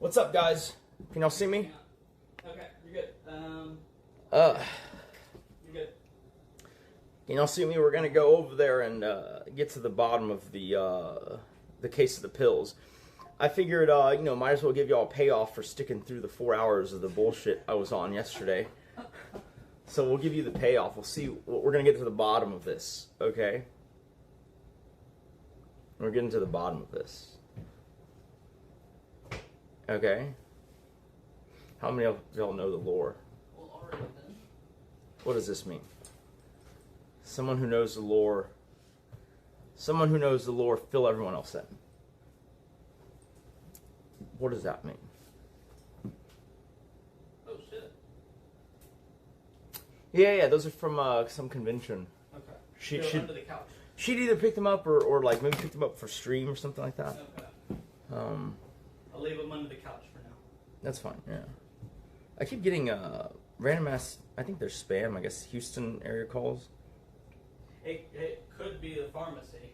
What's up, guys? Can y'all see me? Okay, you're good. You're good. Can y'all see me? We're gonna go over there and get to the bottom of the case of the pills. I figured, might as well give y'all a payoff for sticking through the 4 hours of the bullshit I was on yesterday. So we'll give you the payoff. We'll see. We're gonna get to the bottom of this, okay? We're getting to the bottom of this. Okay. How many of y'all know the lore? Well, already then. What does this mean? Someone who knows the lore. Someone who knows the lore, fill everyone else in. What does that mean? Oh shit. Yeah, those are from some convention. Okay. They're under the couch. She'd either pick them up or like maybe pick them up for stream or something like that. Okay. I'll leave them under the couch for now. That's fine, yeah. I keep getting random ass, I think they're spam, I guess, Houston area calls. It could be the pharmacy.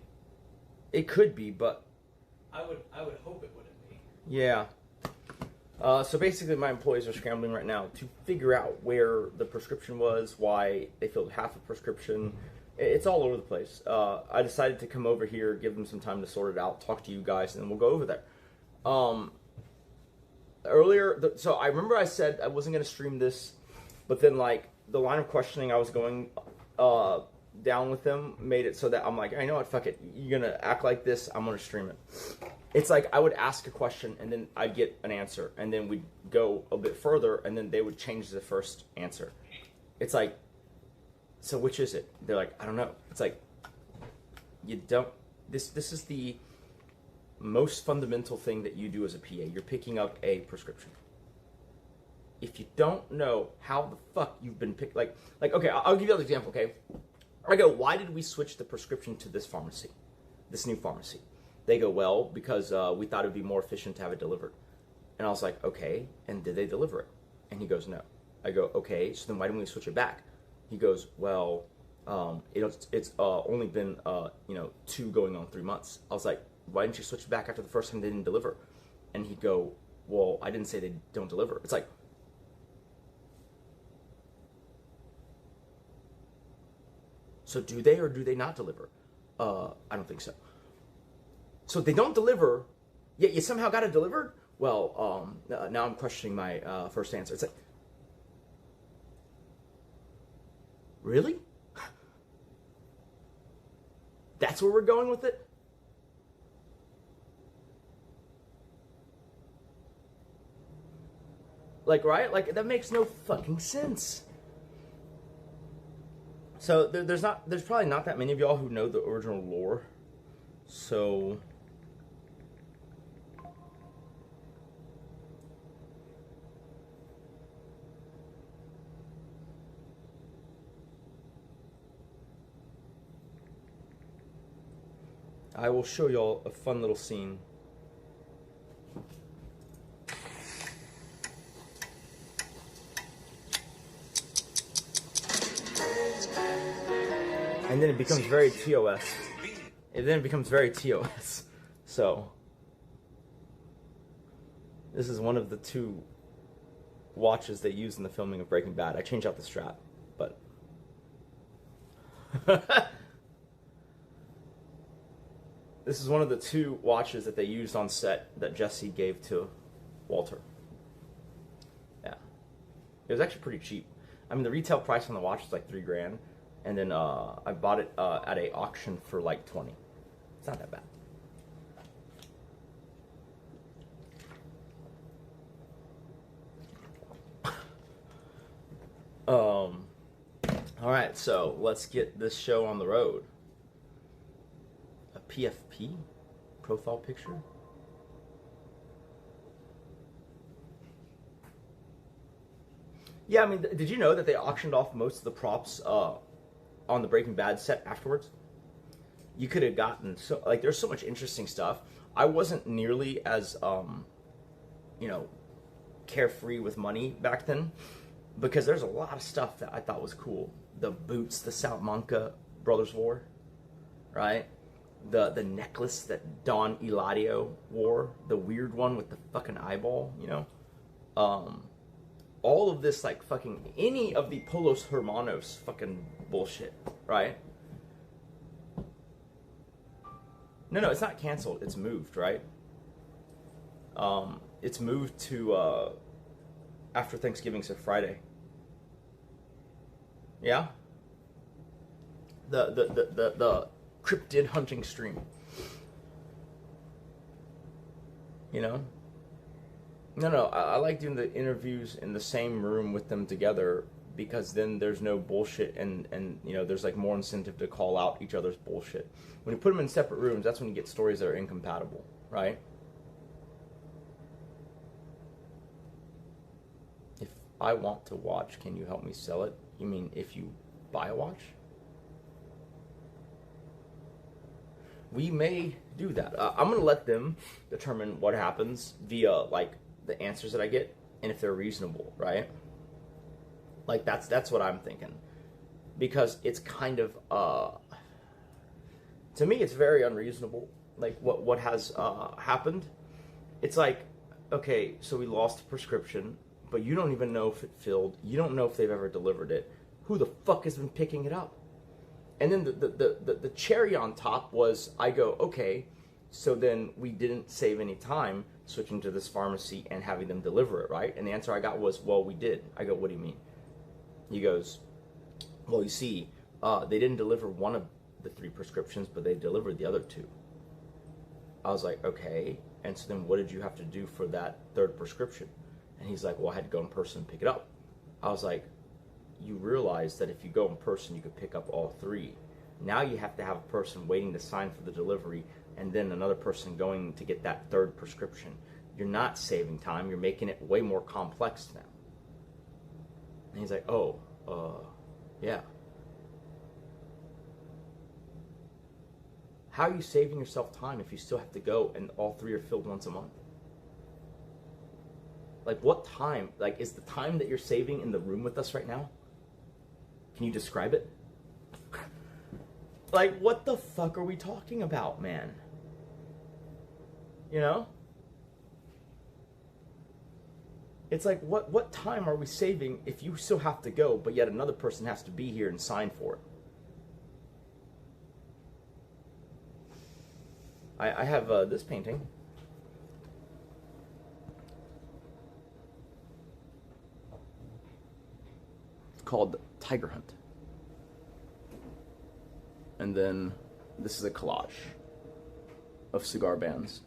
It could be, but... I would hope it wouldn't be. Yeah. So basically my employees are scrambling right now to figure out where the prescription was, why they filled half a prescription. It's all over the place. I decided to come over here, give them some time to sort it out, talk to you guys, and then we'll go over there. Earlier, so I remember I said I wasn't going to stream this, but then like the line of questioning I was going down with them made it so that I'm like, I know what, fuck it. You're going to act like this, I'm going to stream it. It's like I would ask a question and then I'd get an answer, and then we'd go a bit further and then they would change the first answer. It's like, so which is it? They're like, I don't know. It's like, you don't, this is the most fundamental thing that you do as a PA. You're picking up a prescription. If you don't know how the fuck you've been picked, like okay, I'll give you an example, okay? I go, why did we switch the prescription to this pharmacy, this new pharmacy? They go, well, because we thought it would be more efficient to have it delivered. And I was like, okay, and did they deliver it? And he goes, no. I go, okay, so then why didn't we switch it back? He goes, well, it's only been 2 going on 3 months. I was like, why didn't you switch it back after the first time they didn't deliver? And he'd go, well, I didn't say they don't deliver. It's like, so do they or do they not deliver? I don't think so. So they don't deliver, yet you somehow got it delivered? Well, now I'm questioning my first answer. It's like, really? That's where we're going with it? Like, right? Like, that makes no fucking sense. So, there's probably not that many of y'all who know the original lore. So... I will show y'all a fun little scene. And then it becomes very TOS. And then it becomes very TOS. So, this is one of the 2 watches they use in the filming of Breaking Bad. I changed out the strap, but... This is one of the 2 watches that they used on set that Jesse gave to Walter. Yeah. It was actually pretty cheap. I mean, the retail price on the watch was like $3 grand. And then I bought it at a auction for like 20. It's not that bad. All right, so let's get this show on the road. A PFP profile picture. Yeah, I mean, did you know that they auctioned off most of the props on the Breaking Bad set afterwards? You could have gotten so like there's so much interesting stuff. I wasn't nearly as carefree with money back then, because there's a lot of stuff that I thought was cool. The boots, the Salamanca Brothers wore, right? the necklace that Don Eladio wore, the weird one with the fucking eyeball, you know? All of this, like, fucking, any of the Polos Hermanos fucking bullshit, right? No, it's not canceled. It's moved, right? It's moved to, after Thanksgiving, so Friday. Yeah? The cryptid hunting stream. You know? No, I like doing the interviews in the same room with them together, because then there's no bullshit, and you know, there's like more incentive to call out each other's bullshit. When you put them in separate rooms, that's when you get stories that are incompatible, right? If I want to watch, can you help me sell it? You mean if you buy a watch? We may do that. I'm going to let them determine what happens via, like, the answers that I get, and if they're reasonable, right? Like, that's what I'm thinking. Because it's kind of, to me, it's very unreasonable, like, what has happened. It's like, okay, so we lost a prescription, but you don't even know if it filled. You don't know if they've ever delivered it. Who the fuck has been picking it up? And then the cherry on top was, I go, okay, so then we didn't save any time switching to this pharmacy and having them deliver it, right? And the answer I got was, well, we did. I go, what do you mean? He goes, well, you see, they didn't deliver one of the 3 prescriptions, but they delivered the other 2. I was like, okay. And so then what did you have to do for that 3rd prescription? And he's like, well, I had to go in person and pick it up. I was like, you realize that if you go in person, you could pick up all 3. Now you have to have a person waiting to sign for the delivery, and then another person going to get that 3rd prescription. You're not saving time. You're making it way more complex now. And he's like, oh, yeah. How are you saving yourself time if you still have to go and all 3 are filled once a month? Like, what time? Like, is the time that you're saving in the room with us right now? Can you describe it? Like, what the fuck are we talking about, man? You know? It's like, what time are we saving if you still have to go, but yet another person has to be here and sign for it? I have this painting. It's called Tiger Hunt. And then this is a collage of cigar bands.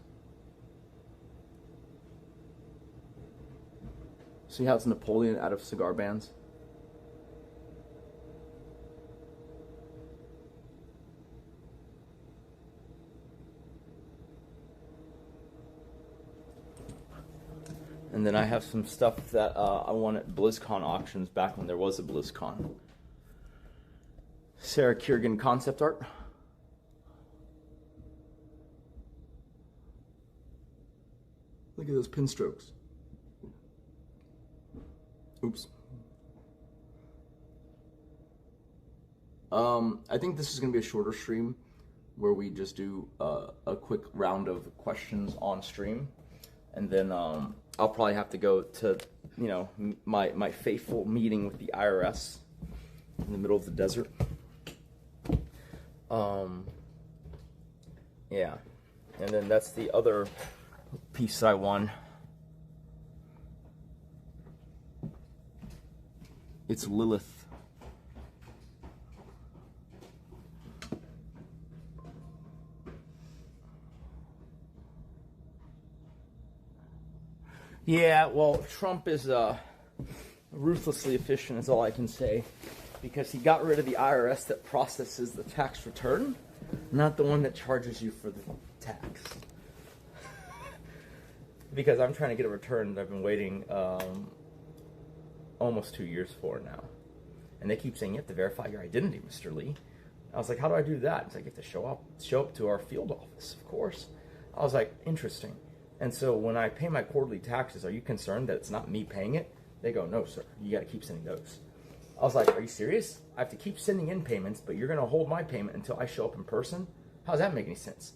See how it's Napoleon out of cigar bands? And then I have some stuff that I won at BlizzCon auctions back when there was a BlizzCon. Sarah Kiergan concept art. Look at those pen strokes. Oops. I think this is going to be a shorter stream where we just do a quick round of questions on stream. And then I'll probably have to go to, you know, my fateful meeting with the IRS in the middle of the desert. Yeah. And then that's the other piece I won. It's Lilith. Yeah, well, Trump is ruthlessly efficient is all I can say, because he got rid of the IRS that processes the tax return, not the one that charges you for the tax. Because I'm trying to get a return that I've been waiting almost 2 years for now. And they keep saying, you have to verify your identity, Mr. Lee. I was like, how do I do that? It's like, you have to show up to our field office, of course. I was like, interesting. And so when I pay my quarterly taxes, are you concerned that it's not me paying it? They go, no, sir. You got to keep sending those. I was like, are you serious? I have to keep sending in payments, but you're going to hold my payment until I show up in person? How does that make any sense?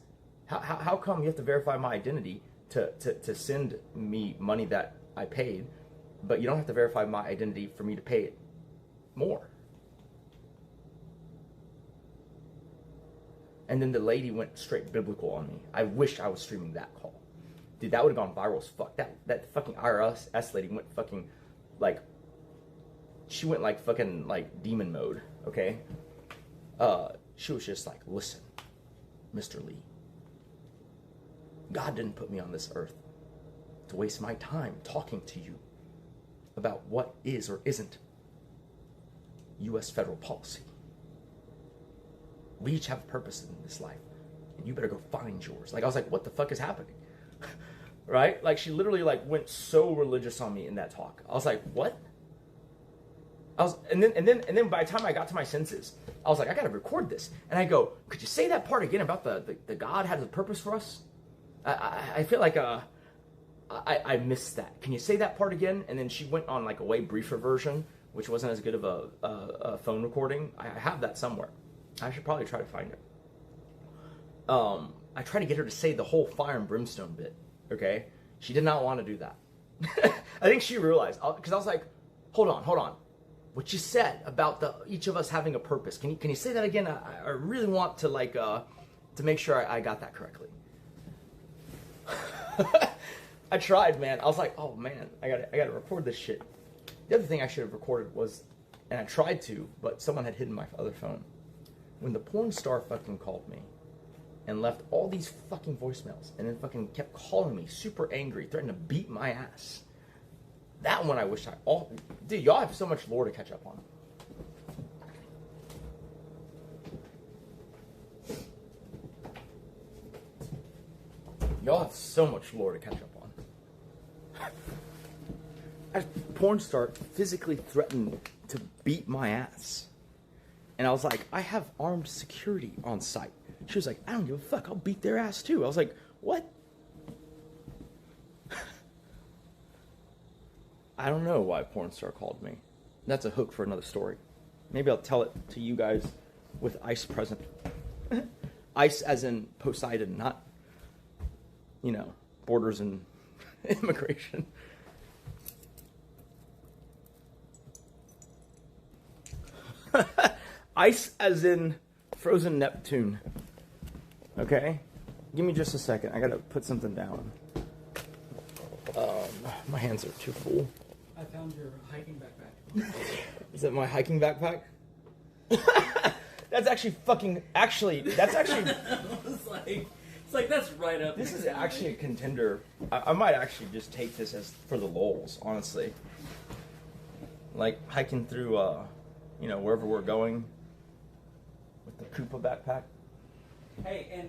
How come you have to verify my identity to send me money that I paid, but you don't have to verify my identity for me to pay it more? And then the lady went straight biblical on me. I wish I was streaming that call. Dude, that would have gone viral as fuck. That fucking IRS lady went fucking, like, she went like fucking like demon mode, okay? She was just like, listen, Mr. Lee, God didn't put me on this earth to waste my time talking to you about what is or isn't U.S. federal policy. We each have a purpose in this life, and you better go find yours. Like, I was like, what the fuck is happening? Right? Like, she literally like went so religious on me in that talk. I was like, what? And then by the time I got to my senses, I was like, I gotta record this. And I go, could you say that part again about the God has a purpose for us? I feel like I missed that. Can you say that part again? And then she went on like a way briefer version, which wasn't as good of a phone recording. I have that somewhere. I should probably try to find it. I tried to get her to say the whole fire and brimstone bit. Okay, she did not want to do that. I think she realized, because I was like, hold on. What you said about each of us having a purpose. Can you say that again? I really want to like to make sure I got that correctly. I tried, man. I was like, oh man, I gotta record this shit. The other thing I should have recorded was, and I tried to, but someone had hidden my other phone. When the porn star fucking called me and left all these fucking voicemails and then fucking kept calling me super angry, threatening to beat my ass. That one I wish dude, y'all have so much lore to catch up on. Y'all have so much lore to catch up on. A porn star physically threatened to beat my ass. And I was like, I have armed security on site. She was like, I don't give a fuck, I'll beat their ass too. I was like, what? I don't know why a porn star called me. That's a hook for another story. Maybe I'll tell it to you guys with Ice present. Ice as in Poseidon, not, borders and immigration. Ice as in frozen Neptune. Okay? Give me just a second. I gotta put something down. My hands are too full. I found your hiking backpack. Is that my hiking backpack? That's actually It's like that's right up. This is actually a contender. I might actually just take this as for the lols, honestly. Like hiking through, wherever we're going with the Koopa backpack. Hey, and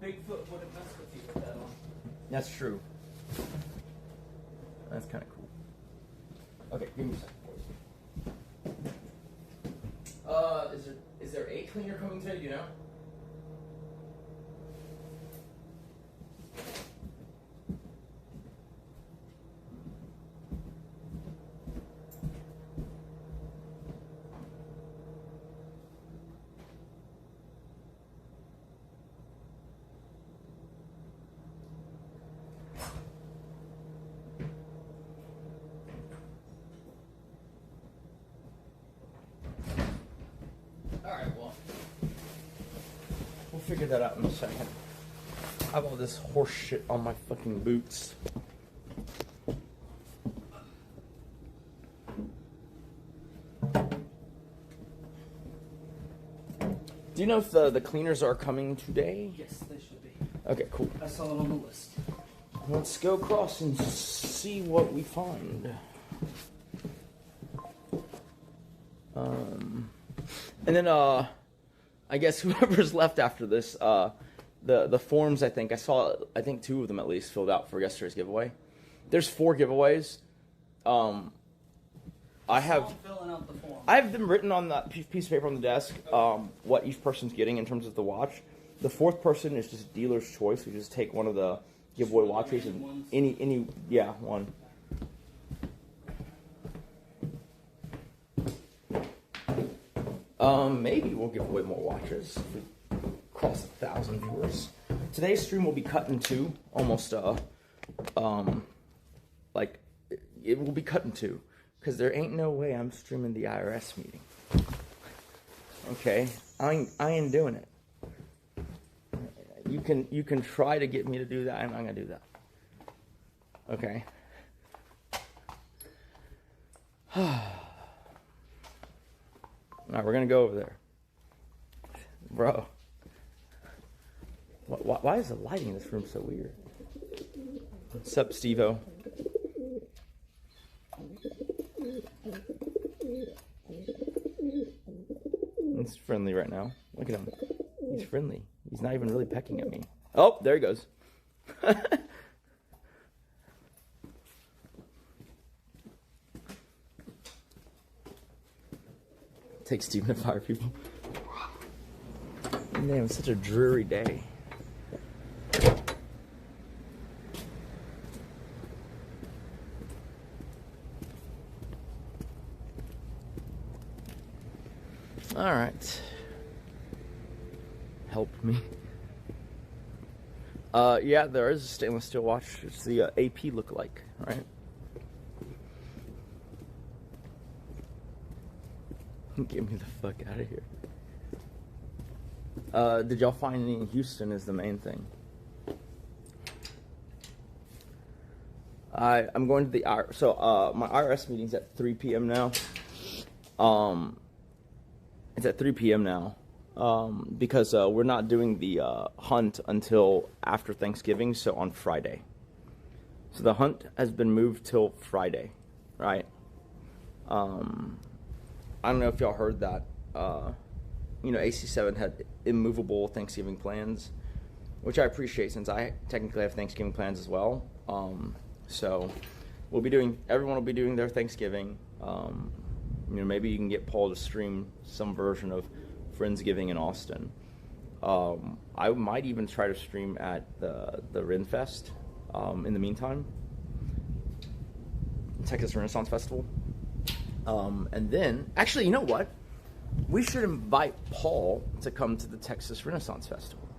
Bigfoot wouldn't mess with you with that on. That's true. That's kind of cool. Okay, give me a second. Is there a cleaner coming today? Do you know? Figure that out in a second. I have all this horse shit on my fucking boots. Do you know if the cleaners are coming today? Yes, they should be. Okay, cool. I saw it on the list. Let's go across and see what we find. And then I guess whoever's left after this, the forms, I think 2 of them at least filled out for yesterday's giveaway. There's 4 giveaways. I have them written on that piece of paper on the desk, what each person's getting in terms of the watch. The 4th person is just dealer's choice. We just take one of the giveaway watches and one. Maybe we'll give away more watches. cross 1,000 viewers. Today's stream will be cut in two, almost, like, it will be cut in two, because there ain't no way I'm streaming the IRS meeting. Okay, I ain't doing it. You can try to get me to do that. I'm not gonna do that. Okay. All right, we're gonna go over there, bro. Why is the lighting in this room so weird? What's up, Steve-O? He's friendly right now. Look at him. He's friendly. He's not even really pecking at me. Oh, there he goes. Takes Steven to fire people. Man, it's such a dreary day. All right. Help me. Yeah, there is a stainless steel watch. It's the AP lookalike, right? Get me the fuck out of here. Did y'all find any in Houston is the main thing. I'm going to the my IRS meeting's at 3 p.m. now. It's at 3 p.m. now. Because we're not doing the hunt until after Thanksgiving, so on Friday. So the hunt has been moved till Friday, right? I don't know if y'all heard that. You know, AC7 had immovable Thanksgiving plans, which I appreciate since I technically have Thanksgiving plans as well. So everyone will be doing their Thanksgiving. You know, maybe you can get Paul to stream some version of Friendsgiving in Austin. I might even try to stream at the Renfest in the meantime. Texas Renaissance Festival. And then, actually, you know what? We should invite Paul to come to the Texas Renaissance Festival.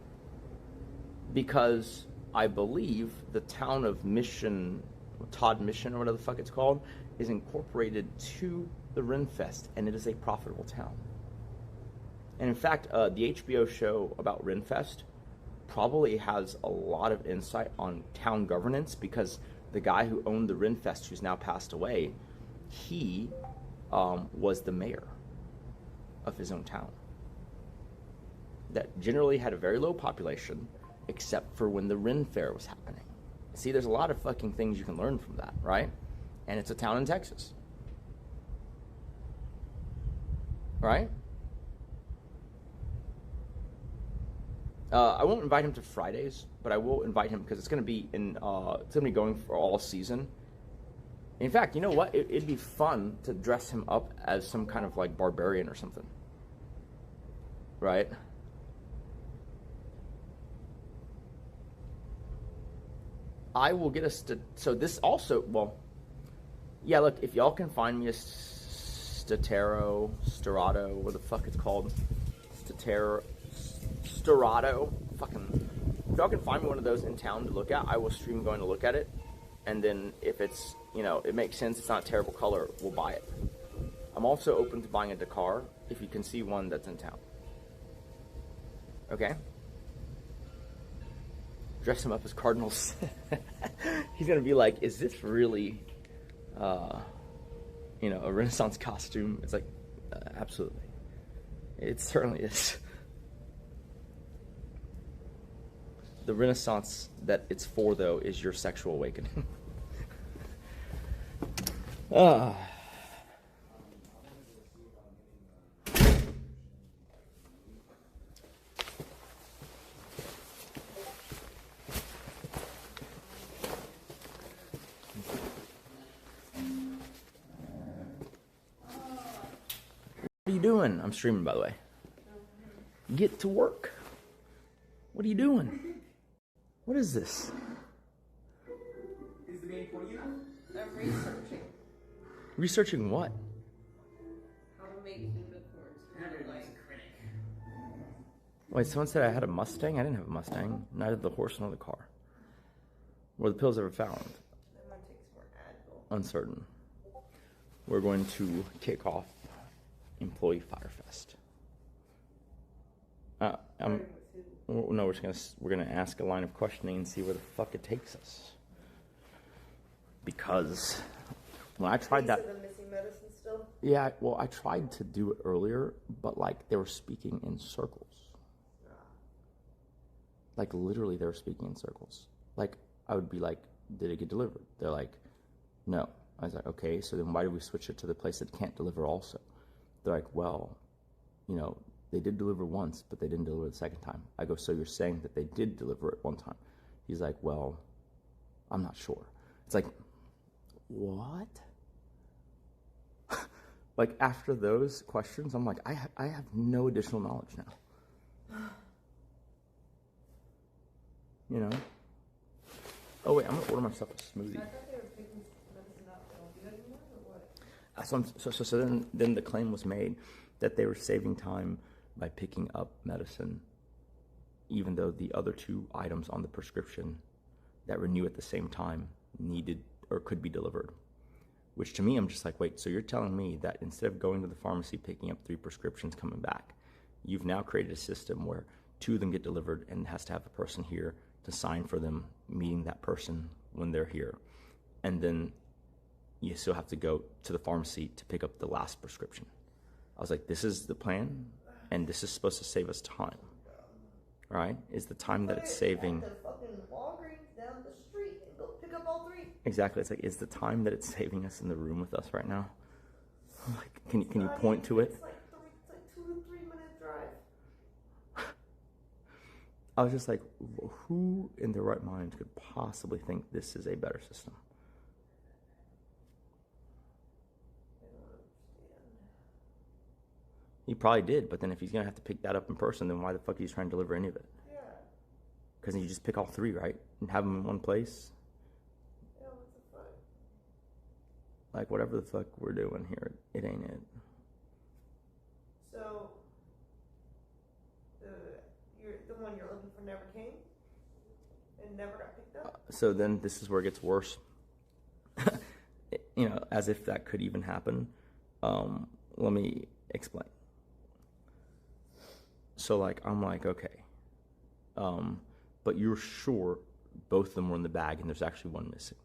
Because I believe the town of Mission, Todd Mission or whatever the fuck it's called, is incorporated to the Renfest, and it is a profitable town. And in fact, the HBO show about Renfest probably has a lot of insight on town governance, because the guy who owned the Renfest, who's now passed away, he was the mayor of his own town. That generally had a very low population, except for when the Ren Fair was happening. See, there's a lot of fucking things you can learn from that, right? And it's a town in Texas. Right? I won't invite him to Fridays, but I will invite him because it's going to be going for all season. In fact, you know what? It'd be fun to dress him up as some kind of like barbarian or something. Right? I will get us to... So this also... Well, yeah, look, if y'all can find me a Statero, what the fuck it's called. Sterado. Fucking... If y'all can find me one of those in town to look at, I will stream going to look at it. And then if it's, you know, it makes sense, it's not a terrible color, we'll buy it. I'm also open to buying a Dakar if you can see one that's in town. Okay? Dress him up as Cardinals. He's gonna be like, is this really, you know, a Renaissance costume? It's like, absolutely. It certainly is. The Renaissance that it's for, though, is your sexual awakening. What are you doing? I'm streaming, by the way. Get to work. What are you doing? What is this? Is the game for you? I'm researching. Researching what? How to make human forms. Wait, someone said I had a Mustang? I didn't have a Mustang. Neither the horse nor the car. Were the pills ever found? That might take some more Advil. Uncertain. We're going to kick off Employee Firefest. No, we're gonna ask a line of questioning and see where the fuck it takes us. Because when I tried that, The missing medicine still? yeah, well, I tried to do it earlier, but like they were speaking in circles. Like literally, they were speaking in circles. Like I would be like, "Did it get delivered?" They're like, "No." I was like, "Okay, so then why did we switch it to the place that can't deliver also?" They're like, "Well, you know, they did deliver once, but they didn't deliver the second time." I go, "So you're saying that they did deliver it one time?" He's like, "Well, I'm not sure." It's like, what? Like after those questions, I'm like, I have no additional knowledge now. You know? Oh wait, I'm gonna order myself a smoothie. I thought they were picking medicine up. They don't do that anymore, or what? So then the claim was made that they were saving time by picking up medicine, even though the other two items on the prescription that renew at the same time needed or could be delivered. Which to me, I'm just like, wait, so you're telling me that instead of going to the pharmacy, picking up 3 prescriptions, coming back, you've now created a system where 2 of them get delivered and has to have a person here to sign for them, meeting that person when they're here. And then you still have to go to the pharmacy to pick up the last prescription. I was like, this is the plan, and this is supposed to save us time, right? Is the time that it's saving. The fucking Walgreens down the street and go pick up all 3. Exactly. It's like, is the time that it's saving us in the room with us right now? I'm like, can you point to it? It's like 2 to 3 minute drive. I was just like, who in their right mind could possibly think this is a better system? I don't understand. He probably did, but then if he's going to have to pick that up in person, then why the fuck are you trying to deliver any of it? Yeah. Because you just pick all 3, right? And have them in one place? Yeah, what the fuck? Like, whatever the fuck we're doing here, it ain't it. So, the one you're looking for never came? And never got picked up? So then this is where it gets worse. You know, as if that could even happen. Let me explain. So, like, I'm like, okay. But you're sure both of them were in the bag and there's actually one missing.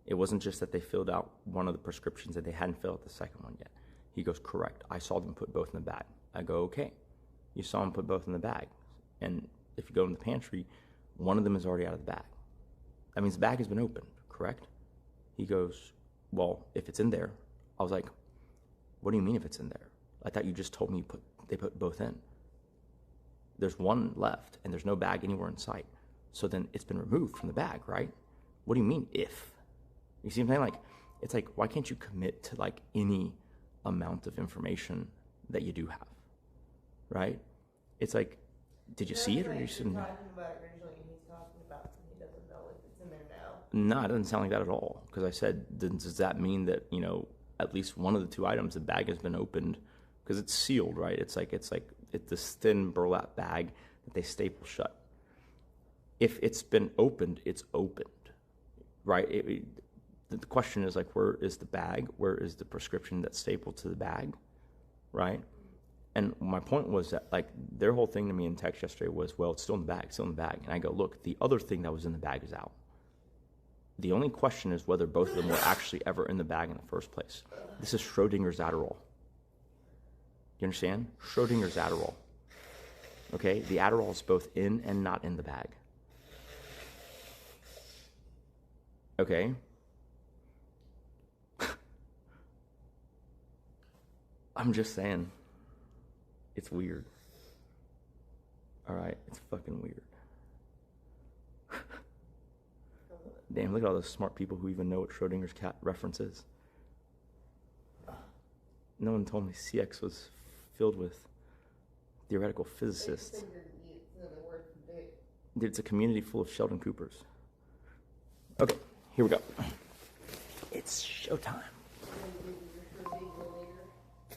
It wasn't just that they filled out one of the prescriptions and they hadn't filled out the second one yet. He goes, correct. I saw them put both in the bag. I go, okay. You saw them put both in the bag. And if you go in the pantry, one of them is already out of the bag. That means the bag has been opened, correct? He goes, well, if it's in there. I was like, what do you mean if it's in there? I thought you just told me they put both in. There's one left, and there's no bag anywhere in sight. So then it's been removed from the bag, right? What do you mean if? You see what I'm saying? Like, it's like, why can't you commit to like any amount of information that you do have, right? It's like, did you see it or you shouldn't? Talking about originally, he's talking about he doesn't know if it's in there now. No, it doesn't sound like that at all. Because I said, does that mean that, you know, at least one of the 2 items, the bag has been opened? Because it's sealed, right? It's this thin burlap bag that they staple shut. If it's been opened, it's opened, right? The question is like, where is the bag? Where is the prescription that's stapled to the bag, right? And my point was that, like, their whole thing to me in text yesterday was, well, it's still in the bag, still in the bag. And I go, look, the other thing that was in the bag is out. The only question is whether both of them were actually ever in the bag in the first place. This is Schrodinger's Adderall. You understand? Schrodinger's Adderall. Okay? The Adderall is both in and not in the bag. Okay? I'm just saying. It's weird. All right? It's fucking weird. Damn, look at all those smart people who even know what Schrodinger's cat reference is. No one told me CX was filled with theoretical physicists. Dude, it's a community full of Sheldon Coopers. Okay, here we go. It's showtime.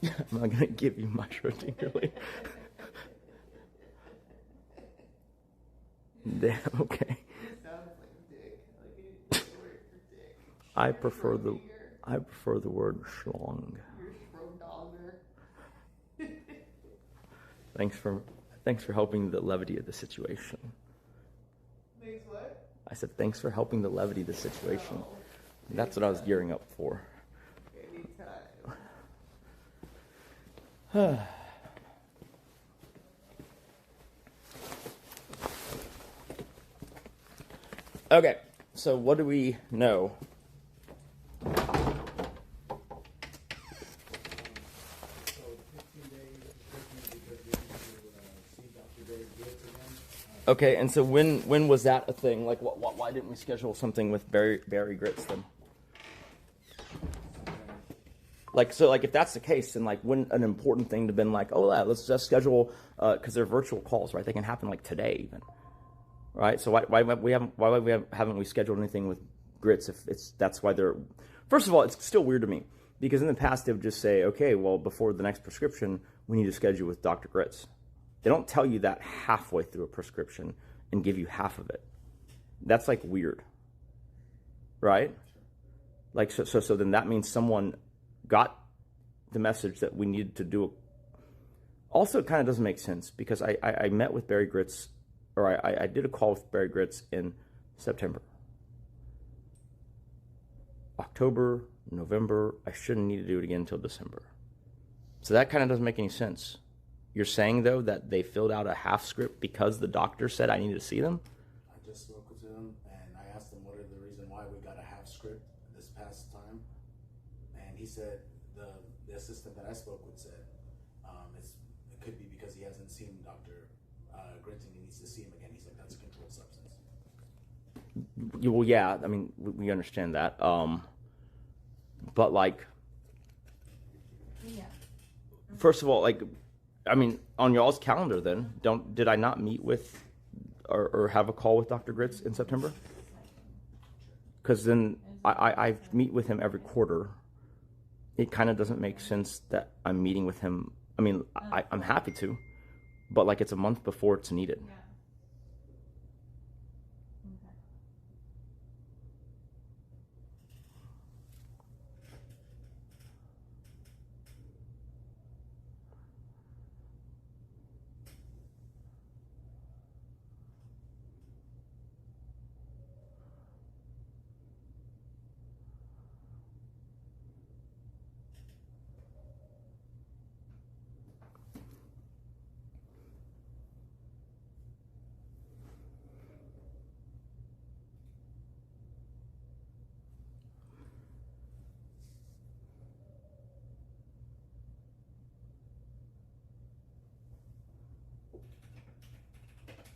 I'm not going to give you my Schrodinger later. Okay. It sounds like dick. Like it's a word for dick. I prefer the word schlong. You're Schrodogger. Thanks for helping the levity of the situation. Thanks what? I said thanks for helping the levity of the situation. Oh, That's what I was gearing up for. anytime. Okay, so what do we know? Okay, and so when was that a thing? Like, why didn't we schedule something with Barry Grits then? Like, so, like, if that's the case, then, like, wouldn't an important thing to have been like, oh, yeah, let's just schedule, because they're virtual calls, right? They can happen, like, today even, right? So why haven't we scheduled anything with Grits if that's why they're... First of all, it's still weird to me, because in the past they would just say, okay, well, before the next prescription, we need to schedule with Dr. Grits. They don't tell you that halfway through a prescription and give you half of it. That's, like, weird, right? Like, so then that means someone got the message that we needed to do. Also, it kind of doesn't make sense because I met with Barry Grits, or I did a call with Barry Grits in September. October, November, I shouldn't need to do it again until December. So that kind of doesn't make any sense. You're saying, though, that they filled out a half script because the doctor said I needed to see them? I just spoke with him, and I asked him what are the reason why we got a half script this past time. And he said, the assistant that I spoke with said, it could be because he hasn't seen Dr. Grinton. He needs to see him again. He's like, that's a controlled substance. Well, yeah, I mean, we understand that. But, like, Yeah. first of all, like, I mean, on y'all's calendar then, did I not meet with or have a call with Dr. Grits in September? Because then I meet with him every quarter. It kind of doesn't make sense that I'm meeting with him. I mean, I'm happy to, but, like, it's a month before it's needed. Yeah. Okay.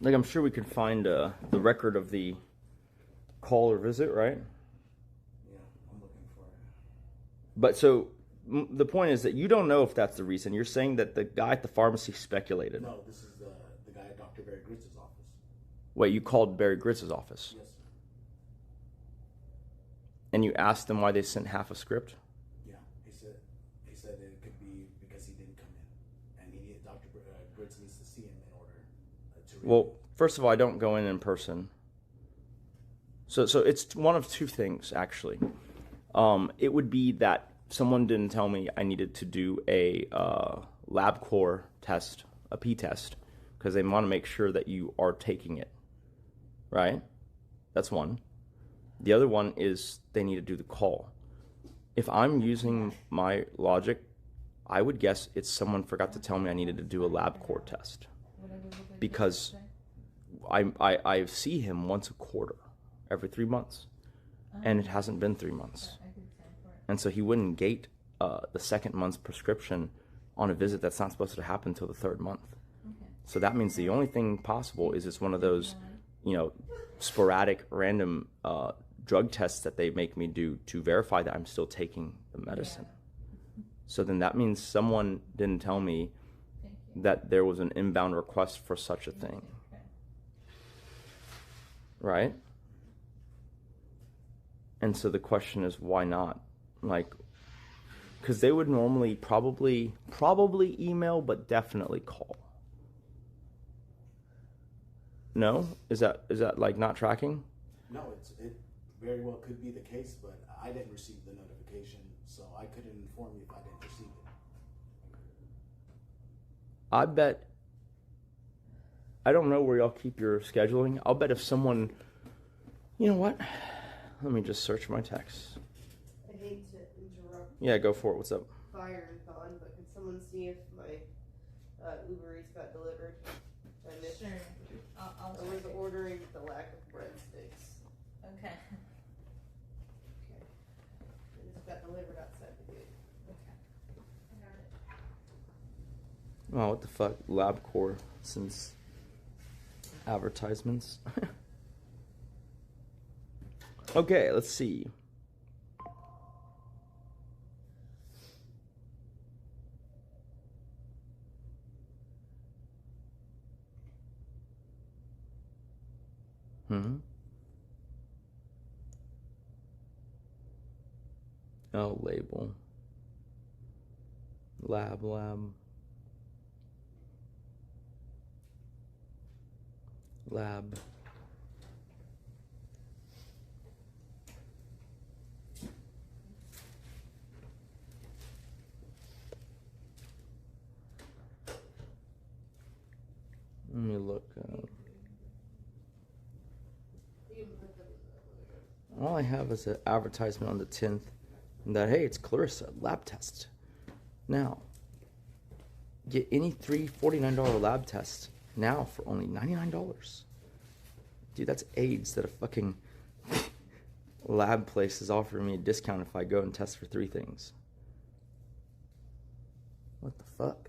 Like, I'm sure we could find the record of the call or visit, right? Yeah, I'm looking for it. But so the point is that you don't know if that's the reason. You're saying that the guy at the pharmacy speculated. No, this is the guy at Dr. Barry Grits' office. Wait, you called Barry Grits' office? Yes, sir. And you asked them why they sent half a script? Yeah, he said it could be because he didn't come in, and Dr. Grits needs to see him in order to. Well, first of all, I don't go in person. So it's one of two things, actually. It would be that someone didn't tell me I needed to do a LabCorp test, a P-test, because they want to make sure that you are taking it, right? That's one. The other one is they need to do the call. If I'm using my logic, I would guess it's someone forgot to tell me I needed to do a LabCorp test, because I see him once a quarter, every 3 months, and it hasn't been 3 months. And so he wouldn't gate the second month's prescription on a visit that's not supposed to happen until the third month. So that means the only thing possible is it's one of those, sporadic, random drug tests that they make me do to verify that I'm still taking the medicine. So then that means someone didn't tell me that there was an inbound request for such a thing. Right? And so the question is, why not? Like, because they would normally probably email, but definitely call. No? Is that like not tracking? No, it very well could be the case, but I didn't receive the notification, so I couldn't inform you if I didn't receive it. I bet, I don't know where y'all keep your scheduling. I'll bet if someone, you know what? Let me just search my texts. I hate to interrupt Yeah, go for it. What's up? fire and thon, but could someone see if my Uber Eats got delivered? I missed. Sure. I'll I was ordering the lack of breadsticks. Okay. Okay. It just got delivered outside the gate. Okay. I got it. Oh, what the fuck? LabCorp since advertisements. Okay, let's see. Oh, label. Lab. Let me look. All I have is an advertisement on the 10th that, hey, it's COERCE lab test. Now, get any three $49 lab tests now for only $99. Dude, that's AIDS that a fucking lab place is offering me a discount if I go and test for 3 things. What the fuck?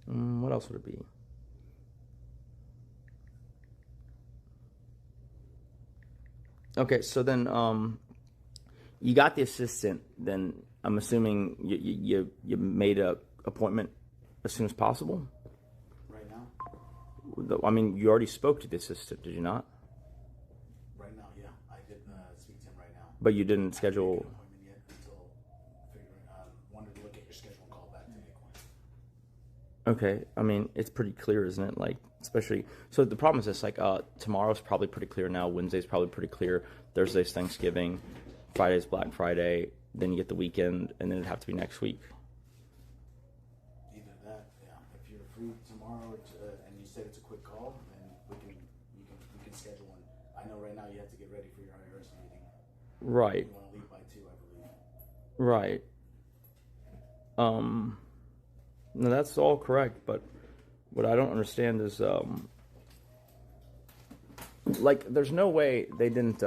What else would it be? Okay, so then you got the assistant. Then I'm assuming you made a appointment as soon as possible. Right now? I mean, you already spoke to the assistant, did you not? Right now, yeah. I did speak to him right now. But you didn't I schedule. didn't make an appointment yet until wanted to look at your schedule and call back to make one. Okay, I mean, it's pretty clear, isn't it? Like, especially, so the problem is this, like, tomorrow's probably pretty clear now, Wednesday's probably pretty clear, Thursday's Thanksgiving, Friday's Black Friday, then you get the weekend, and then it'd have to be next week. Either that, yeah. If you're free tomorrow, and you said it's a quick call, then you can schedule one. I know right now you have to get ready for your IRS meeting. Right. You want to leave by 2, I believe. Right. No, that's all correct, but what I don't understand is, like, there's no way they didn't,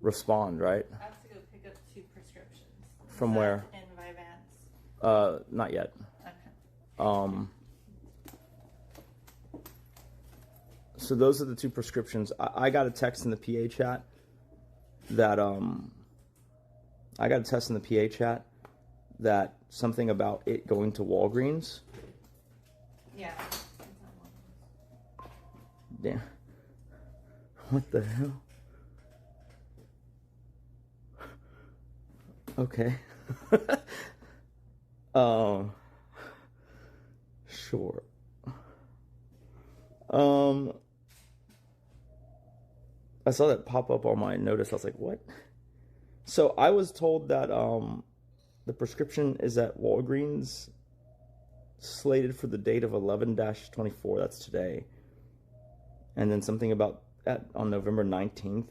respond, right? I have to go pick up 2 prescriptions. From Is that where? in Vyvanse. Not yet. Okay. So those are the 2 prescriptions. I got a text in the PA chat that, that something about it going to Walgreens. Yeah. Damn. What the hell? Okay. Sure. I saw that pop up on my notice. I was like, what? So I was told that the prescription is at Walgreens, slated for the date of 11-24. That's today. And then something about on November 19th,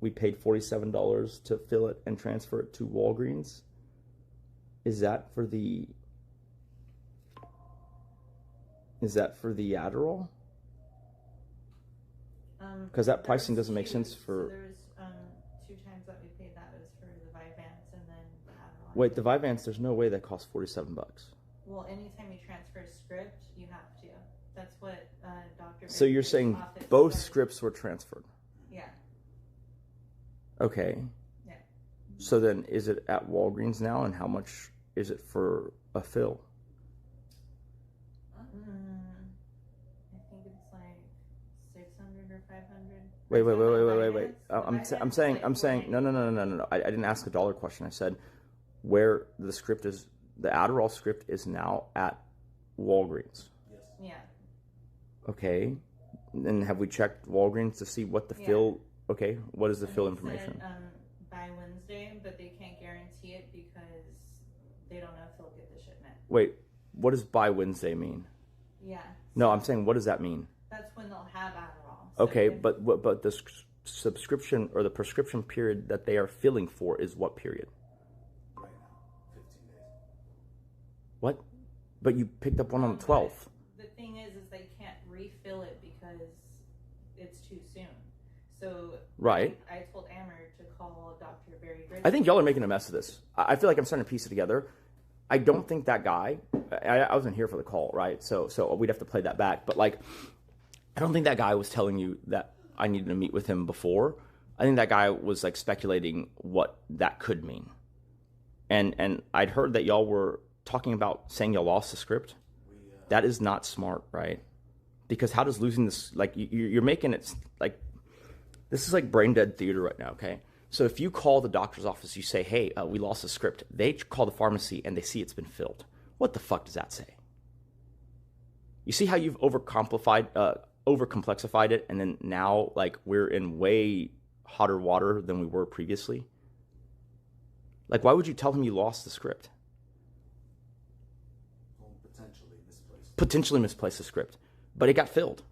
we paid $47 to fill it and transfer it to Walgreens. Is that for the Adderall? Because that pricing doesn't make sense for. So there was 2 times that we paid that. It was for the Vyvanse and then the Adderall. Wait, the Vyvanse, there's no way that costs $47. Well, anytime you transfer a script, you have to. That's what Dr. So you're Victor's saying office both said. scripts were transferred? Yeah. Okay. Yeah. So then is it at Walgreens now, and how much is it for a fill? I think it's like 600 or 500. Wait. Vyvanse I'm is saying, like I'm saying, no. I didn't ask a dollar question. I said where the script is, the Adderall script is now at Walgreens. Yes. Yeah. Okay. And have we checked Walgreens to see what the fill? Okay. What is the fill information? Said, by Wednesday, but they can't guarantee it because they don't know if they'll get the shipment. Wait, what does by Wednesday mean? Yeah. No, I'm saying, what does that mean? That's when they'll have Adderall. So Okay, but the subscription or the prescription period that they are filling for is what period? Right now, 15 days. What? But you picked up one on the 12th. The thing is they can't refill it because it's too soon. So right. I told Amber to call Dr. Barry Bridges. I think y'all are making a mess of this. I feel like I'm starting to piece it together. I don't think that guy, I wasn't here for the call, right? So we'd have to play that back. But like, I don't think that guy was telling you that I needed to meet with him before. I think that guy was like speculating what that could mean. And I'd heard that y'all were talking about saying y'all lost the script. That is not smart, right? Because how does losing this, like you're making it like, this is like brain dead theater right now, okay? So if you call the doctor's office, you say, hey, we lost the script. They call the pharmacy and they see it's been filled. What the fuck does that say? You see how you've overcomplexified it, and then now like we're in way hotter water than we were previously? Like, why would you tell him you lost the script? Well, potentially misplaced. Potentially misplaced the script, but it got filled.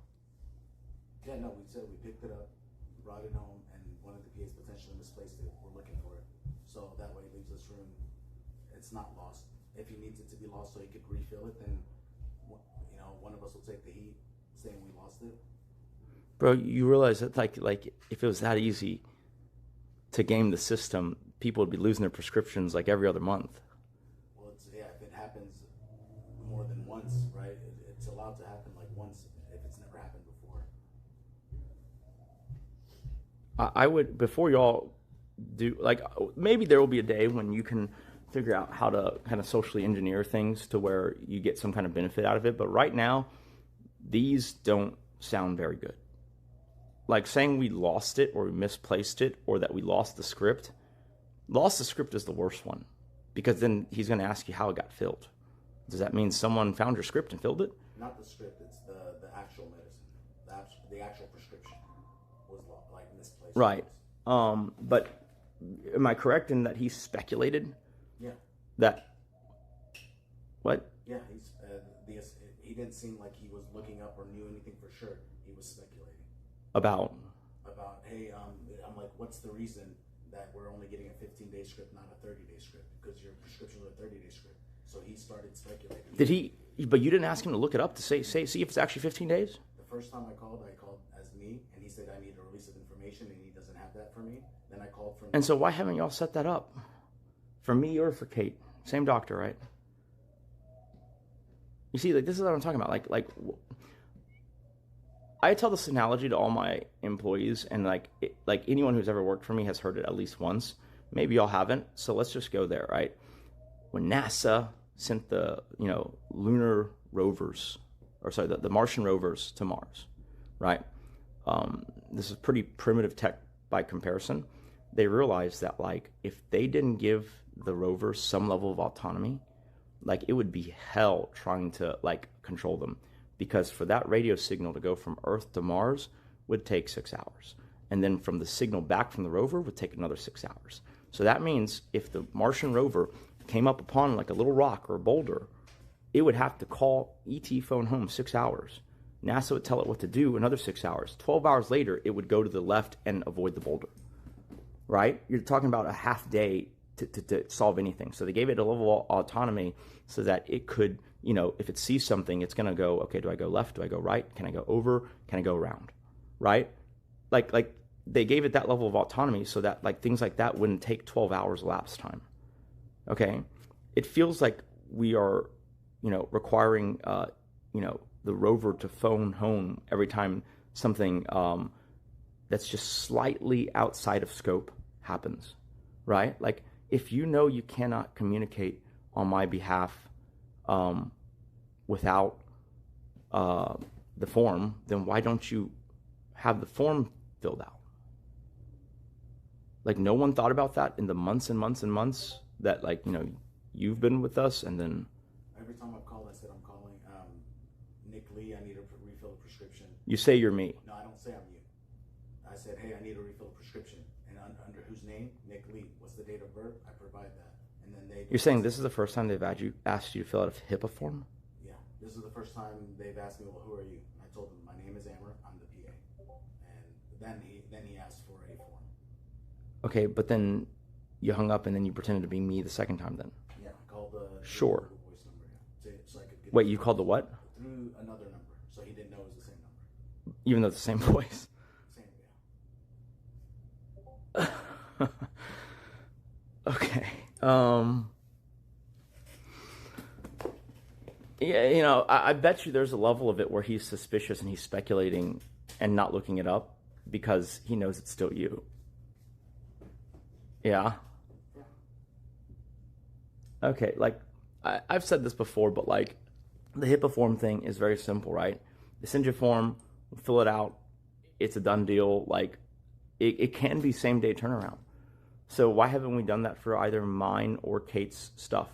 Yeah, no, we said we picked it up, brought it home, and one of the PAs potentially misplaced it. We're looking for it. So that way it leaves us room. It's not lost. If he needs it to be lost so he could refill it, then, you know, one of us will take the heat saying we lost it. Bro, you realize that like if it was that easy to game the system, people would be losing their prescriptions like every other month. Well, if it happens more than once, right? It's allowed to happen like once if it's never happened before. I would, before y'all do, like, maybe there will be a day when you can figure out how to kind of socially engineer things to where you get some kind of benefit out of it. But right now, these don't sound very good. Like saying we lost it or we misplaced it or that we lost the script. Lost the script is the worst one, because then he's going to ask you how it got filled. Does that mean someone found your script and filled it? Not the script, it's the actual medicine. The actual prescription was like misplaced. Right. But am I correct in that he speculated? Yeah. That. What? Yeah, he didn't seem like he was looking up or knew anything for sure. He was speculating. About, hey, I'm like, what's the reason that we're only getting a 15-day script, not a 30-day script? Because your prescription was a 30-day script. So he started speculating. Did he? But you didn't ask him to look it up to see if it's actually 15 days? The first time I called as me, and he said I need a release of information, and he doesn't have that for me. Then I called from. And so why haven't y'all set that up? For me or for Kate? Same doctor, right? You see, like, this is what I'm talking about. Like I tell this analogy to all my employees, and like anyone who's ever worked for me has heard it at least once. Maybe y'all haven't, so let's just go there, right? When NASA sent the lunar rovers, the Martian rovers to Mars, right? This is pretty primitive tech by comparison. They realized that like if they didn't give the rovers some level of autonomy, like it would be hell trying to like control them. Because for that radio signal to go from Earth to Mars would take 6 hours. And then from the signal back from the rover would take another 6 hours. So that means if the Martian rover came up upon like a little rock or a boulder, it would have to call ET phone home 6 hours. NASA would tell it what to do another 6 hours. 12 hours later, it would go to the left and avoid the boulder. Right? You're talking about a half day to solve anything. So they gave it a level of autonomy so that it could, if it sees something, it's going to go, okay, do I go left? Do I go right? Can I go over? Can I go around? Right? Like they gave it that level of autonomy so that like things like that wouldn't take 12 hours elapsed time. Okay? It feels like we are, requiring, the rover to phone home every time something that's just slightly outside of scope happens. Right? Like, if you know you cannot communicate on my behalf without the form, then why don't you have the form filled out? Like, no one thought about that in the months and months and months that, like, you've been with us, and then... Every time I've called, I said I'm calling Nick Lee Lee, I need to refill a prescription. You say you're me. No, I don't say I'm you. I said, hey, I need to refill a prescription. And under whose name? Nick Lee. What's the date of birth? I provide that. And then they... You're saying this is the first time they've asked you to fill out a HIPAA form? Yeah. This is the first time they've asked me, well, who are you? And I told them, my name is Amouranth. I'm the PA. And then he asked for a form. Okay, but then you hung up and then you pretended to be me the second time then? Yeah, I called the... Sure. Voice number, yeah. So I could get... Wait, you called the what? Through another number. So he didn't know it was the same number. Even though it's the same voice? Same, yeah. Okay. Yeah, you know, I bet you there's a level of it where he's suspicious and he's speculating and not looking it up because he knows it's still you. Yeah. Okay, like, I've said this before, but like, the HIPAA form thing is very simple, right? They send you a form, fill it out, it's a done deal. Like, it can be same day turnaround. So why haven't we done that for either mine or Kate's stuff?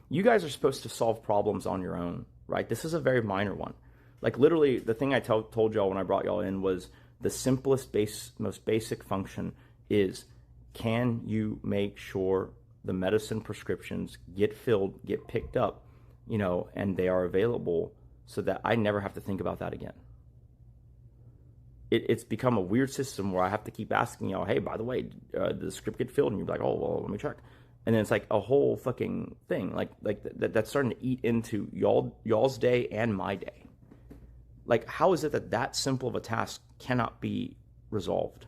You guys are supposed to solve problems on your own, right? This is a very minor one. Like, literally, the thing I told y'all when I brought y'all in was the simplest, most basic function is, can you make sure the medicine prescriptions get filled, get picked up, you know, and they are available so that I never have to think about that again. It's become a weird system where I have to keep asking y'all, hey, by the way, did the script get filled? And you're like, oh, well, let me check. And then it's like a whole fucking thing. Like that's starting to eat into y'all's day and my day. Like, how is it that simple of a task cannot be resolved?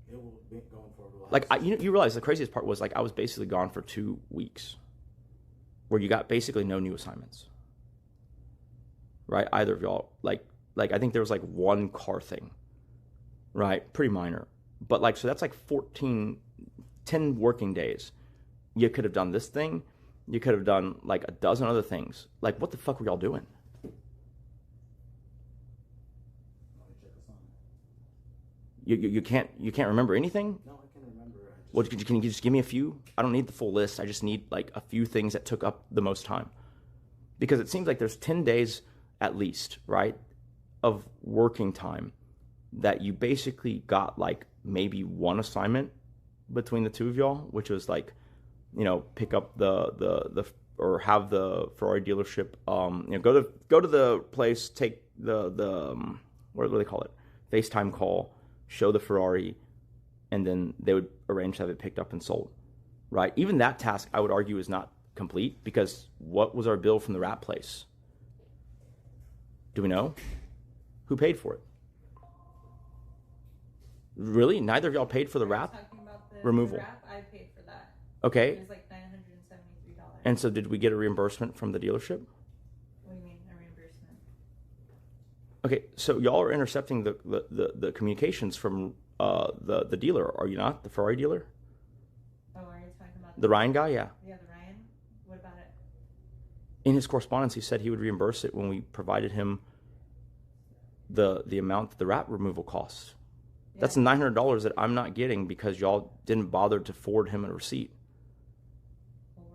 It will be going for a while. Like, you realize the craziest part was, like, I was basically gone for 2 weeks where you got basically no new assignments. Right? Either of y'all. Like I think there was like one car thing. Right? Pretty minor. But like, so that's like 10 working days. You could have done this thing. You could have done like a dozen other things. Like, what the fuck were y'all doing? You can't remember anything? No, I can remember. Well, can you just give me a few? I don't need the full list. I just need like a few things that took up the most time. Because it seems like there's 10 days at least, right, of working time that you basically got like maybe one assignment between the two of y'all, which was like, you know, pick up the or have the Ferrari dealership, you know, go to the place, take the what do they call it? FaceTime call, show the Ferrari, and then they would arrange to have it picked up and sold, right? Even that task, I would argue, is not complete because what was our bill from the wrap place? Do we know? Who paid for it? Really? Neither of y'all paid for the wrap? Talking about the removal. wrap, I paid for that. Okay. It was like $973. And so did we get a reimbursement from the dealership? What do you mean, a reimbursement? Okay, so y'all are intercepting the communications from the dealer, are you not? The Ferrari dealer? Oh, are you talking about The Ryan guy? Yeah. Yeah, the Ryan? What about it? In his correspondence, he said he would reimburse it when we provided him the amount that the wrap removal costs. Yeah. That's $900 that I'm not getting because y'all didn't bother to forward him a receipt. Well,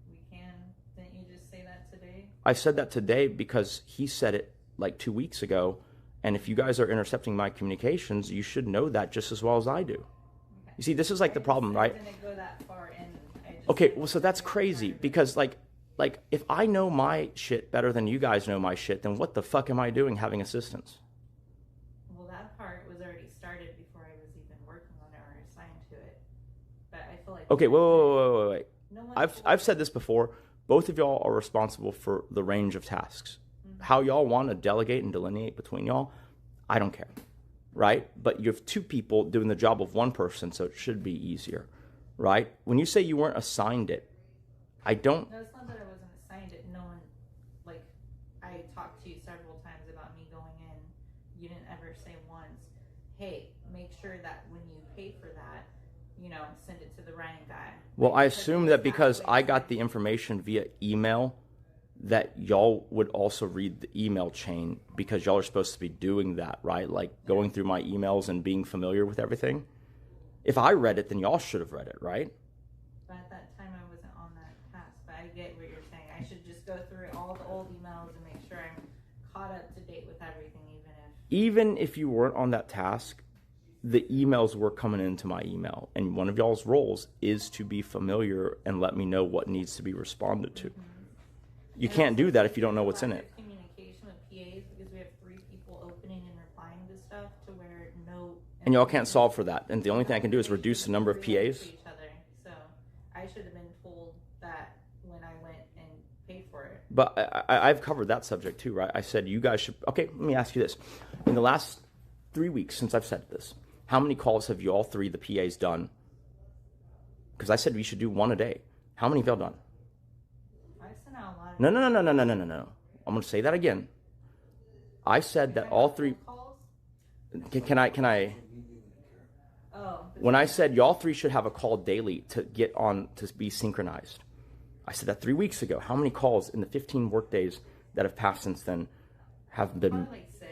we can. Didn't you just say that today? I said that today because he said it like 2 weeks ago, and if you guys are intercepting my communications, you should know that just as well as I do. Okay. You see, this is like the problem, right? I didn't go that far in. Okay, well, so that's crazy because like if I know my shit better than you guys know my shit, then what the fuck am I doing having assistance? Well, that part was already started before I was even working on it or assigned to it. But I feel like... Okay, wait. No one I've said this before. Both of y'all are responsible for the range of tasks. Mm-hmm. How y'all want to delegate and delineate between y'all, I don't care, right? But you have two people doing the job of one person, so it should be easier, right? When you say you weren't assigned it, I don't... No, it's not that I wasn't assigned it. No one... Like, I talked to you several times about me going in. You didn't ever say once, hey, make sure that when you pay for that, you know, send it to the Ryan guy. Well, Like, I because assume it was that because way I got back. the information via email, that y'all would also read the email chain because y'all are supposed to be doing that, right? Like going through my emails and being familiar with everything. If I read it, then y'all should have read it, right? But at that time, I wasn't on that task. But I get what you're saying. I should just go through all the old emails and make sure I'm caught up to date with everything, even if you weren't on that task, the emails were coming into my email, and one of y'all's roles is to be familiar and let me know what needs to be responded to. You can't do that if you don't know what's in it. Communication with PAs, because we have 3 people opening and replying to stuff to where no. And y'all can't solve for that. And the only thing I can do is reduce the number of PAs. So I should have been told that when I went and paid for it. But I've covered that subject too, right? I said you guys should. Okay, let me ask you this: in the last 3 weeks since I've said this, how many calls have you all 3, the PAs, done? Because I said we should do 1 a day. How many have y'all done? I sent out a lot of. No. I'm going to say that again. I said that all 3. Calls? Can I? Oh. When I said y'all 3 should have a call daily to get on to be synchronized, I said that 3 weeks ago. How many calls in the 15 work days that have passed since then have been? Probably like 6.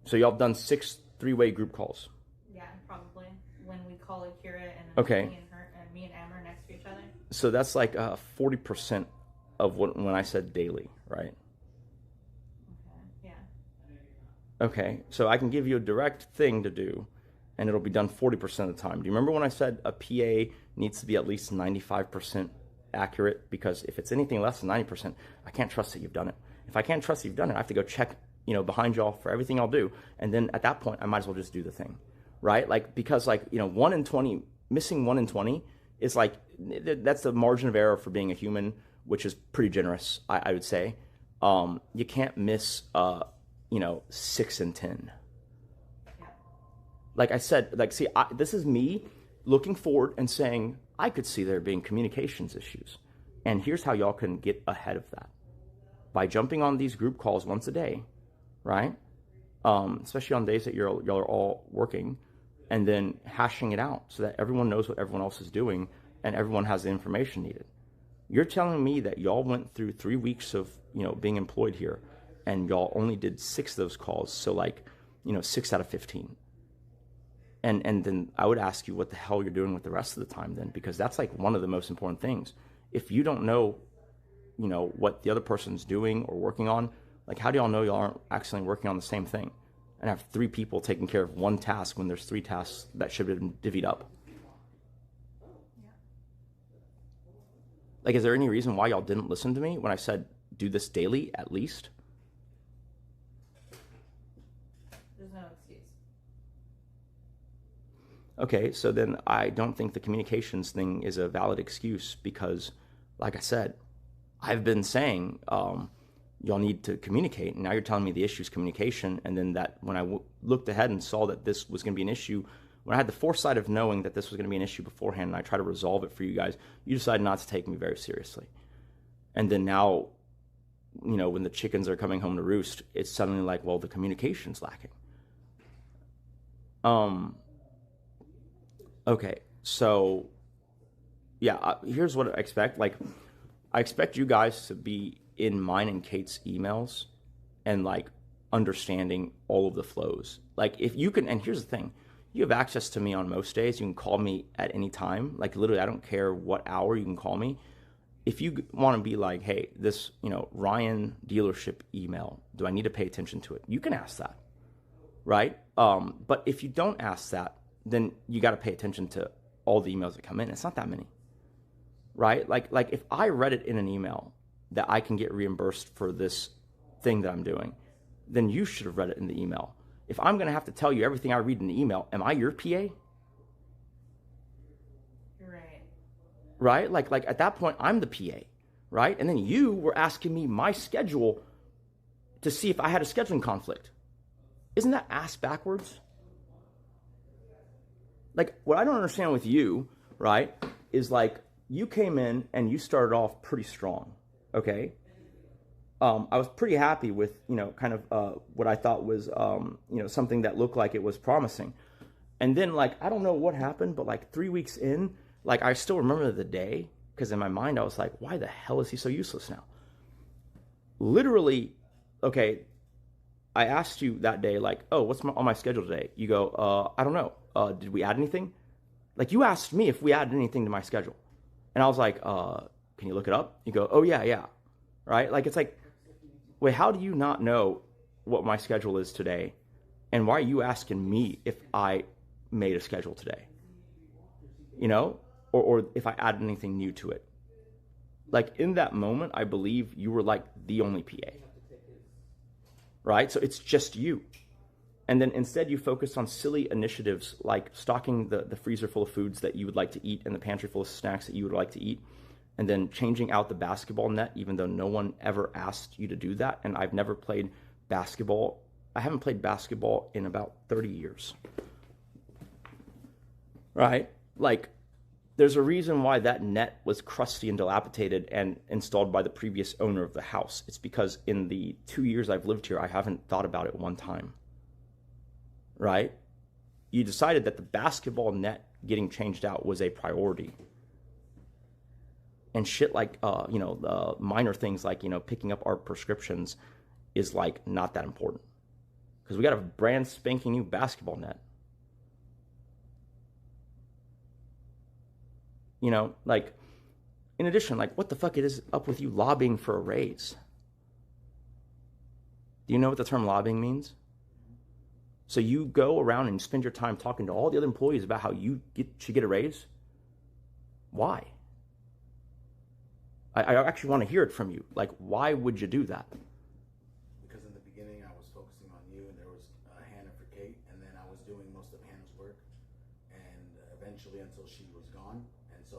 So y'all have done 6 3-way group calls. Yeah, probably. When we call Akira and Okay. me and Amber next to each other. So that's like 40% of when I said daily, right? Okay. Yeah. Okay, so I can give you a direct thing to do, and it'll be done 40% of the time. Do you remember when I said a PA needs to be at least 95% accurate? Because if it's anything less than 90%, I can't trust that you've done it. If I can't trust that you've done it, I have to go check, behind y'all for everything I'll do. And then at that point, I might as well just do the thing, right? Like, because 1 in 20, missing 1 in 20 is like, that's the margin of error for being a human, which is pretty generous, I would say. You can't miss, 6 in 10. Like I said, this is me looking forward and saying, I could see there being communications issues. And here's how y'all can get ahead of that. By jumping on these group calls once a day, right? Especially on days that y'all are all working, and then hashing it out so that everyone knows what everyone else is doing and everyone has the information needed. You're telling me that y'all went through 3 weeks of, being employed here, and y'all only did 6 of those calls. So 6 out of 15. And then I would ask you what the hell you're doing with the rest of the time then, because that's like one of the most important things. If you don't know, what the other person's doing or working on, like how do y'all know y'all aren't actually working on the same thing and have 3 people taking care of 1 task when there's 3 tasks that should have been divvied up? Yeah. Like, is there any reason why y'all didn't listen to me when I said do this daily at least? There's no excuse. Okay, so then I don't think the communications thing is a valid excuse because, like I said, I've been saying y'all need to communicate, and now you're telling me the issue is communication, and then that when I looked ahead and saw that this was going to be an issue, when I had the foresight of knowing that this was going to be an issue beforehand and I tried to resolve it for you guys, you decided not to take me very seriously. And then now, when the chickens are coming home to roost, it's suddenly like, well, the communication's lacking. Okay, so, yeah, here's what I expect. Like, I expect you guys to be in mine and Kate's emails and, understanding all of the flows. Like, if you can, and here's the thing, you have access to me on most days. You can call me at any time. Like, literally, I don't care what hour you can call me. If you want to be like, hey, this, Ryan dealership email, do I need to pay attention to it? You can ask that, right? But if you don't ask that, then you got to pay attention to all the emails that come in. It's not that many, right? Like if I read it in an email that I can get reimbursed for this thing that I'm doing, then you should have read it in the email. If I'm going to have to tell you everything I read in the email, am I your PA? You're right. Right? Like at that point, I'm the PA, right? And then you were asking me my schedule to see if I had a scheduling conflict. Isn't that ass backwards? Like, what I don't understand with you, right, is you came in and you started off pretty strong, okay? I was pretty happy with, kind of what I thought was, something that looked like it was promising. And then, I don't know what happened, but 3 weeks in, I still remember the day, because in my mind I was like, why the hell is he so useless now? Literally, okay, I asked you that day, oh, what's on my schedule today? You go, I don't know. Did we add anything? You asked me if we added anything to my schedule. And I was like, can you look it up? You go, oh, yeah. Right? It's like, wait, how do you not know what my schedule is today? And why are you asking me if I made a schedule today? You know, or if I added anything new to it. Like in that moment, I believe you were like the only PA. Right? So it's just you. And then instead you focus on silly initiatives like stocking the freezer full of foods that you would like to eat and the pantry full of snacks that you would like to eat. And then changing out the basketball net, even though no one ever asked you to do that. And I've never played basketball. I haven't played basketball in about 30 years. Right? Like, there's a reason why that net was crusty and dilapidated and installed by the previous owner of the house. It's because in the 2 years I've lived here, I haven't thought about it one time. Right? You decided that the basketball net getting changed out was a priority. And shit like, minor things like, picking up our prescriptions is like not that important. Because we got a brand spanking new basketball net. Like, in addition, like, what the fuck is up with you lobbying for a raise? Do you know what the term lobbying means? So you go around and spend your time talking to all the other employees about how you should get a raise? Why? I actually want to hear it from you. Like, why would you do that? Because in the beginning I was focusing on you, and there was Hannah for Kate, and then I was doing most of Hannah's work, and eventually until she was gone, and so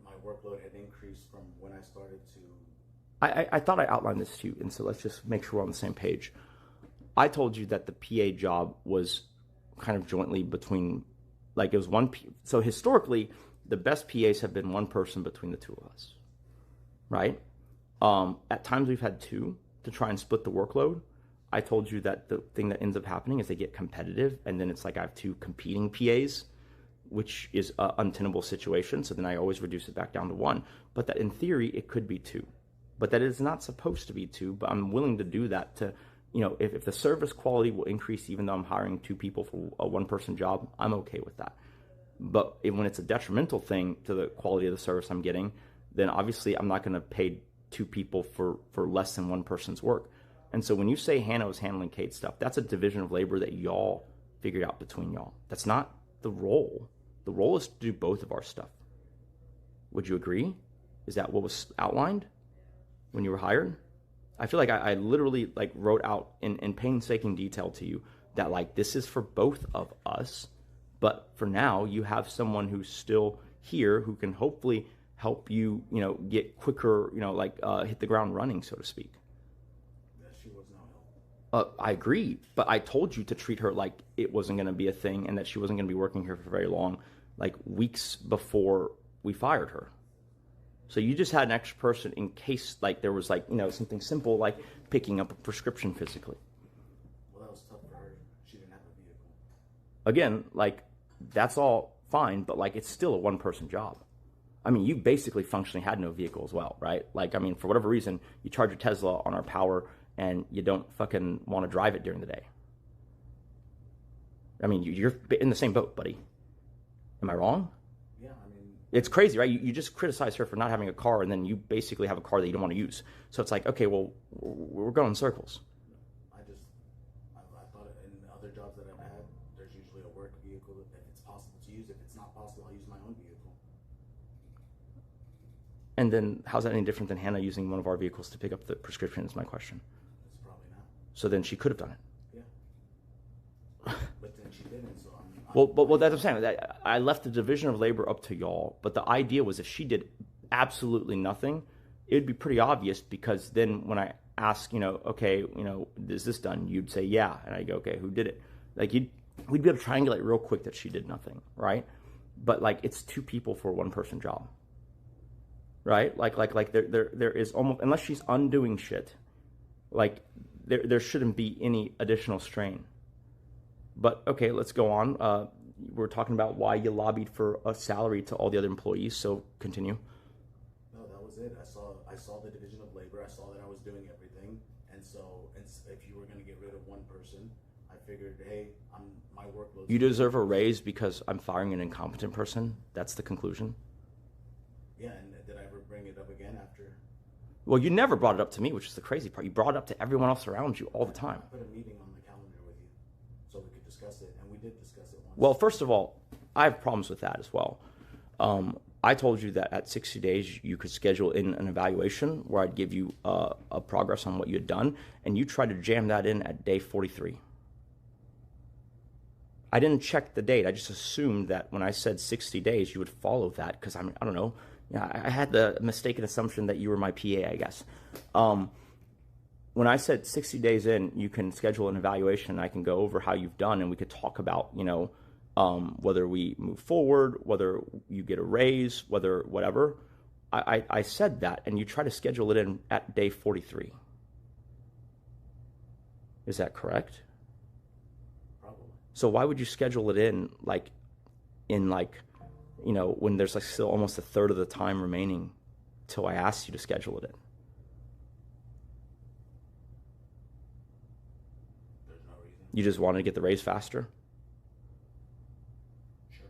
my workload had increased from when I started to... I thought I outlined this to you, and so let's just make sure we're on the same page. I told you that the PA job was kind of jointly between, like, it was one... So historically, the best PAs have been one person between the two of us, right? At times we've had two to try and split the workload. I told you that the thing that ends up happening is they get competitive, and then it's like I have two competing PAs, which is an untenable situation. So then I always reduce it back down to one. But that in theory, it could be two. But that is not supposed to be two, but I'm willing to do that to, if the service quality will increase even though I'm hiring two people for a one-person job, I'm okay with that. But when it's a detrimental thing to the quality of the service I'm getting, then obviously I'm not going to pay two people for less than one person's work. And so when you say Hannah was handling Kate's stuff, that's a division of labor that y'all figured out between y'all. That's not the role. The role is to do both of our stuff. Would you agree? Is that what was outlined when you were hired? I feel like I literally like wrote out in painstaking detail to you that like this is for both of us. But for now, you have someone who's still here who can hopefully help you, get quicker, hit the ground running, so to speak. Yeah, she was no help. I agree, but I told you to treat her like it wasn't going to be a thing and that she wasn't going to be working here for very long, like weeks before we fired her. So you just had an extra person in case, like, there was, like, something simple like picking up a prescription physically. Well, that was tough for her. She didn't have a vehicle. Again, like, that's all fine, but like it's still a one-person job. I mean, you basically functionally had no vehicle as well, right? Like, I mean, for whatever reason, you charge your Tesla on our power and you don't fucking want to drive it during the day. I mean, you're in the same boat, buddy. Am I wrong? Yeah, I mean... It's crazy, right? You just criticize her for not having a car, and then you basically have a car that you don't want to use. So it's like, okay, well, we're going in circles. I thought in other jobs that I've had, there's usually a work vehicle if it's possible to use. If it's not possible, I'll use my own vehicle. And then how's that any different than Hannah using one of our vehicles to pick up the prescription is my question. It's probably not. So then she could have done it. Yeah. But then she didn't, so Well, that's what I'm saying. I left the division of labor up to y'all, but the idea was if she did absolutely nothing, it would be pretty obvious because then when I ask, okay, is this done? You'd say, yeah. And I go, okay, who did it? Like, we'd be able to triangulate real quick that she did nothing, right? But, like, it's two people for a one-person job, right? Like there is almost, unless she's undoing shit, like, there shouldn't be any additional strain. But, okay, let's go on. We're talking about why you lobbied for a salary to all the other employees, so continue. No, that was it. I saw the division of labor. I saw that I was doing everything. And so if you were going to get rid of one person, I figured, hey, my workload... You deserve a raise because I'm firing an incompetent person? That's the conclusion? Yeah, and did I ever bring it up again after? Well, you never brought it up to me, which is the crazy part. You brought it up to everyone else around you all the time. I put a meeting on the calendar with you so we could discuss it, and we did discuss it once. Well, first of all, I have problems with that as well. I told you that at 60 days you could schedule in an evaluation where I'd give you a progress on what you had done, and you tried to jam that in at day 43. I didn't check the date. I just assumed that when I said 60 days, you would follow that because I don't know. Yeah, I had the mistaken assumption that you were my PA, I guess. When I said 60 days in, you can schedule an evaluation, and I can go over how you've done, and we could talk about, whether we move forward, whether you get a raise, whether whatever. I said that, and you try to schedule it in at day 43. Is that correct? Probably. So why would you schedule it in when there's like still almost a third of the time remaining till I asked you to schedule it in? There's no reason. You just wanted to get the raise faster? Sure.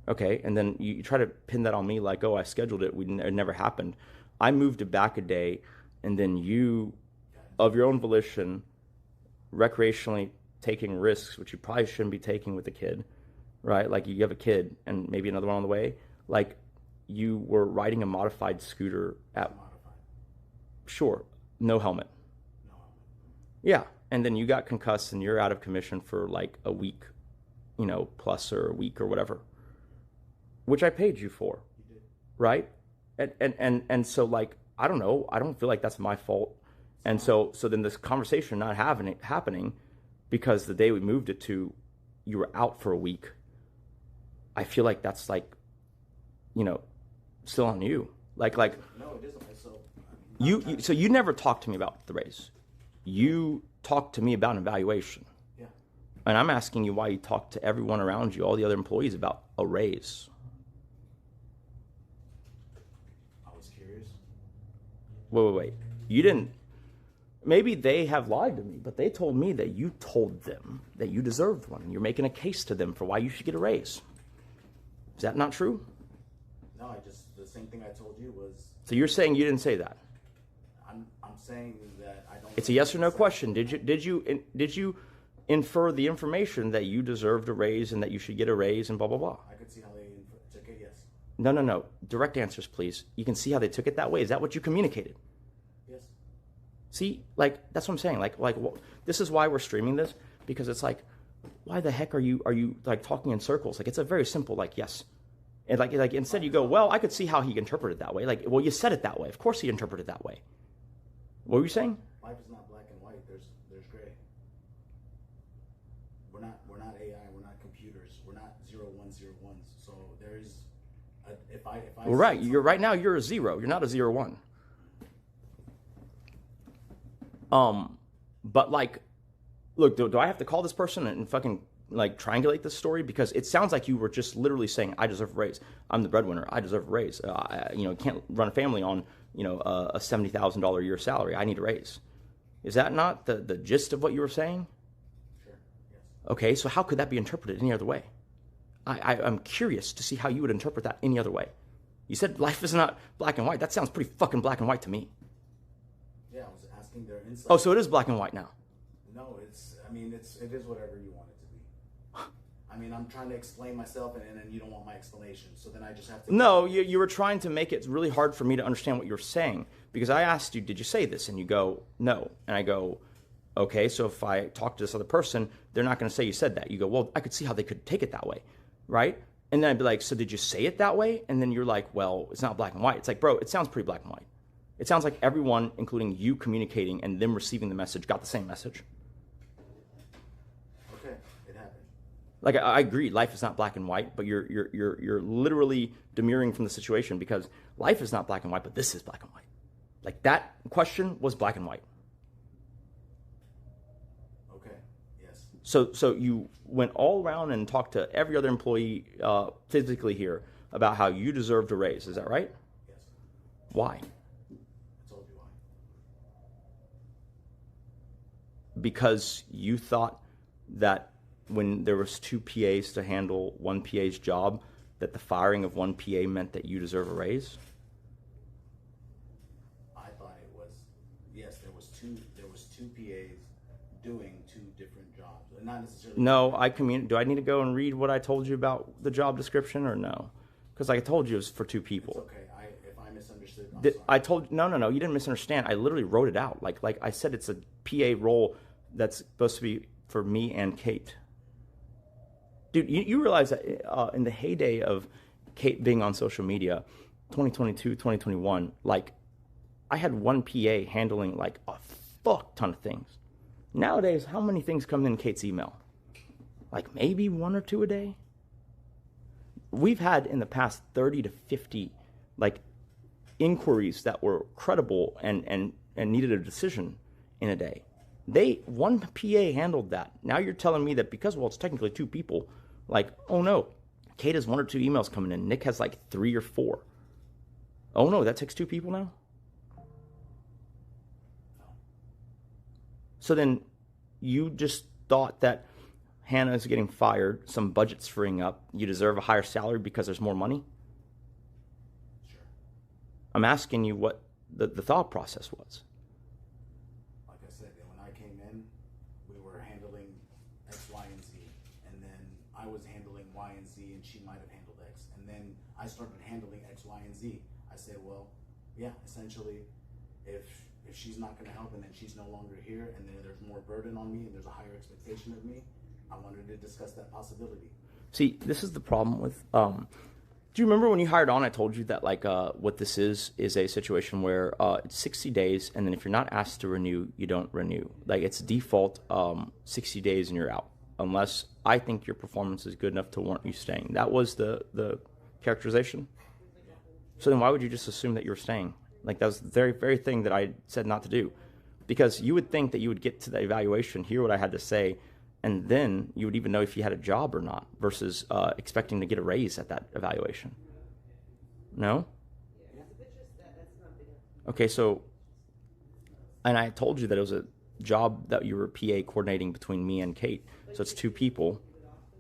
Okay, and then you try to pin that on me like, oh, I scheduled it. It never happened. I moved it back a day, and then you, of your own volition, recreationally taking risks, which you probably shouldn't be taking with a kid, right? Like you have a kid and maybe another one on the way. Like you were riding a modified scooter at... Modified. Sure, no helmet. No helmet. Yeah, and then you got concussed and you're out of commission for like a week, plus or a week or whatever, which I paid you for, You did. right? And so like, I don't know, I don't feel like that's my fault. And so then this conversation not happening because the day we moved it to, you were out for a week. I feel like that's like, still on you. Like No, it isn't. so you never talked to me about the raise. You talked to me about an evaluation. Yeah. And I'm asking you why you talked to everyone around you, all the other employees, about a raise. I was curious. Wait. You didn't. Maybe they have lied to me, but they told me that you told them that you deserved one. You're making a case to them for why you should get a raise. Is that not true? No, the same thing I told you was. So you're saying you didn't say that? I'm saying that I don't. It's a yes or no question. Did you infer the information that you deserved a raise and that you should get a raise and blah blah blah? I could see how they took it. Yes. No. Direct answers, please. You can see how they took it that way. Is that what you communicated? Yes. See, like that's what I'm saying. This is why we're streaming this, because it's like, why the heck are you like talking in circles? Like it's a very simple like yes, and like instead you go, well, I could see how he interpreted it that way. Like, well, you said it that way. Of course he interpreted it that way. What were you saying? Life is not black and white. There's gray. We're not AI. We're not computers. We're not 0101s. So there is. If I. Well, right. You're right now. You're a 0. You're not a 01. But like, look, do I have to call this person and fucking like triangulate this story? Because it sounds like you were just literally saying, I deserve a raise. I'm the breadwinner. I deserve a raise. Can't run a family on, a $70,000 a year salary. I need a raise. Is that not the gist of what you were saying? Sure. Yes. Okay. So how could that be interpreted any other way? I'm curious to see how you would interpret that any other way. You said life is not black and white. That sounds pretty fucking black and white to me. Yeah, I was asking their insight. Oh, so it is black and white now. No, it is whatever you want it to be. I mean, I'm trying to explain myself, and then you don't want my explanation, so then I just have to. No, you were trying to make it really hard for me to understand what you were saying, because I asked you, did you say this? And you go, no. And I go, okay, so if I talk to this other person, they're not going to say you said that. You go, well, I could see how they could take it that way, right? And then I'd be like, so did you say it that way? And then you're like, well, it's not black and white. It's like, bro, it sounds pretty black and white. It sounds like everyone, including you communicating and them receiving the message, got the same message. Okay, it happened. Like I agree, life is not black and white, but you're literally demurring from the situation, because life is not black and white, but this is black and white. Like that question was black and white. Okay. Yes. So you went all around and talked to every other employee physically here about how you deserved a raise. Is that right? Yes. Why? I told you why. Because you thought that when there was 2 PAs to handle one PA's job, that the firing of one PA meant that you deserve a raise? I doing 2 different jobs, and not necessarily. No, do I need to go and read what I told you about the job description or no? Because like I told you, it was for 2 people. It's okay. If I misunderstood, I'm sorry. I told no, you didn't misunderstand. I literally wrote it out. Like I said, it's a PA role that's supposed to be for me and Kate. Dude, you realize that in the heyday of Kate being on social media, 2022, 2021, like I had one PA handling like a fuck ton of things. Nowadays, how many things come in Kate's email? Like maybe 1 or 2 a day? We've had in the past 30 to 50 like inquiries that were credible and needed a decision in a day. One PA handled that. Now you're telling me that because, well, it's technically 2 people, like, oh no, Kate has 1 or 2 emails coming in. Nick has like 3 or 4. Oh no, that takes 2 people now? So then you just thought that Hannah is getting fired, some budget's freeing up, you deserve a higher salary because there's more money? Sure. I'm asking you what the thought process was. Like I said, when I came in, we were handling X, Y, and Z, and then I was handling Y and Z, and she might have handled X, and then I started handling X, Y, and Z. I said, well, yeah, essentially, if she's not going to help, and then she's no longer here, and then there's more burden on me, and there's a higher expectation of me, I wanted to discuss that possibility. See, this is the problem with, do you remember when you hired on, I told you that like what this is a situation where it's 60 days, and then if you're not asked to renew, you don't renew. Like it's default 60 days and you're out, unless I think your performance is good enough to warrant you staying. That was the characterization. So then why would you just assume that you were staying? Like that was the very, very thing that I said not to do. Because you would think that you would get to the evaluation, hear what I had to say, and then you would even know if you had a job or not versus expecting to get a raise at that evaluation. No? Okay, so, and I told you that it was a job that you were PA coordinating between me and Kate. So it's 2 people.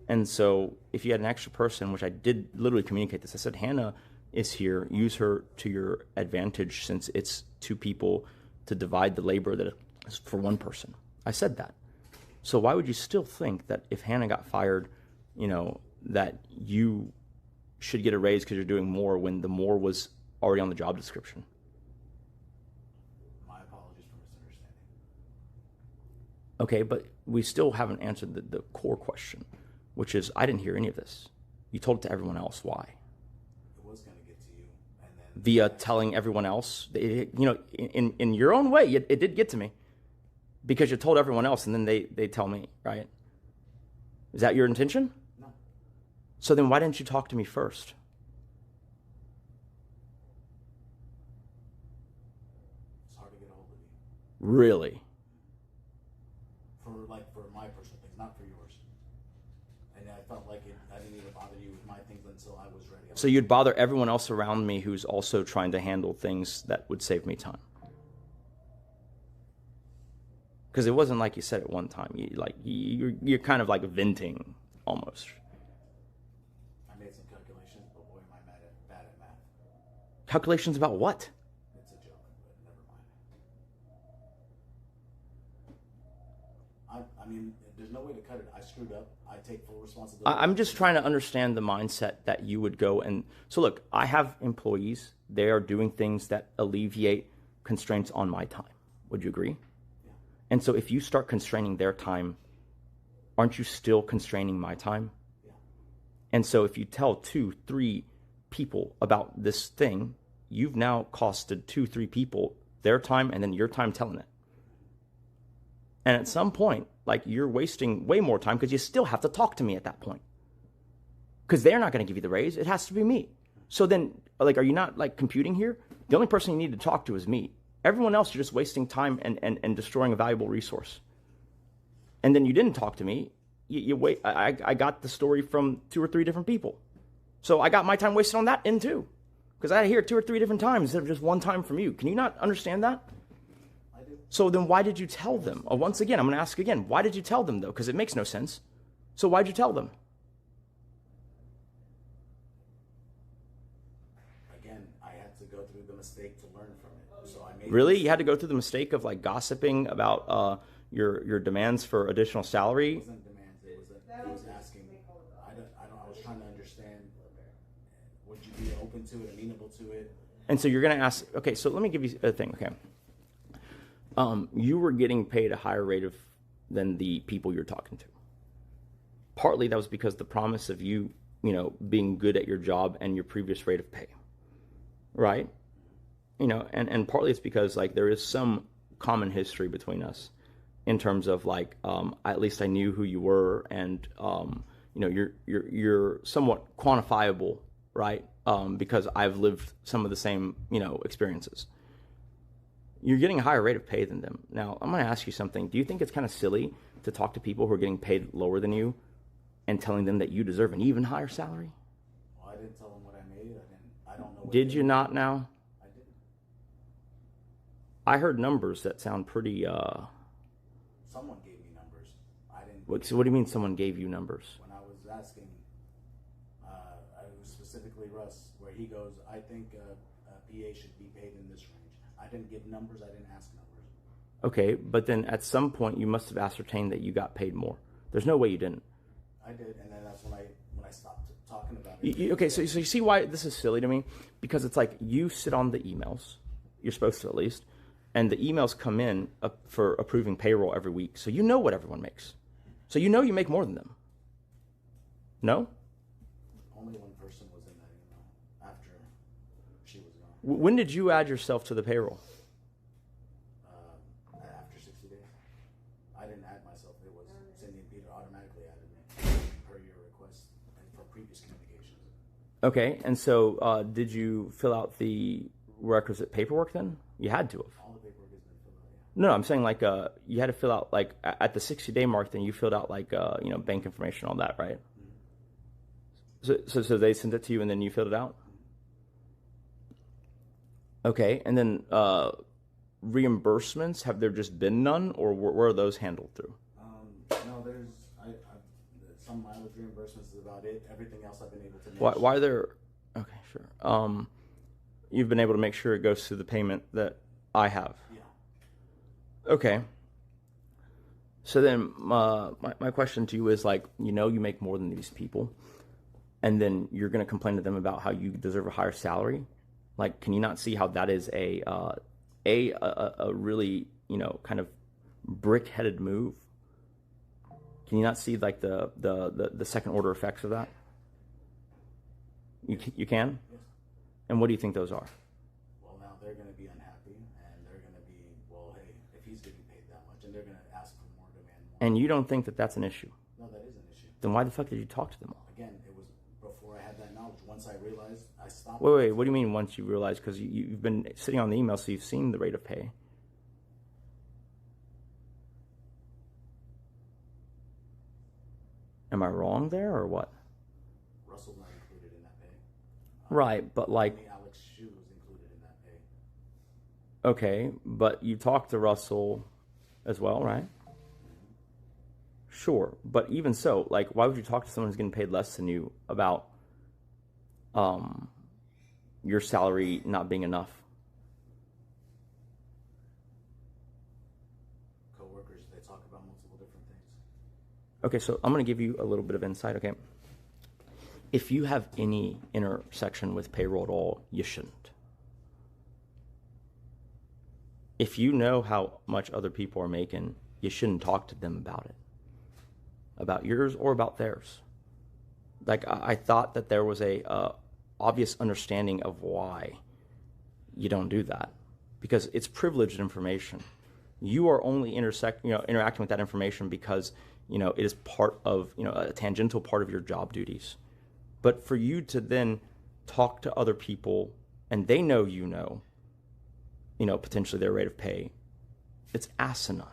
And so if you had an extra person, which I did literally communicate this, I said, Hannah is here, use her to your advantage since it's 2 people to divide the labor that is for 1 person. I said that. So why would you still think that if Hannah got fired, you know, that you should get a raise because you're doing more when the more was already on the job description? My apologies for misunderstanding. Okay, but we still haven't answered the core question, which is I didn't hear any of this. You told it to everyone else. Why? It was going to get to you, and then Via telling everyone else. You know, in your own way, it did get to me. Because you told everyone else, and then they tell me, right? Is that your intention? No. So then why didn't you talk to me first? It's hard to get a hold of you. Really? For my personal things, not for yours. And I felt like I didn't even bother you with my things until I was ready. So you'd bother everyone else around me who's also trying to handle things that would save me time. Because it wasn't like you said at one time. You're kind of like venting almost. I made some calculations, but boy, am I bad at math. Calculations about what? It's a joke, but never mind. I mean, there's no way to cut it. I screwed up. I take full responsibility. I'm just trying to understand the mindset that you would go and... So look, I have employees. They are doing things that alleviate constraints on my time. Would you agree? And so if you start constraining their time, aren't you still constraining my time? Yeah. And so if you tell 2, 3 people about this thing, you've now costed 2, 3 people their time and then your time telling it. And at some point, like you're wasting way more time because you still have to talk to me at that point. Because they're not going to give you the raise. It has to be me. So then, like, are you not like computing here? The only person you need to talk to is me. Everyone else, you're just wasting time and destroying a valuable resource. And then you didn't talk to me. You wait. I got the story from 2 or 3 different people. So I got my time wasted on that end too. Because I had to hear it 2 or 3 different times instead of just one time from you. Can you not understand that? I do. So then why did you tell them? Once again, I'm going to ask again. Why did you tell them though? Because it makes no sense. So why'd you tell them? Again, I had to go through the mistake to learn from it. So I made Really? You had to go through the mistake of like gossiping about, your demands for additional salary. It wasn't demands. It was asking. I was trying to understand. Would you be open to it, amenable to it? And so you're going to ask. Okay, so let me give you a thing. Okay, you were getting paid a higher rate than the people you're talking to. Partly that was because the promise of you being good at your job and your previous rate of pay, right? And partly it's because like there is some common history between us in terms of like at least I knew who you were, and you're somewhat quantifiable, right? Because I've lived some of the same experiences. You're getting a higher rate of pay than them. Now I'm going to ask you something. Do you think it's kind of silly to talk to people who are getting paid lower than you and telling them that you deserve an even higher salary? Well, I didn't tell them what I made. I don't know. Did you not now? I didn't. I heard numbers that sound pretty, Someone gave me numbers. I didn't. So what do you mean someone gave you numbers? When I was asking, it was specifically Russ, where he goes, I think PA should be paid in this range. I didn't give numbers. I didn't ask numbers. Okay, but then at some point you must have ascertained that you got paid more. There's no way you didn't. I did, and then that's when I stopped talking about it. Okay, so you see why this is silly to me? Because it's like you sit on the emails, you're supposed to at least, and the emails come in for approving payroll every week. So you know what everyone makes. So you know you make more than them. No? Only one person was in that email after she was gone. When did you add yourself to the payroll? After 60 days. I didn't add myself. It was Cindy and Peter automatically added me per your request and for previous communications. Okay, and so did you fill out the requisite paperwork then? You had to have. All the paperwork has been filled out, yeah. No, I'm saying like you had to fill out like at the 60-day mark. Then you filled out like bank information, all that, right? Mm-hmm. So they sent it to you, and then you filled it out. Okay, and then reimbursements, have there just been none, or where are those handled through? No, there's some mileage reimbursements is about it. Everything else I've been able to manage. Why are there? Okay, sure. You've been able to make sure it goes through the payment that I have. Yeah. Okay. So then my question to you is like, you make more than these people, and then you're going to complain to them about how you deserve a higher salary. Like, can you not see how that is a really kind of brick-headed move? Can you not see like the second order effects of that? You can? Yes. And what do you think those are? Well, now they're going to be unhappy, and they're going to be, well, hey, if he's getting paid that much, and they're going to ask for more, demand more. And you don't think that that's an issue? No, that is an issue. Then why the fuck did you talk to them all? Again, it was before I had that knowledge. Once I realized, I stopped. Wait, what do you mean once you realize? Because you've been sitting on the email, so you've seen the rate of pay. Am I wrong there, or what? Russell's not included in that pay. Right, but like... Only Alex Shu was included in that pay. Okay, but you talked to Russell as well, right? Sure, but even so, like, why would you talk to someone who's getting paid less than you about your salary not being enough? Co-workers, they talk about multiple different things. Okay, so I'm going to give you a little bit of insight, okay? If you have any intersection with payroll at all, you shouldn't. If you know how much other people are making, you shouldn't talk to them about it. About yours or about theirs. Like, I thought that there was a obvious understanding of why you don't do that. Because it's privileged information. You are only interacting with that information because, it is part of, a tangential part of your job duties. But for you to then talk to other people and they know potentially their rate of pay, it's asinine.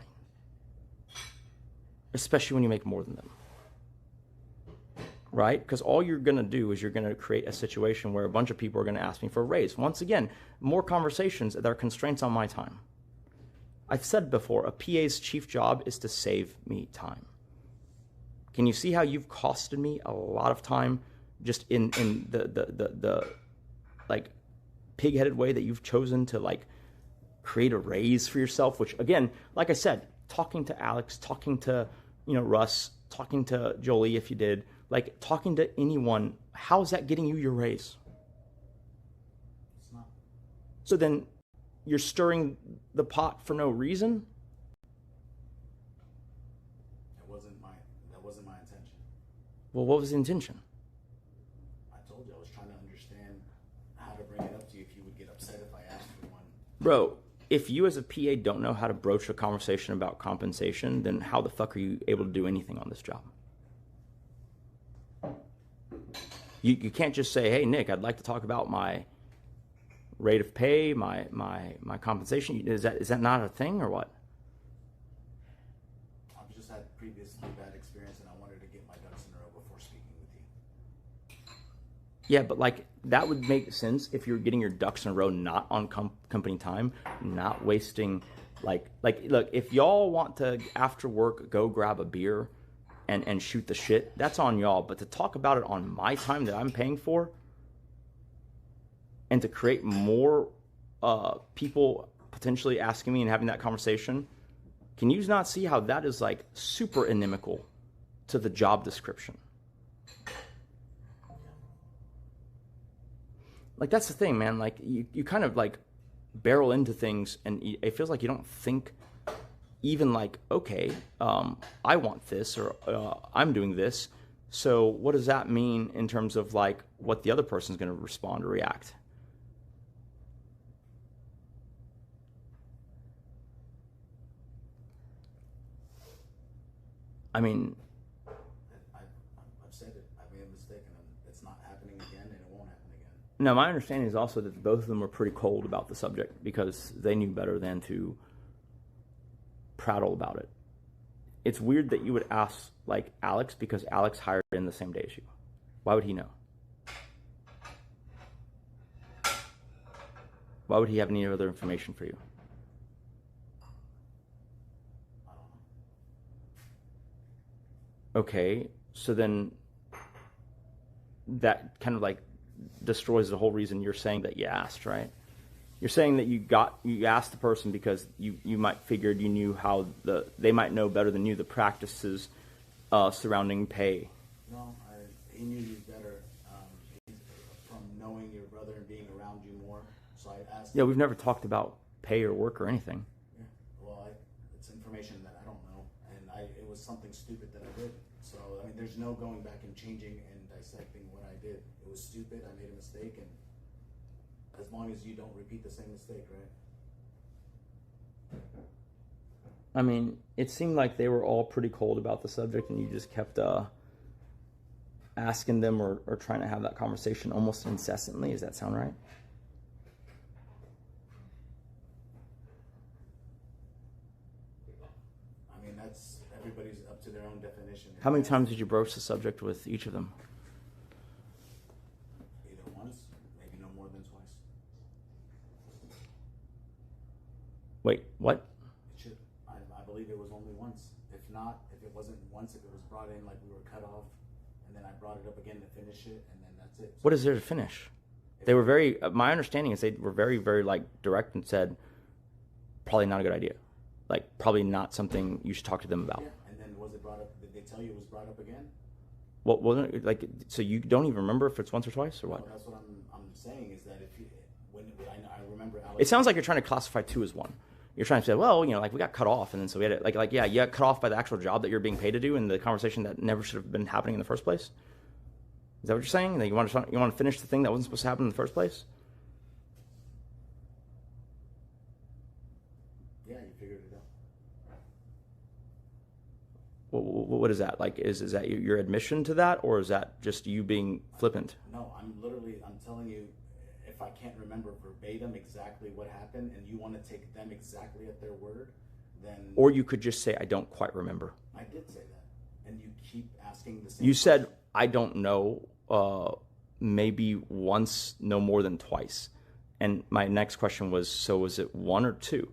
Especially when you make more than them. Right? Because all you're going to do is you're going to create a situation where a bunch of people are going to ask me for a raise. Once again, more conversations that are constraints on my time. I've said before, a PA's chief job is to save me time. Can you see how you've costed me a lot of time just in the like pig-headed way that you've chosen to like create a raise for yourself? Which again, like I said, talking to Alex, talking to, Russ, talking to Jolie if you did, like talking to anyone, how is that getting you your raise? It's not. So then you're stirring the pot for no reason? That wasn't my intention. Well, what was the intention? I told you I was trying to understand how to bring it up to you if you would get upset if I asked for one. Bro, if you as a PA don't know how to broach a conversation about compensation, then how the fuck are you able to do anything on this job? You can't just say, hey, Nick, I'd like to talk about my rate of pay, my compensation. Is that not a thing or what? I've just had previously bad experience and I wanted to get my ducks in a row before speaking with you. Yeah, but like that would make sense if you're getting your ducks in a row, not on company time, not wasting like look, if y'all want to after work go grab a beer and shoot the shit, that's on y'all. But to talk about it on my time that I'm paying for and to create more people potentially asking me and having that conversation, can you not see how that is like super inimical to the job description? Like that's the thing, man. Like you kind of like barrel into things and it feels like you don't think even like, okay, I want this or I'm doing this. So what does that mean in terms of like what the other person's going to respond or react? I mean, I've said it. I made a mistake and it's not happening again and it won't happen again. no, my understanding is also that both of them were pretty cold about the subject because they knew better than to prattle about it. It's weird that you would ask like Alex because Alex hired in the same day as you. Why would he know? Why would he have any other information for you? I don't know. Okay, so then that kind of like destroys the whole reason you're saying that you asked, right? You're saying that you asked the person because you might figured you knew how they might know better than you the practices surrounding pay. No, he knew you better from knowing your brother and being around you more. So I asked. Yeah, we've never talked about pay or work or anything. Yeah, well, it's information that I don't know, and it was something stupid that I did. So I mean, there's no going back and changing and dissecting what I did. It was stupid. I made a mistake, and as long as you don't repeat the same mistake, right? I mean, it seemed like they were all pretty cold about the subject, and you just kept asking them or trying to have that conversation almost incessantly. Does that sound right? I mean, that's everybody's up to their own definition. How many times did you broach the subject with each of them? Either once, maybe no more than twice. Wait, what? It should. I believe it was only once. If not, if it wasn't once, if it was brought in like we were cut off, and then I brought it up again to finish it, and then that's it. So What is there to finish? They were very, my understanding is they were very, very like direct and said, probably not a good idea. Like probably not something you should talk to them about. yeah, and then was it brought up? Did they tell you it was brought up again? What wasn't it like? So you don't even remember if it's once or twice or what? No, that's what I'm saying is that if you, when I remember Alex. It sounds like you're trying to classify two as one. You're trying to say, well, like we got cut off, and then so we had it. Like yeah, you got cut off by the actual job that you're being paid to do, and the conversation that never should have been happening in the first place. Is that what you're saying? That you want to finish the thing that wasn't supposed to happen in the first place? Yeah, you figured it out. What is that like? Is that your admission to that, or is that just you being flippant? No, I'm telling you, if I can't remember verbatim exactly what happened, and you want to take them exactly at their word, then. Or you could just say, I don't quite remember. I did say that, and you keep asking the same. You said, question. I don't know, maybe once, no more than twice. And my next question was, so was it one or two,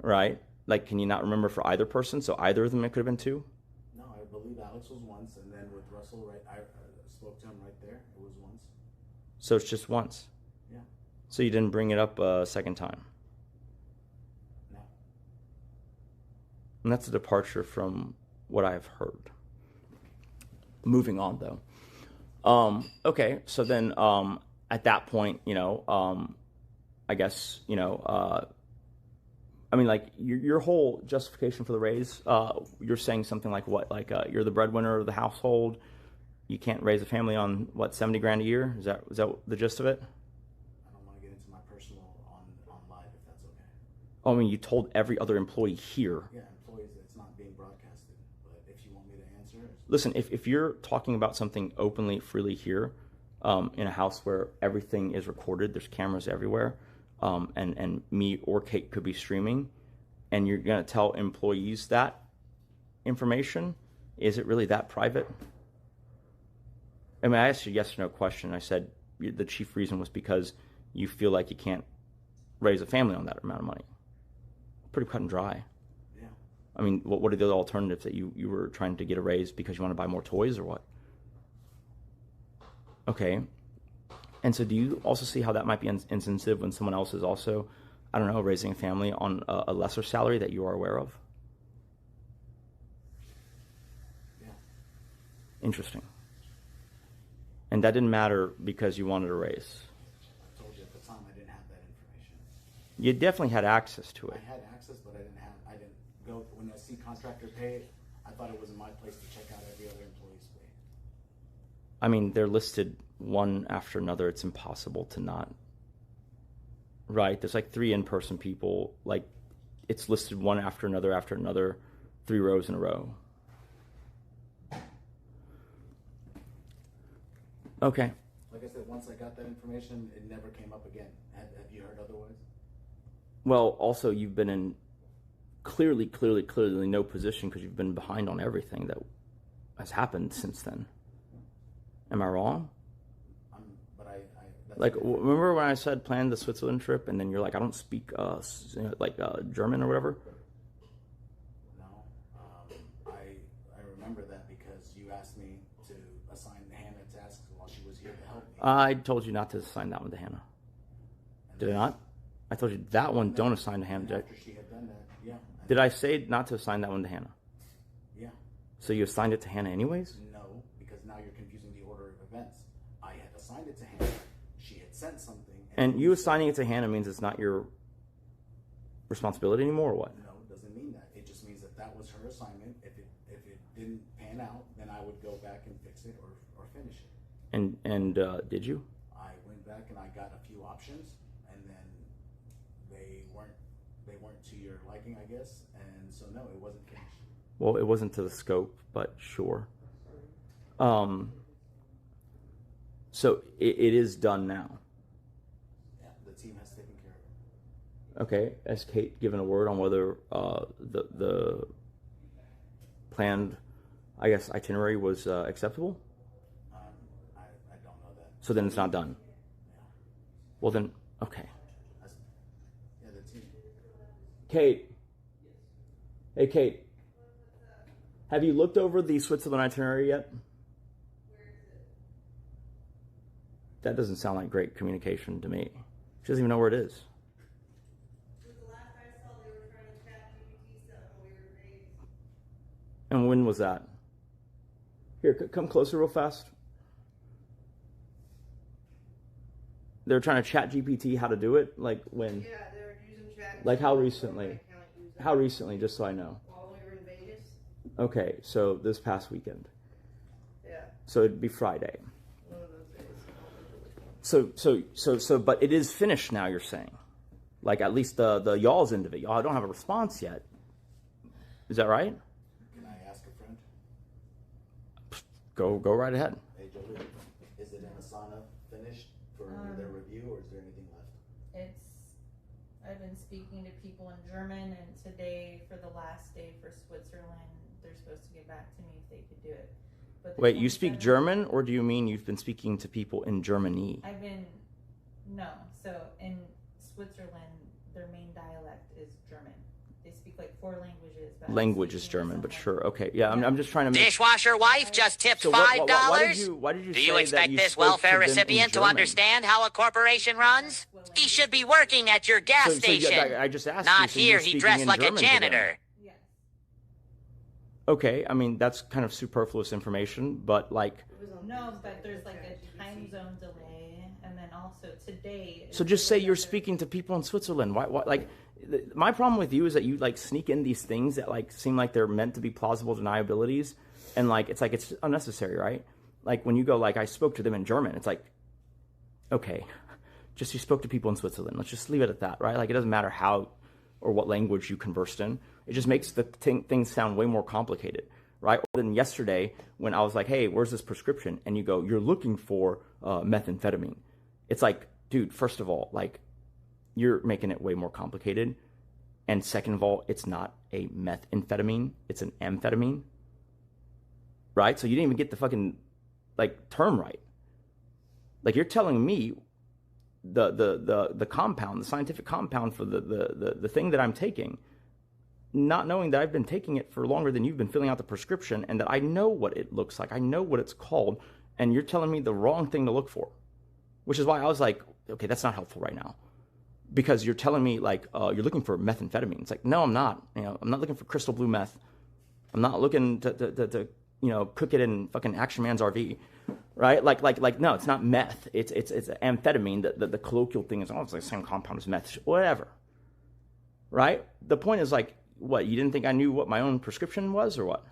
right? Like, can you not remember for either person? So either of them, it could have been two? No, I believe Alex was once, and then with Russell, right, I spoke to him right there. It was once. So it's just once? Yeah. So you didn't bring it up a second time? No. And that's a departure from what I've heard. Moving on, though. Okay, so then at that point, I guess, I mean, like, your whole justification for the raise, you're saying something like what? Like, you're the breadwinner of the household. You can't raise a family on, what, 70 grand a year? Is that the gist of it? I don't want to get into my personal on live, if that's okay. Oh, I mean, you told every other employee here. Yeah, employees, it's not being broadcasted. But if you want me to answer... Listen, if you're talking about something openly, freely here, in a house where everything is recorded, there's cameras everywhere, and me or Kate could be streaming, and you're going to tell employees that information, is it really that private? I mean, I asked you a yes or no question. I said the chief reason was because you feel like you can't raise a family on that amount of money. Pretty cut and dry. Yeah. I mean, what are the other alternatives that you were trying to get a raise because you want to buy more toys or what? Okay. And so do you also see how that might be insensitive when someone else is also, I don't know, raising a family on a lesser salary that you are aware of? Yeah. Interesting. And that didn't matter because you wanted a raise. I told you at the time I didn't have that information. You definitely had access to it. I had access, but I didn't go, when I see contractor pay, I thought it was in my place to check out every other employee's pay. I mean, they're listed one after another. It's impossible to not. Right? There's like 3 in-person people. Like, it's listed one after another, 3 rows in a row. Okay. Like I said, once I got that information, it never came up again. Have you heard otherwise? Well, also, you've been in clearly no position because you've been behind on everything that has happened since then. Am I wrong? But that's like, remember when I said plan the Switzerland trip, and then you're like, I don't speak German or whatever? No. I remember that because you asked me to assign Hannah tasks while she was here to help me. I told you not to assign that one to Hannah. Did I not? I told you that one don't assign to Hannah. After she had done that, yeah. Did I say not to assign that one to Hannah? Yeah. So you assigned it to Hannah anyways? No, because now you're confusing the order of events. I had assigned it to Hannah. She had sent something. And you assigning it to Hannah means it's not your responsibility anymore, or what? No, it doesn't mean that. It just means that was her assignment. If it didn't pan out, then I would go back and fix it or finish it. And did you? I went back and I got a few options, and then they weren't to your liking, I guess. And so no, it wasn't finished. Well, it wasn't to the scope, but sure. So it is done now. Yeah, the team has taken care of it. Okay, has Kate given a word on whether the planned, I guess, itinerary was acceptable? I don't know that. So then it's not done? Yeah. Well then, okay. Yeah, the team. Kate. Hey, Kate. Have you looked over the Switzerland itinerary yet? That doesn't sound like great communication to me. She doesn't even know where it is. The last I saw, they were trying to chat GPT stuff while we were raised. And when was that? Here, come closer real fast. They're trying to chat GPT how to do it? Like when? Yeah, they were using chat. Like how recently? How recently, just so I know? While we were in Vegas. Okay, so this past weekend. Yeah. So it'd be Friday. One of those days. So, but it is finished now, you're saying? Like at least the y'all's end of it. Y'all don't have a response yet. Is that right? Can I ask a friend? Go right ahead. Hey, Jolie, is it in Asana finished for their review, or is there anything left? I've been speaking to people in German, and today, for the last day for Switzerland, they're supposed to get back to me if they could do it. But Wait, you speak German, or do you mean you've been speaking to people in Germany? No. So in Switzerland, their main dialect is German. They speak like 4 languages. But Language is German, but sure. Okay, yeah, I'm just trying to make... Dishwasher wife just tipped $5. Why did you Do say you expect that this spoke to welfare them in recipient to German? understand how a corporation runs? He should be working at your gas So, station. I just asked Not you, so you here, were he speaking dressed in like a German to them. janitor. Yes. Okay, I mean, that's kind of superfluous information, but like... It was on No, Thursday. but there's like a time zone delay, and then also today. So just say you're speaking to people in Switzerland. Why like, my problem with you is that you like sneak in these things that like seem like they're meant to be plausible deniabilities, and like it's unnecessary, right? Like when you go like, I spoke to them in German, it's like, okay, just you spoke to people in Switzerland. Let's just leave it at that, right? Like it doesn't matter how or what language you conversed in. It just makes the things sound way more complicated, right? Or than yesterday when I was like, hey, where's this prescription? And you go, you're looking for methamphetamine. It's like, dude, first of all, like you're making it way more complicated. And second of all, it's not a methamphetamine, it's an amphetamine, right? So you didn't even get the fucking like term right. Like you're telling me the compound, the scientific compound for the thing that I'm taking, not knowing that I've been taking it for longer than you've been filling out the prescription, and that I know what it looks like, I know what it's called, and you're telling me the wrong thing to look for. Which is why I was like, okay, that's not helpful right now. Because you're telling me like, you're looking for methamphetamine. It's like, no, I'm not. You know, I'm not looking for crystal blue meth. I'm not looking to you know, cook it in fucking Action Man's RV. Right? Like no, it's not meth. It's amphetamine. The colloquial thing is, oh, it's like the same compound as meth. Whatever. Right? The point is like, what, you didn't think I knew what my own prescription was or what?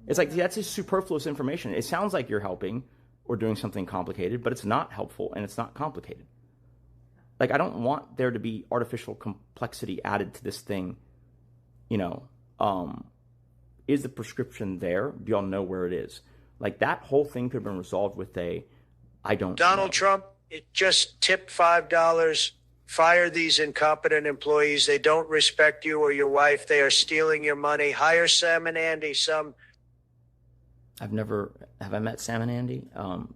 It's like, that's just superfluous information. It sounds like you're helping or doing something complicated, but it's not helpful and it's not complicated. Like, I don't want there to be artificial complexity added to this thing. You know, is the prescription there? Do y'all know where it is? Like, that whole thing could have been resolved with I don't know. Donald Trump, it just tipped $5. Fire these incompetent employees. They don't respect you or your wife. They are stealing your money. Hire Sam and Andy. Have I met Sam and Andy?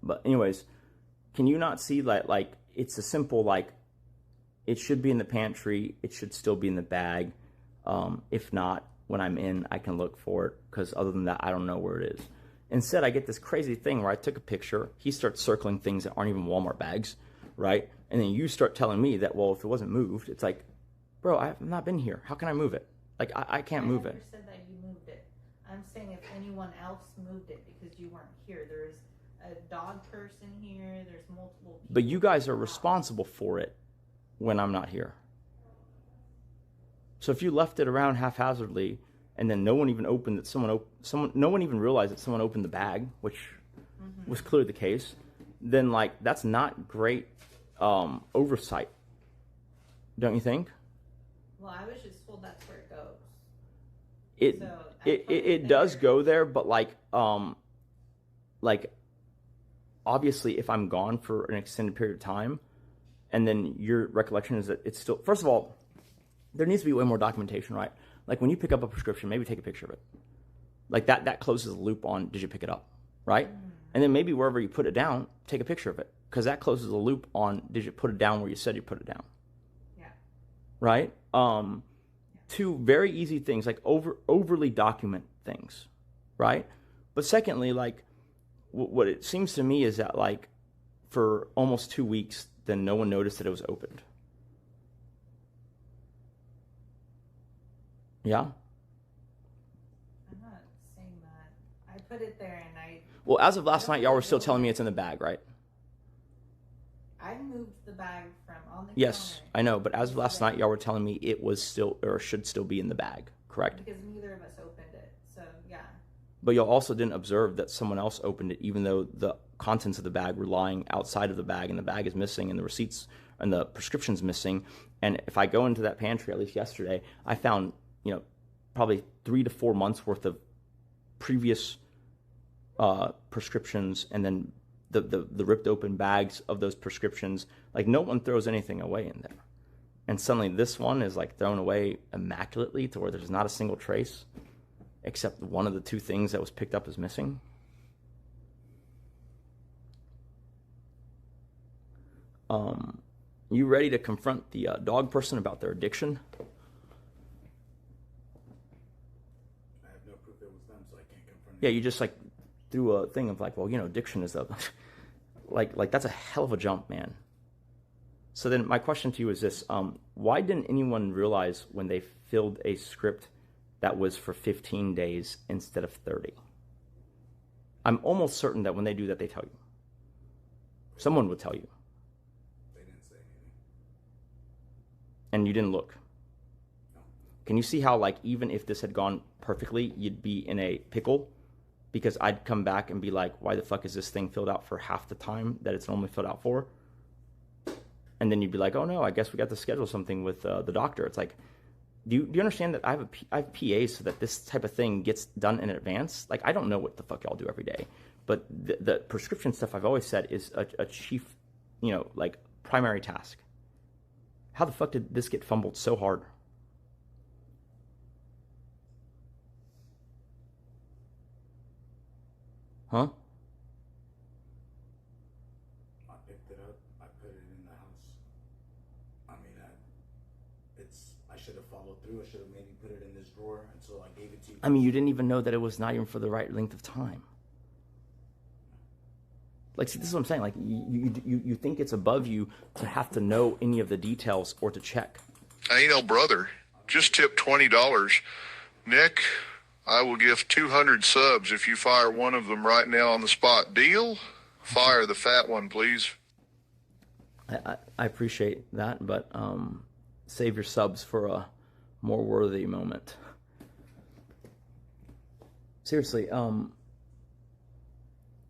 But anyways, can you not see that, like, it's a simple, like, it should be in the pantry. It should still be in the bag. If not, when I'm in, I can look for it, because other than that, I don't know where it is. Instead, I get this crazy thing where I took a picture. He starts circling things that aren't even Walmart bags, right? And then you start telling me that, well, if it wasn't moved, it's like, bro, I've not been here. How can I move it? Like, I can't move it. I never said that you moved it. I'm saying if anyone else moved it because you weren't here. There's a dog person here. There's multiple people. But you guys are responsible for it when I'm not here. So if you left it around haphazardly and then no one even opened it, no one even realized that someone opened the bag, which was clearly the case, then, like, that's not great oversight, don't you think? Well, I was just told that's where it goes. It does go there, but like obviously if I'm gone for an extended period of time, and then your recollection is that it's still, first of all, there needs to be way more documentation, right? Like when you pick up a prescription, maybe take a picture of it. Like that closes the loop on, did you pick it up, right? And then maybe wherever you put it down, take a picture of it, because that closes the loop on, did you put it down where you said you put it down? Yeah. Right? Two very easy things, like overly document things, right? But secondly, like what it seems to me is that, like, for almost 2 weeks, then no one noticed that it was opened. Yeah? I'm not saying that. I put it there and Well, as of last night, y'all were still telling me it's in the bag, right? I moved the bag from on the Yes, counter. I know, but as of last night, y'all were telling me it was still, or should still be in the bag, correct? Because neither of us opened it, so yeah. But y'all also didn't observe that someone else opened it, even though the contents of the bag were lying outside of the bag, and the bag is missing, and the receipts and the prescription's missing. And if I go into that pantry, at least yesterday, I found, probably 3 to 4 months worth of previous prescriptions, and then the ripped open bags of those prescriptions. Like, no one throws anything away in there. And suddenly this one is like thrown away immaculately to where there's not a single trace, except one of the 2 things that was picked up is missing. You ready to confront the dog person about their addiction? I have no proof it was them, so I can't confront it. Yeah, you just like threw a thing of like, well, addiction is a like that's a hell of a jump, man. So then my question to you is this: why didn't anyone realize when they filled a script that was for 15 days instead of 30. I'm almost certain that when they do that, they tell you. Someone would tell you. They didn't say anything. And you didn't look. No. Can you see how, like, even if this had gone perfectly, you'd be in a pickle? Because I'd come back and be like, why the fuck is this thing filled out for half the time that it's normally filled out for? And then you'd be like, oh no, I guess we got to schedule something with the doctor. It's like, do you understand that I have PAs so that this type of thing gets done in advance? Like, I don't know what the fuck y'all do every day. But the prescription stuff, I've always said, is a chief, like, primary task. How the fuck did this get fumbled so hard? Huh? I picked it up. I put it in the house. I mean, I should have followed through. I should have maybe put it in this drawer until I gave it to you. I mean, you didn't even know that it was not even for the right length of time. Like, see, this is what I'm saying. Like, you think it's above you to have to know any of the details or to check. I ain't no brother. Just tip $20. Nick, I will give 200 subs if you fire one of them right now on the spot. Deal? Fire the fat one, please. I appreciate that, but save your subs for a more worthy moment. Seriously,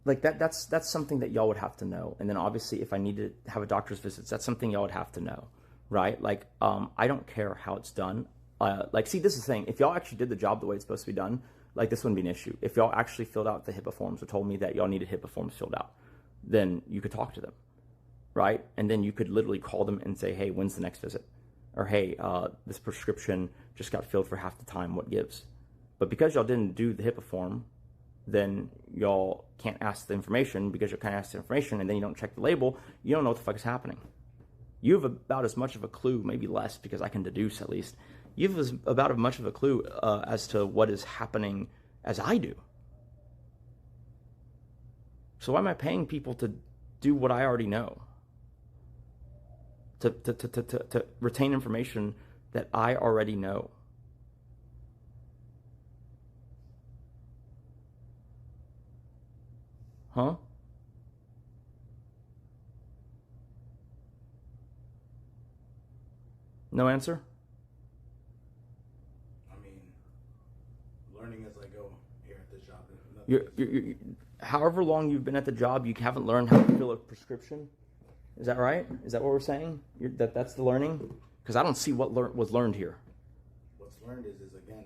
like that's something that y'all would have to know. And then obviously if I need to have a doctor's visit, that's something y'all would have to know, right? Like, I don't care how it's done. Like, see, this is the thing. If y'all actually did the job the way it's supposed to be done, like, this wouldn't be an issue. If y'all actually filled out the HIPAA forms or told me that y'all needed HIPAA forms filled out, then you could talk to them, right? And then you could literally call them and say, hey, when's the next visit? Or, hey, this prescription just got filled for half the time. What gives? But because y'all didn't do the HIPAA form, then y'all can't ask the information because you can't ask the information, and then you don't check the label. You don't know what the fuck is happening. You have about as much of a clue, maybe less, because I can deduce at least. You have about as much of a clue as to what is happening as I do. So why am I paying people to do what I already know? To retain information that I already know. Huh? No answer? I mean, learning as I go here at this job. You're, however long you've been at the job, you haven't learned how to fill a prescription? Is that right? Is that what we're saying? That's the learning? Because I don't see what was learned here. What's learned is again,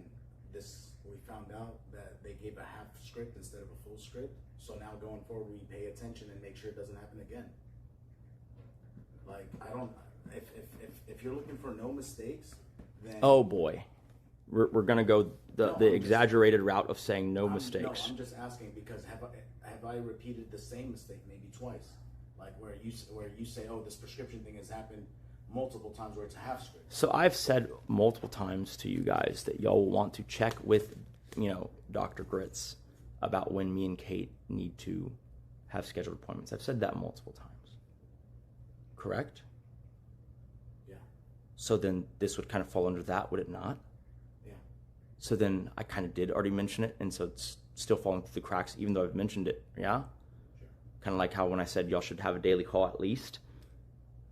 we found out that they gave a half script instead of a full script. So now going forward, we pay attention and make sure it doesn't happen again. Like, if you're looking for no mistakes, then... Oh boy. We're going to go the exaggerated route of saying no mistakes. No, I'm just asking because have I repeated the same mistake maybe twice? Like where you say, oh, this prescription thing has happened multiple times where it's a half script. So I've said multiple times to you guys that y'all will want to check with, Dr. Grits about when me and Kate need to have scheduled appointments. I've said that multiple times. Correct? Yeah. So then this would kind of fall under that, would it not? Yeah. So then I kind of did already mention it, and so it's still falling through the cracks, even though I've mentioned it, yeah? Sure. Kind of like how when I said y'all should have a daily call at least,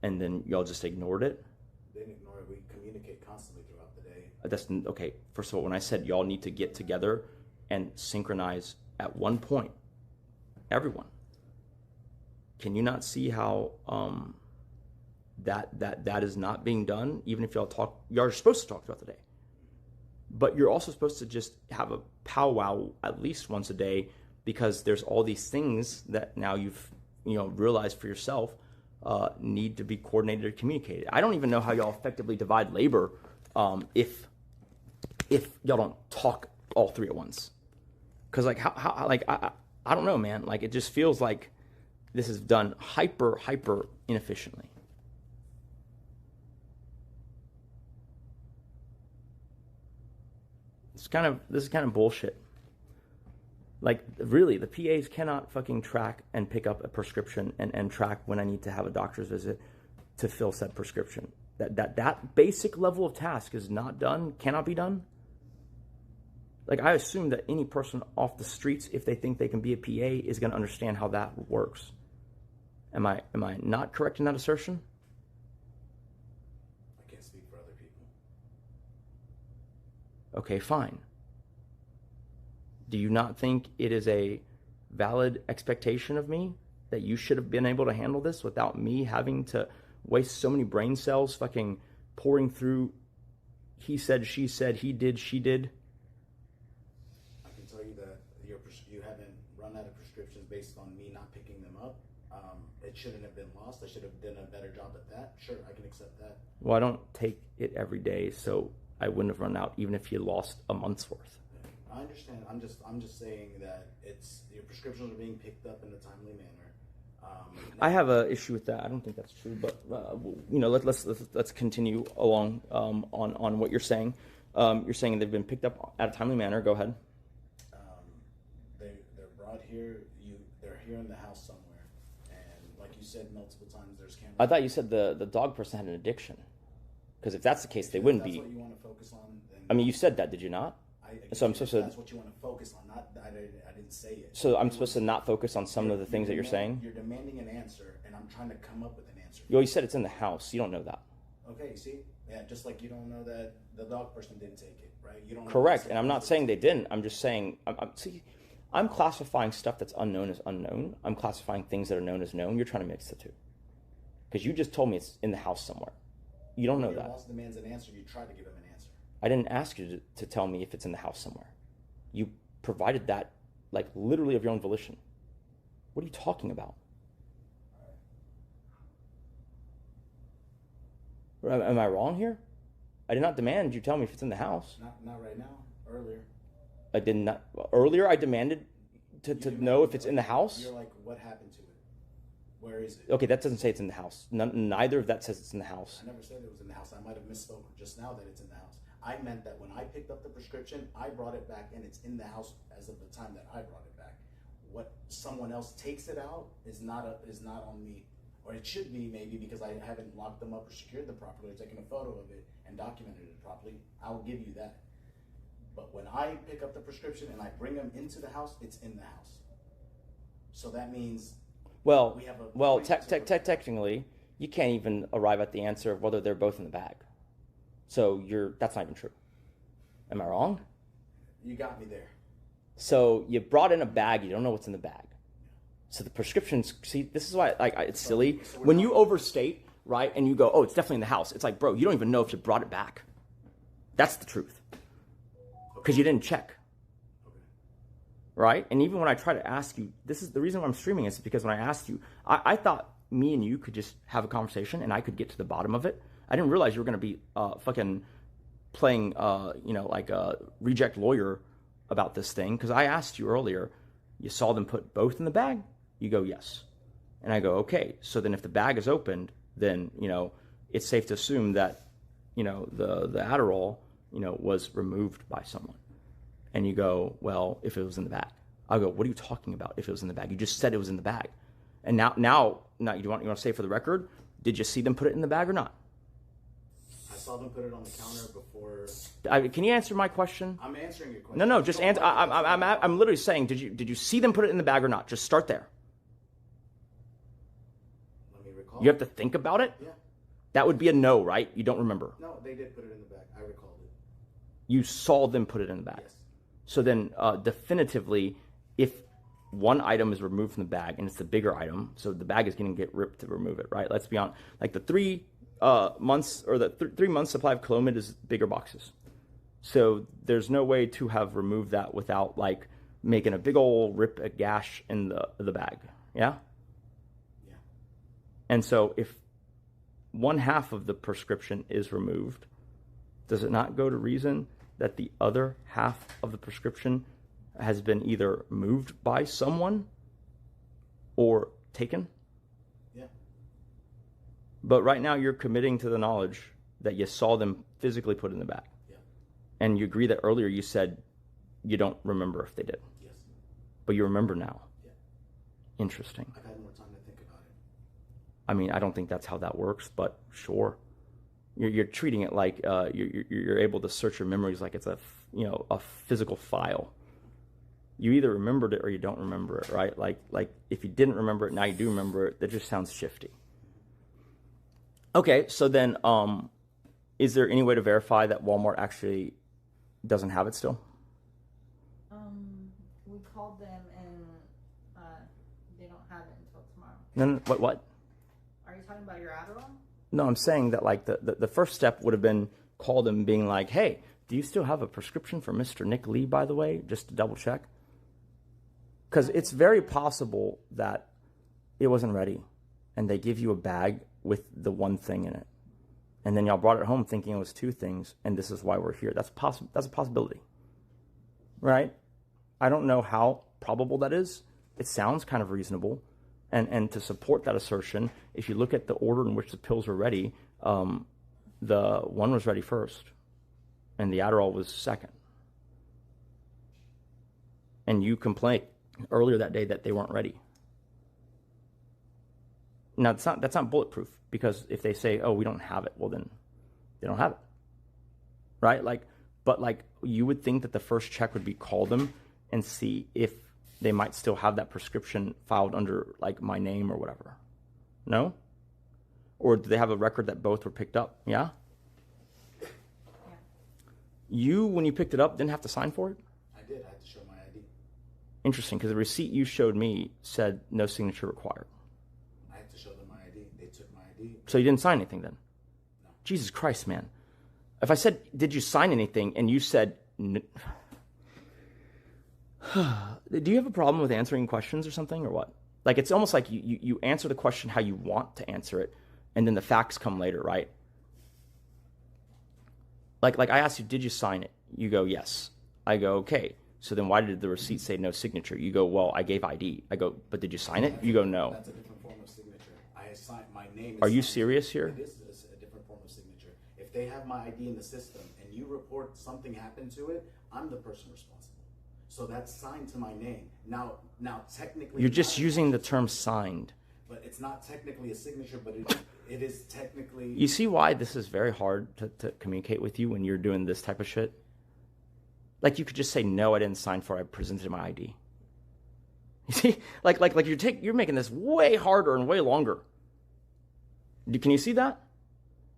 and then y'all just ignored it. They didn't ignore it. We communicate constantly throughout the day. That's okay. First of all, when I said y'all need to get together and synchronize at one point, everyone, can you not see how that is not being done? Even if y'all are supposed to talk throughout the day, but you're also supposed to just have a powwow at least once a day, because there's all these things that now you've realized for yourself need to be coordinated or communicated. I don't even know how y'all effectively divide labor if y'all don't talk all three at once. Because I don't know, man. Like, it just feels like this is done hyper inefficiently. This is kind of bullshit. Like, really, the PAs cannot fucking track and pick up a prescription and track when I need to have a doctor's visit to fill said prescription. That basic level of task is not done, cannot be done. Like, I assume that any person off the streets, if they think they can be a PA, is going to understand how that works. Am I not correct in that assertion? I can't speak for other people. Okay, fine. Do you not think it is a valid expectation of me that you should have been able to handle this without me having to waste so many brain cells fucking pouring through he said, she said, he did, she did? I can tell you that you haven't run out of prescriptions based on me not picking them up. It shouldn't have been lost. I should have done a better job at that. Sure, I can accept that. Well, I don't take it every day, so I wouldn't have run out even if you lost a month's worth. I understand. I'm just saying that your prescriptions are being picked up in a timely manner. I have an issue with that. I don't think that's true, but let's continue along on what you're saying. You're saying they've been picked up at a timely manner. Go ahead. They're brought here. They're here in the house somewhere, and like you said multiple times, there's cameras. I thought you said the dog person had an addiction, because if that's the case, they wouldn't be. That's what you want to focus on. Then I mean, you said that, did you not? So I'm supposed to. That's what you want to focus on. Not I didn't say it. So I'm supposed to not focus on some of the things that you're saying. You're demanding an answer, and I'm trying to come up with an answer. You always said it's in the house. You don't know that. Okay, you see, yeah, just like you don't know that the dog person didn't take it, right? You don't. Correct, and I'm not saying they didn't. I'm just saying. I'm classifying stuff that's unknown as unknown. I'm classifying things that are known as known. You're trying to mix the two, because you just told me it's in the house somewhere. You don't know that. Your boss demands an answer. You try to give him an answer. I didn't ask you to tell me if it's in the house somewhere. You provided that, like, literally of your own volition. What are you talking about? Am I wrong here? I did not demand you tell me if it's in the house. Not right now. Earlier. I did not. Earlier, I demanded to know if it's in the house. You're like, what happened to it? Where is it? Okay, that doesn't say it's in the house. Neither of that says it's in the house. I never said it was in the house. I might have misspoke just now that it's in the house. I meant that when I picked up the prescription, I brought it back, and it's in the house as of the time that I brought it back. What someone else takes it out is not on me, or it should be maybe because I haven't locked them up or secured them properly, or taken a photo of it and documented it properly. I'll give you that. But when I pick up the prescription and I bring them into the house, it's in the house. So that means technically, you can't even arrive at the answer of whether they're both in the bag. So that's not even true. Am I wrong? You got me there. So you brought in a bag, you don't know what's in the bag. So the prescriptions, see, this is why it's silly. When you overstate, right, and you go, oh, it's definitely in the house. It's like, bro, you don't even know if you brought it back. That's the truth. Because you didn't check. Right? And even when I try to ask you, this is the reason why I'm streaming is because when I asked you, I thought me and you could just have a conversation and I could get to the bottom of it. I didn't realize you were going to be fucking playing, like a reject lawyer about this thing. Because I asked you earlier, you saw them put both in the bag? You go, yes. And I go, okay. So then if the bag is opened, then, it's safe to assume that, the Adderall, was removed by someone. And you go, well, if it was in the bag. I'll go, what are you talking about if it was in the bag? You just said it was in the bag. And now you want to say for the record, did you see them put it in the bag or not? I saw them put it on the counter before. Can you answer my question? I'm answering your question. No, just answer. I'm literally saying, did you see them put it in the bag or not? Just start there. Let me recall. You have to think about it? Yeah. That would be a no, right? You don't remember. No, they did put it in the bag. I recalled it. You saw them put it in the bag. Yes. So then, definitively, if one item is removed from the bag and it's the bigger item, so the bag is going to get ripped to remove it, right? Let's be honest. Like the 3 months or the 3 months supply of Clomid is bigger boxes. So there's no way to have removed that without like making a big old rip, a gash in the bag. Yeah? Yeah. And so if one half of the prescription is removed, does it not go to reason that the other half of the prescription has been either moved by someone or taken? Yeah. But right now you're committing to the knowledge that you saw them physically put in the bag. Yeah. And you agree that earlier you said you don't remember if they did. Yes. But you remember now. Yeah. Interesting. I've had more time to think about it. I mean, I don't think that's how that works, but sure. You're treating it like you're able to search your memories like it's a a physical file. You either remembered it or you don't remember it, right? Like if you didn't remember it, now you do remember it. That just sounds shifty. Okay, so then is there any way to verify that Walmart actually doesn't have it still? We called them and they don't have it until tomorrow. No, what? Are you talking about your Adderall? No, I'm saying that like the first step would have been call them being like, hey, do you still have a prescription for Mr. Nick Lee, by the way, just to double check? Because it's very possible that it wasn't ready and they give you a bag with the one thing in it. And then y'all brought it home thinking it was two things, and this is why we're here. That's a possibility, right? I don't know how probable that is. It sounds kind of reasonable. And to support that assertion, if you look at the order in which the pills were ready, the one was ready first, and the Adderall was second. And you complained earlier that day that they weren't ready. Now, that's not bulletproof, because if they say, oh, we don't have it, well, then they don't have it, right? But you would think that the first check would be call them and see if they might still have that prescription filed under, like, my name or whatever. No? Or do they have a record that both were picked up? Yeah? Yeah. You, when you picked it up, didn't have to sign for it? I did. I had to show my ID. Interesting, because the receipt you showed me said no signature required. I had to show them my ID. They took my ID. So you didn't sign anything then? No. Jesus Christ, man. If I said, did you sign anything, and you said, do you have a problem with answering questions or something, or what? Like, it's almost like you answer the question how you want to answer it, and then the facts come later, right? Like I asked you, did you sign it? You go, yes. I go, okay. So then why did the receipt say no signature? You go, well, I gave ID. I go, but did you sign it? You go, no. That's a different form of signature. I signed my name. Are you serious here? It is a different form of signature. If they have my ID in the system and you report something happened to it, I'm the person responsible. So that's signed to my name. Now technically, You're just using the term signed. But it's not technically a signature, but it is technically. You see why this is very hard to communicate with you when you're doing this type of shit? Like, you could just say, no, I didn't sign for it. I presented my ID. You see? Like you're making this way harder and way longer. Can you see that?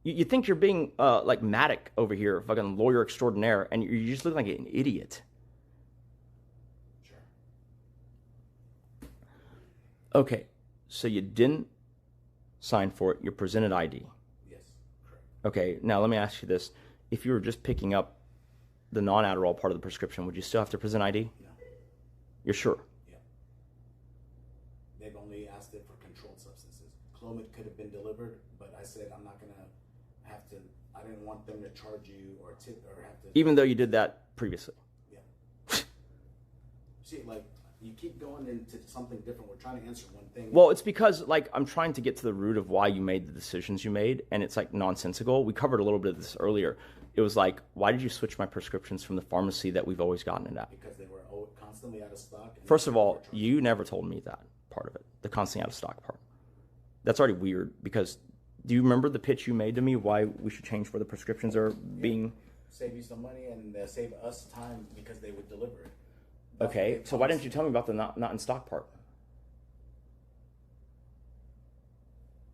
You think you're being like Maddox over here, fucking lawyer extraordinaire, and you just look like an idiot. Sure. Okay, so you didn't sign for it. You presented ID. Yes, correct. Okay, now let me ask you this. If you were just picking up the non-Adderall part of the prescription, would you still have to present ID? No. You're sure? Yeah. They've only asked it for controlled substances. Clomid could have been delivered, but I said I'm not going to have to. I didn't want them to charge you or tip or have to. Even though you did that previously? Yeah. See, like, you keep going into something different. We're trying to answer one thing. Well, it's because, like, I'm trying to get to the root of why you made the decisions you made, and it's, like, nonsensical. We covered a little bit of this earlier. It was like, why did you switch my prescriptions from the pharmacy that we've always gotten it at? Because they were constantly out of stock. First of all, you never told me that part of it, the constantly out of stock part. That's already weird, because do you remember the pitch you made to me why we should change where the prescriptions are being... Save you some money and save us time because they would deliver it. Okay, so why didn't you tell me about the not in stock part?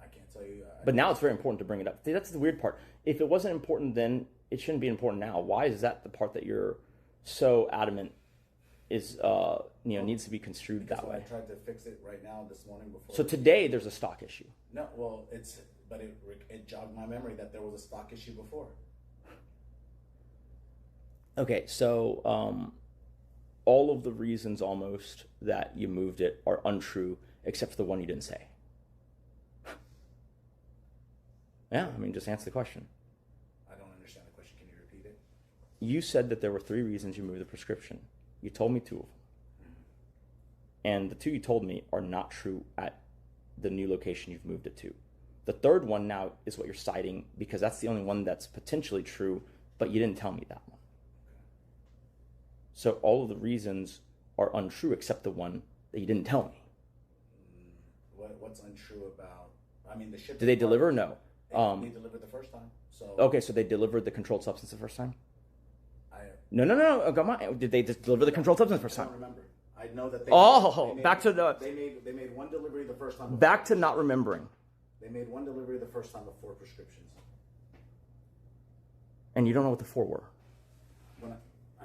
I can't tell you. But now it's very important to bring it up. See, that's the weird part. If it wasn't important then, it shouldn't be important now. Why is that the part that you're so adamant is needs to be construed that way? I tried to fix it right now this morning before. So today there's a stock issue. No, well, it jogged my memory that there was a stock issue before. Okay, so all of the reasons almost that you moved it are untrue, except for the one you didn't say. Yeah, I mean, just answer the question. I don't understand the question. Can you repeat it? You said that there were 3 reasons you moved the prescription. You told me 2 of them. And the 2 you told me are not true at the new location you've moved it to. The 3rd one now is what you're citing, because that's the only one that's potentially true, but you didn't tell me that one. So all of the reasons are untrue except the one that you didn't tell me. What's untrue about? I mean, the ship. Did they deliver? No. They delivered the first time. So okay, so they delivered the controlled substance the first time? No. Come on. Did they just deliver the controlled substance first I time? don't remember. I know that Back to the. They made one delivery the first time. Back to not remembering. They made one delivery the first time of 4 prescriptions. And you don't know what the 4 were.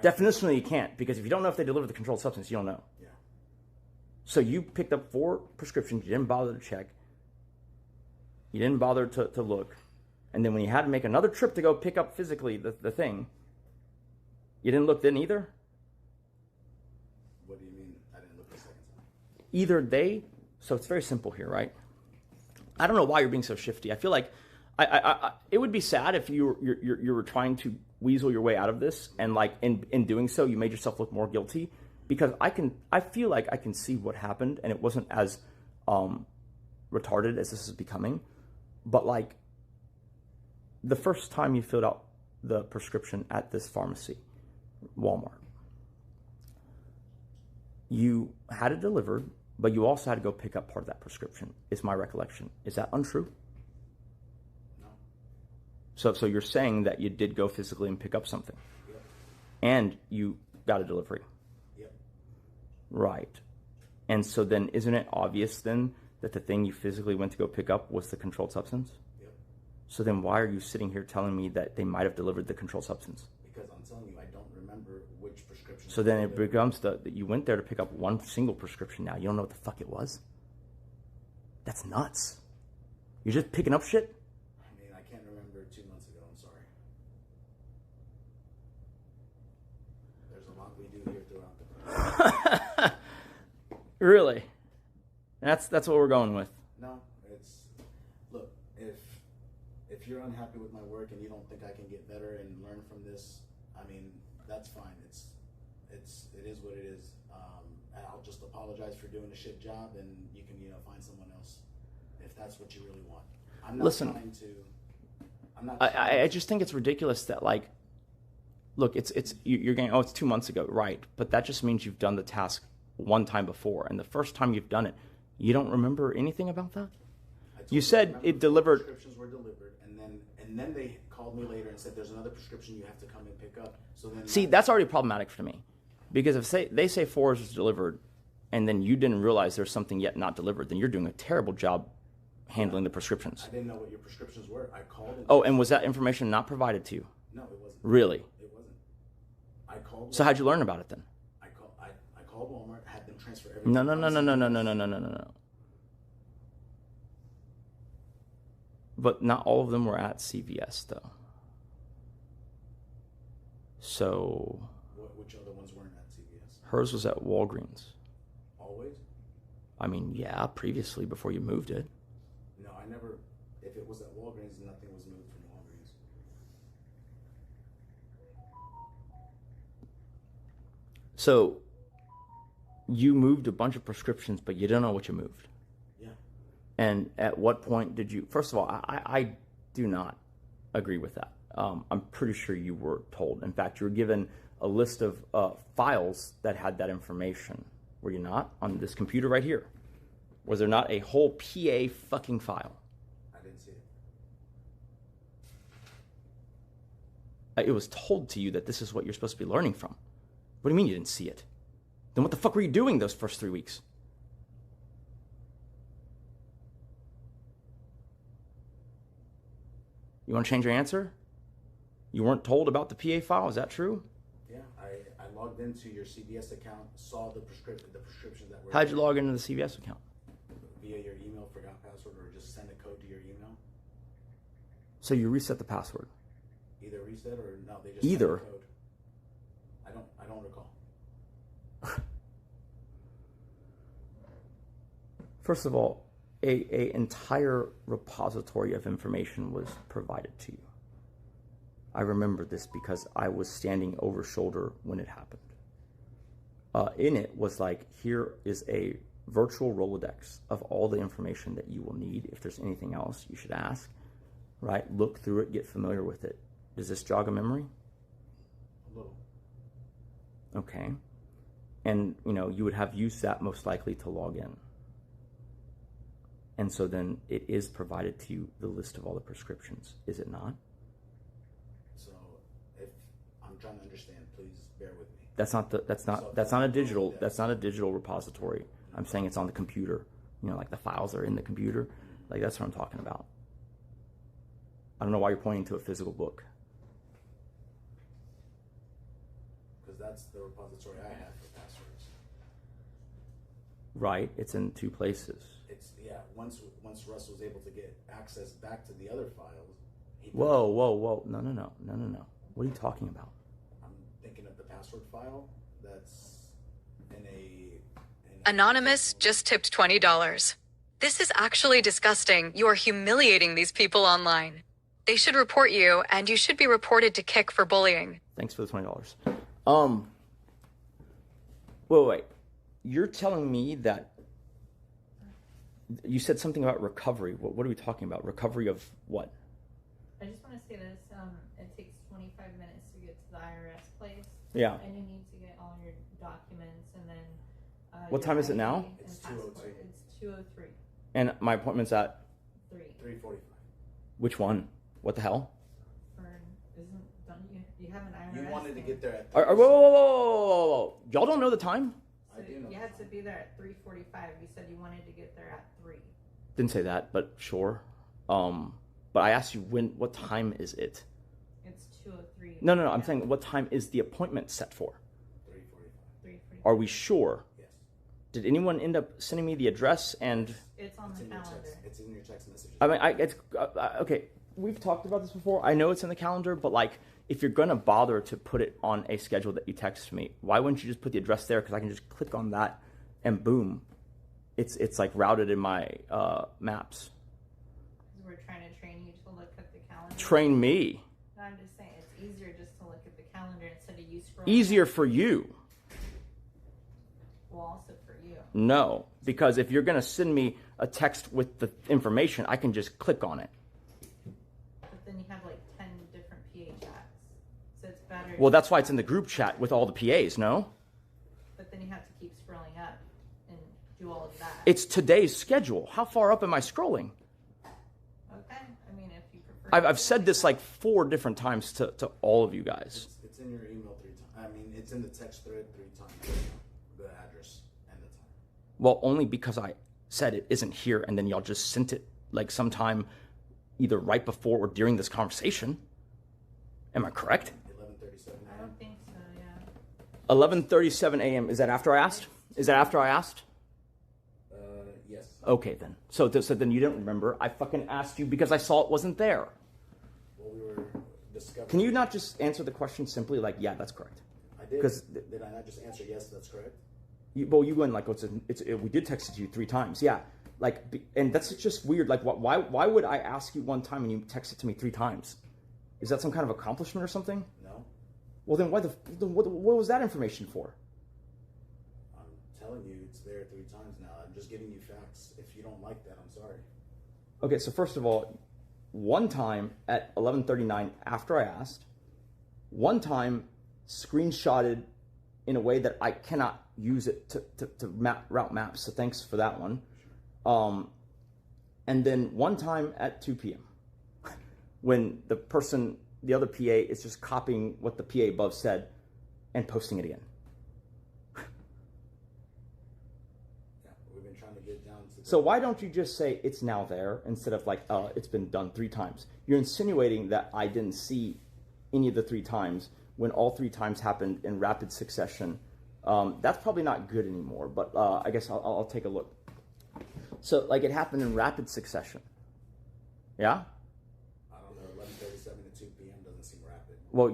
Definitionally, you can't, because if you don't know if they delivered the controlled substance, you don't know. Yeah. So you picked up 4 prescriptions. You didn't bother to check. You didn't bother to look. And then when you had to make another trip to go pick up physically the thing, you didn't look then either? What do you mean I didn't look the second time? Either they, so it's very simple here, right? I don't know why you're being so shifty. I feel like it would be sad if you were trying to weasel your way out of this, and like in doing so, you made yourself look more guilty, because I feel like I can see what happened, and it wasn't as retarded as this is becoming. But like the first time you filled out the prescription at this pharmacy, Walmart, you had it delivered, but you also had to go pick up part of that prescription, is my recollection. Is that untrue? No. So you're saying that you did go physically and pick up something? Yep. And you got a delivery? Yep. Right. And so then isn't it obvious then that the thing you physically went to go pick up was the controlled substance? Yep. So then why are you sitting here telling me that they might have delivered the controlled substance? Because I'm telling you, I don't remember which prescription. So then it becomes that you went there to pick up one single prescription now. You don't know what the fuck it was? That's nuts. You're just picking up shit? I mean, I can't remember 2 months ago. I'm sorry. There's a lot we do here throughout the Really? That's what we're going with. No, it's, look, if you're unhappy with my work and you don't think I can get better and learn from this, I mean, that's fine. It is what it is. And I'll just apologize for doing a shit job, and you can find someone else if that's what you really want. I'm not trying to. I'm not. I just think it's ridiculous that, like, look, you're getting, it's 2 months ago, right? But that just means you've done the task one time before, and the first time you've done it, you don't remember anything about that? You said it delivered. Prescriptions were delivered, and then they called me later and said there's another prescription you have to come and pick up. So then See, that's already problematic for me, because if they say 4 is delivered, and then you didn't realize there's something yet not delivered, then you're doing a terrible job handling the prescriptions. I didn't know what your prescriptions were. I called. And was that information not provided to you? No, it wasn't. Really? It wasn't. I called. So how'd you learn about it then? I called Walmart, had them transfer everything. No. But not all of them were at CVS, though. So Which other ones weren't at CVS? hers was at Walgreens. Always? I mean, yeah, previously, before you moved it. No, I never. If it was at Walgreens, nothing was moved from Walgreens. So you moved a bunch of prescriptions, but you don't know what you moved. Yeah. And at what point did you? First of all, I do not agree with that. I'm pretty sure you were told. In fact, you were given a list of files that had that information. Were you not? On this computer right here. Was there not a whole PA fucking file? I didn't see it. It was told to you that this is what you're supposed to be learning from. What do you mean you didn't see it? Then what the fuck were you doing those first 3 weeks? You want to change your answer? You weren't told about the PA file, is that true? Yeah, I logged into your CVS account, saw the prescriptions that were. How'd you log into the CVS account? Via your email, forgot password, or just send a code to your email. So you reset the password? Either reset or no, they just Either. sent a code. I don't recall. First of all, a entire repository of information was provided to you. I remember this because I was standing over shoulder when it happened. In it was like, here is a virtual Rolodex of all the information that you will need. If there's anything else you should ask, right? Look through it, get familiar with it. Does this jog a memory? A little. Okay. And, you would have used that most likely to log in. And so then it is provided to you, the list of all the prescriptions, is it not? So if I'm trying to understand, bear with me. That's not a digital repository. I'm saying it's on the computer. You know, like the files are in the computer. Like that's what I'm talking about. I don't know why you're pointing to a physical book. Because that's the repository I have for passwords. Right, it's in 2 places. It's once Russ was able to get access back to the other files. Whoa. No. What are you talking about? I'm thinking of the password file that's in a Anonymous just tipped $20. This is actually disgusting. You are humiliating these people online. They should report you, and you should be reported to Kick for bullying. Thanks for the $20. Wait. You're telling me that you said something about recovery. What are we talking about? Recovery of what? I just want to say this. It takes 25 minutes to get to the IRS place. Yeah. And you need to get all your documents and then. What time is it now? It's 2:02. It's 2:03. And my appointment's at 3:45. which one? What the hell? Don't you have an IRS? You wanted to get there at. Whoa. Y'all don't know the time? So you had to be there at 3:45. You said you wanted to get there at 3. Didn't say that, but sure. But I asked you what time is it? It's 2:03. No. I'm saying what time is the appointment set for? 3:45. 3:45. Are we sure? Yes. Did anyone end up sending me the address and? It's on the calendar. It's in your text messages. I mean, okay. We've talked about this before. I know it's in the calendar, but like, if you're gonna bother to put it on a schedule that you text me, why wouldn't you just put the address there? Because I can just click on that, and boom, it's like routed in my maps. Because we're trying to train you to look at the calendar. Train me. No, I'm just saying it's easier just to look at the calendar instead of you scrolling. Easier for you. Well, also for you. No, because if you're gonna send me a text with the information, I can just click on it. But then you have like 10 different PA chats, so it's better. Well, that's why it's in the group chat with all the PAs, no? But then you have to keep scrolling up and do all of that. It's today's schedule. How far up am I scrolling? Okay. I mean, if you prefer. I've said this like 4 different times to all of you guys. It's in your email 3 times. I mean, it's in the text thread 3 times. The address and the time. Well, only because I said it isn't here, and then y'all just sent it like sometime either right before or during this conversation. Am I correct? 11:37 I a.m. don't think so. Yeah. 11:37 a.m. Is that after I asked? Is that after I asked? Yes. Okay, then. So then you didn't remember. I fucking asked you because I saw it wasn't there. Well, we were discovering. Can you not just answer the question simply like, yeah, that's correct? I did. 'Cause- Did I not just answer yes? That's correct. You went like, we did text it to you 3 times. Yeah. Like, and that's just weird. Like, why would I ask you one time and you text it to me 3 times? Is that some kind of accomplishment or something? No. Well, then what was that information for? I'm telling you, it's there 3 times now. I'm just giving you facts. If you don't like that, I'm sorry. Okay, so first of all, one time at 11:39 after I asked, one time screenshotted in a way that I cannot use it to route maps, so thanks for that one. And then one time at 2 p.m. when the other PA is just copying what the PA above said and posting it again. Yeah, we've been trying to get down to. So why don't you just say it's now there instead of like, it's been done 3 times? You're insinuating that I didn't see any of the 3 times when all 3 times happened in rapid succession. That's probably not good anymore, but I guess I'll take a look. So like it happened in rapid succession. Yeah? I don't know. 11:37 to 2 p.m. doesn't seem rapid. Well,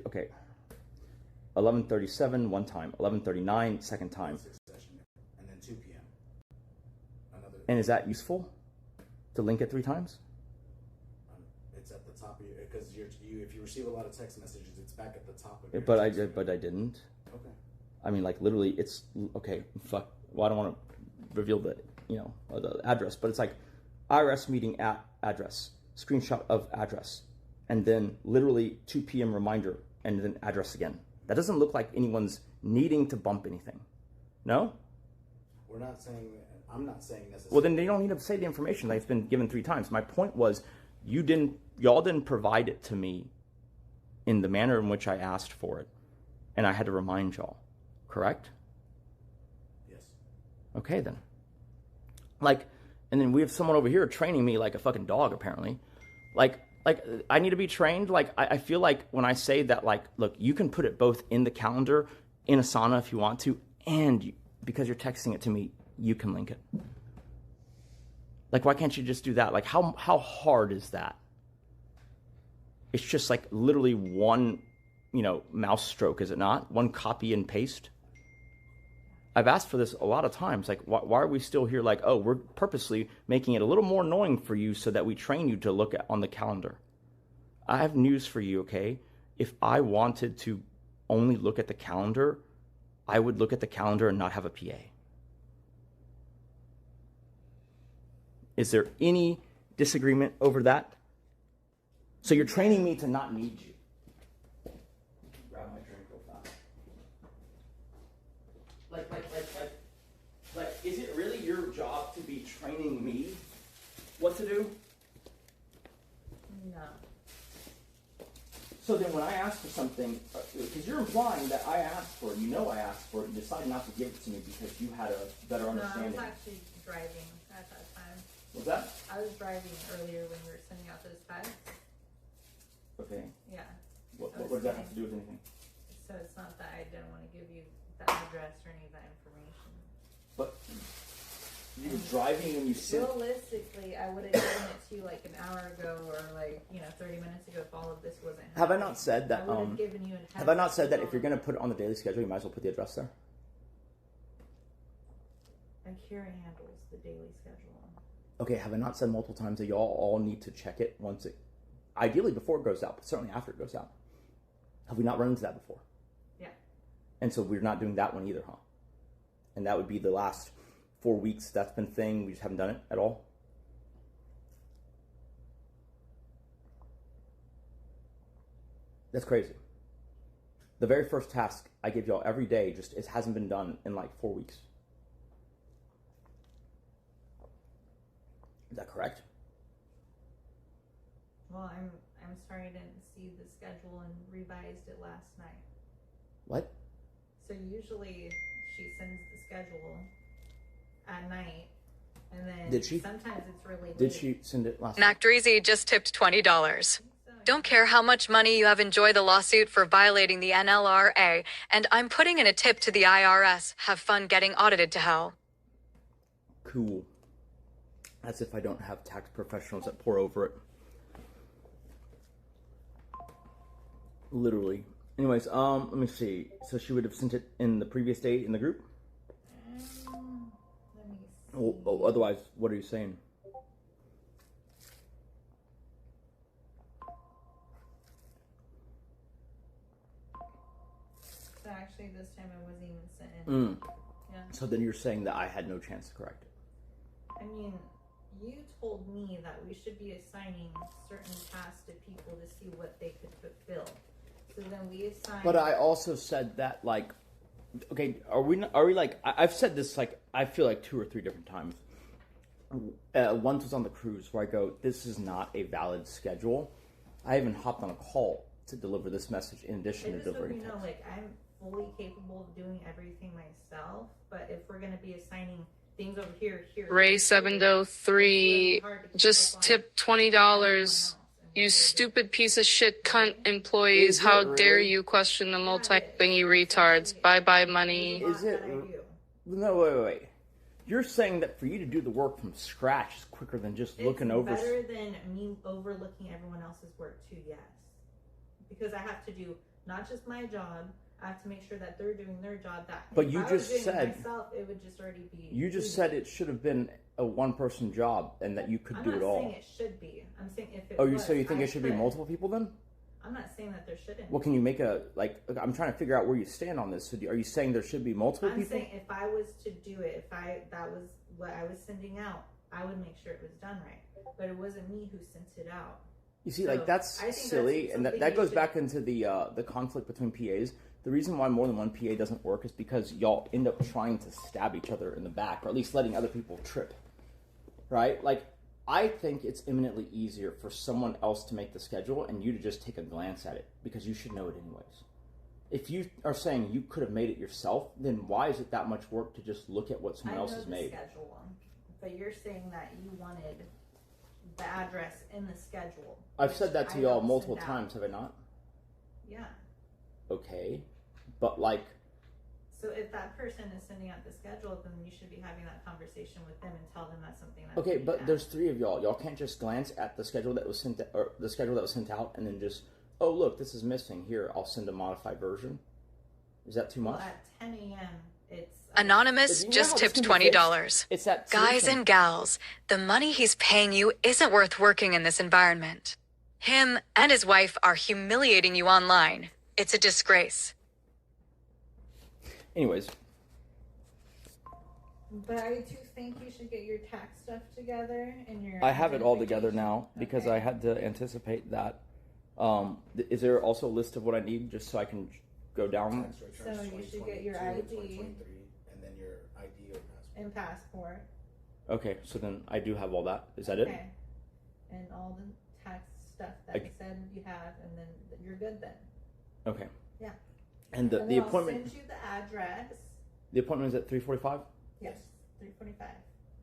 okay. 11:37 one time, 11:39 second time. Succession, and then 2 p.m. Another. And is that useful to link it 3 times? It's at the top of your, because if you receive a lot of text messages, it's back at the top of your. But I didn't. Okay. I mean, like literally, it's okay. Fuck. Well, I don't want to reveal the the address, but it's like IRS meeting at address, screenshot of address, and then literally 2 p.m. reminder, and then address again. That doesn't look like anyone's needing to bump anything. No? We're not saying. I'm not saying necessarily. Well, then they don't need to say the information. Like it's been given 3 times. My point was, y'all didn't provide it to me in the manner in which I asked for it. and I had to remind y'all, correct? Yes. Okay, then. Like, and then we have someone over here training me like a fucking dog, apparently. Like I need to be trained. Like, I feel like when I say that, like, look, you can put it both in the calendar, in Asana if you want to, and because you're texting it to me, you can link it. Like, why can't you just do that? Like, how hard is that? It's just like literally one, mouse stroke, is it not? One copy and paste. I've asked for this a lot of times. Like, why are we still here? Like, oh, we're purposely making it a little more annoying for you so that we train you to look on the calendar. I have news for you, okay? If I wanted to only look at the calendar, I would look at the calendar and not have a PA. Is there any disagreement over that? So you're training me to not need you. Grab my drink real fast. Like, is it really your job to be training me what to do? No. So then when I ask for something, because you're implying that I asked for it, I asked for it, and decided not to give it to me because you had a better understanding. No, I was actually driving at that time. What's that? I was driving earlier when we were sending out those texts. Okay. Yeah. What does that have to do with anything? So it's not that I didn't want to give you the address or any of that information. But you were driving when you sent. Realistically, I would have given it to you like an hour ago or 30 minutes ago if all of this wasn't happening. Have I not said that? I would have given you a have I not said that if you're going to put it on the daily schedule, you might as well put the address there? Akira handles the daily schedule. Okay, have I not said multiple times that y'all all need to check it once it, ideally before it goes out, but certainly after it goes out? Have we not run into that before? Yeah. And so we're not doing that one either, huh? And that would be the last 4 weeks that's been a thing. We just haven't done it at all. That's crazy. The very first task I give y'all every day it hasn't been done in like 4 weeks. Is that correct? Well, I'm sorry I didn't see the schedule and revised it last night. What? So usually she sends the schedule at night, and then Did she? Sometimes it's really Did late. she send it last night? Nacdreezy just tipped $20. Don't care how much money you have enjoyed the lawsuit for violating the NLRA, and I'm putting in a tip to the IRS. Have fun getting audited to hell. Cool. As if I don't have tax professionals that pour over it. Literally. Anyways, let me see. So she would have sent it in the previous day in the group? Let me see. Oh, otherwise, what are you saying? So actually this time it wasn't even sent in. Yeah. So then you're saying that I had no chance to correct it? I mean, you told me that we should be assigning certain tasks to people to see what they could fulfill. So then we assigned... But I also said that, like, okay, are we like, I've said this, like, I feel like 2 or 3 different times. Once was on the cruise where I go, this is not a valid schedule. I even hopped on a call to deliver this message in addition to delivering text. Like, I'm fully capable of doing everything myself, but if we're going to be assigning things over here, Ray703 just tipped $20. You stupid piece of shit cunt employees. How dare you question the multi-thingy retards. Bye-bye money. Is it? No, wait. You're saying that for you to do the work from scratch is quicker than just looking over... It's better than me overlooking everyone else's work too, yes. Because I have to do not just my job, I have to make sure that they're doing their job. But you just said... myself, it would just already be... You just said it should have been a one-person job and that you could do it all. I'm not saying it should be. I'm saying if it was, so you think it should be multiple people then? I'm not saying that there shouldn't. Well, can you make a, like, I'm trying to figure out where you stand on this. So are you saying there should be multiple people? I'm saying if I was to do it, that was what I was sending out, I would make sure it was done right. But it wasn't me who sent it out. You see, like, that's silly, and that goes back into the conflict between PAs. The reason why more than one PA doesn't work is because y'all end up trying to stab each other in the back, or at least letting other people trip, right? Like, I think it's eminently easier for someone else to make the schedule and you to just take a glance at it, because you should know it anyways. if you are saying you could have made it yourself, then why is it that much work to just look at what someone else has made? Schedule, but you're saying that you wanted the address in the schedule. I've said that to y'all multiple times, have I not? Yeah. Okay, but like. So if that person is sending out the schedule, then you should be having that conversation with them and tell them that's something that. Okay, but there's 3 of y'all. Y'all can't just glance at the schedule that was sent, or the schedule that was sent out, and then just, oh look, this is missing. Here, I'll send a modified version. Is that too much? Well, at 10 a.m. it's. Anonymous just tipped $20. It's that Guys and gals, the money he's paying you isn't worth working in this environment. Him and his wife are humiliating you online. It's a disgrace. Anyways. But I do think you should get your tax stuff together and your. I have it all together now because I had to anticipate that. Is there also a list of what I need just so I can go down? So you should get your ID. And then your ID or passport. And passport. Okay, so then I do have all that. Is that it? And all the tax stuff that you said you have, and then you're good then. Okay. Yeah. And the appointment. I'll send you the address. The appointment is at 3:45? Yes, 3:45.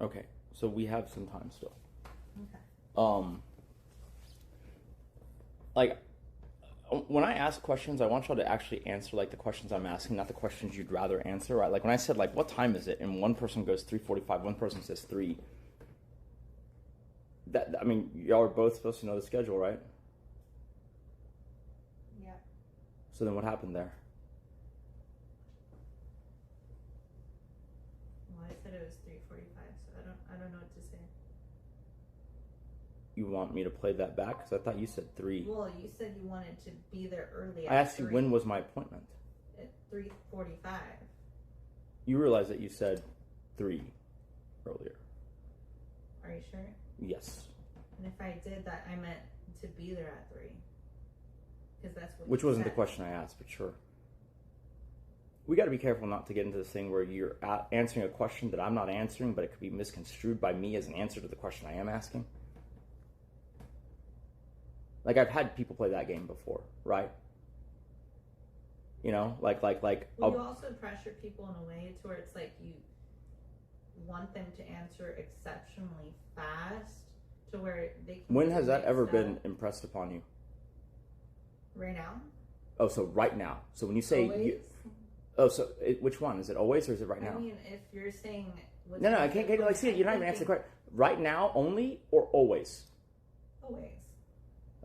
Okay, so we have some time still. Okay. Like, when I ask questions, I want y'all to actually answer like the questions I'm asking, not the questions you'd rather answer, right? Like when I said like, what time is it? And one person goes 3:45, one person says 3. That, I mean, y'all are both supposed to know the schedule, right? Yeah. So then what happened there? Well, I said it was 3:45, so I don't know what to say. You want me to play that back? Because I thought you said 3. Well, you said you wanted to be there early. I asked you when was my appointment. At 3:45. You realize that you said 3 earlier. Are you sure? Yes. And if I did that, I meant to be there at 3. Because that's what. Which you wasn't said. the question I asked, but sure. We got to be careful not to get into this thing where you're answering a question that I'm not answering, but it could be misconstrued by me as an answer to the question I am asking. Like, I've had people play that game before, right? You know, like. Well, you also pressure people in a way to where it's like you want them to answer exceptionally fast to where they can. When has that ever been impressed upon you? Right now? Oh, so right now. So when you say you, so which one? Is it always or is it right now? I mean, if you're saying No, I can't get like see. You're not even answering the question. Right now only or always? Always.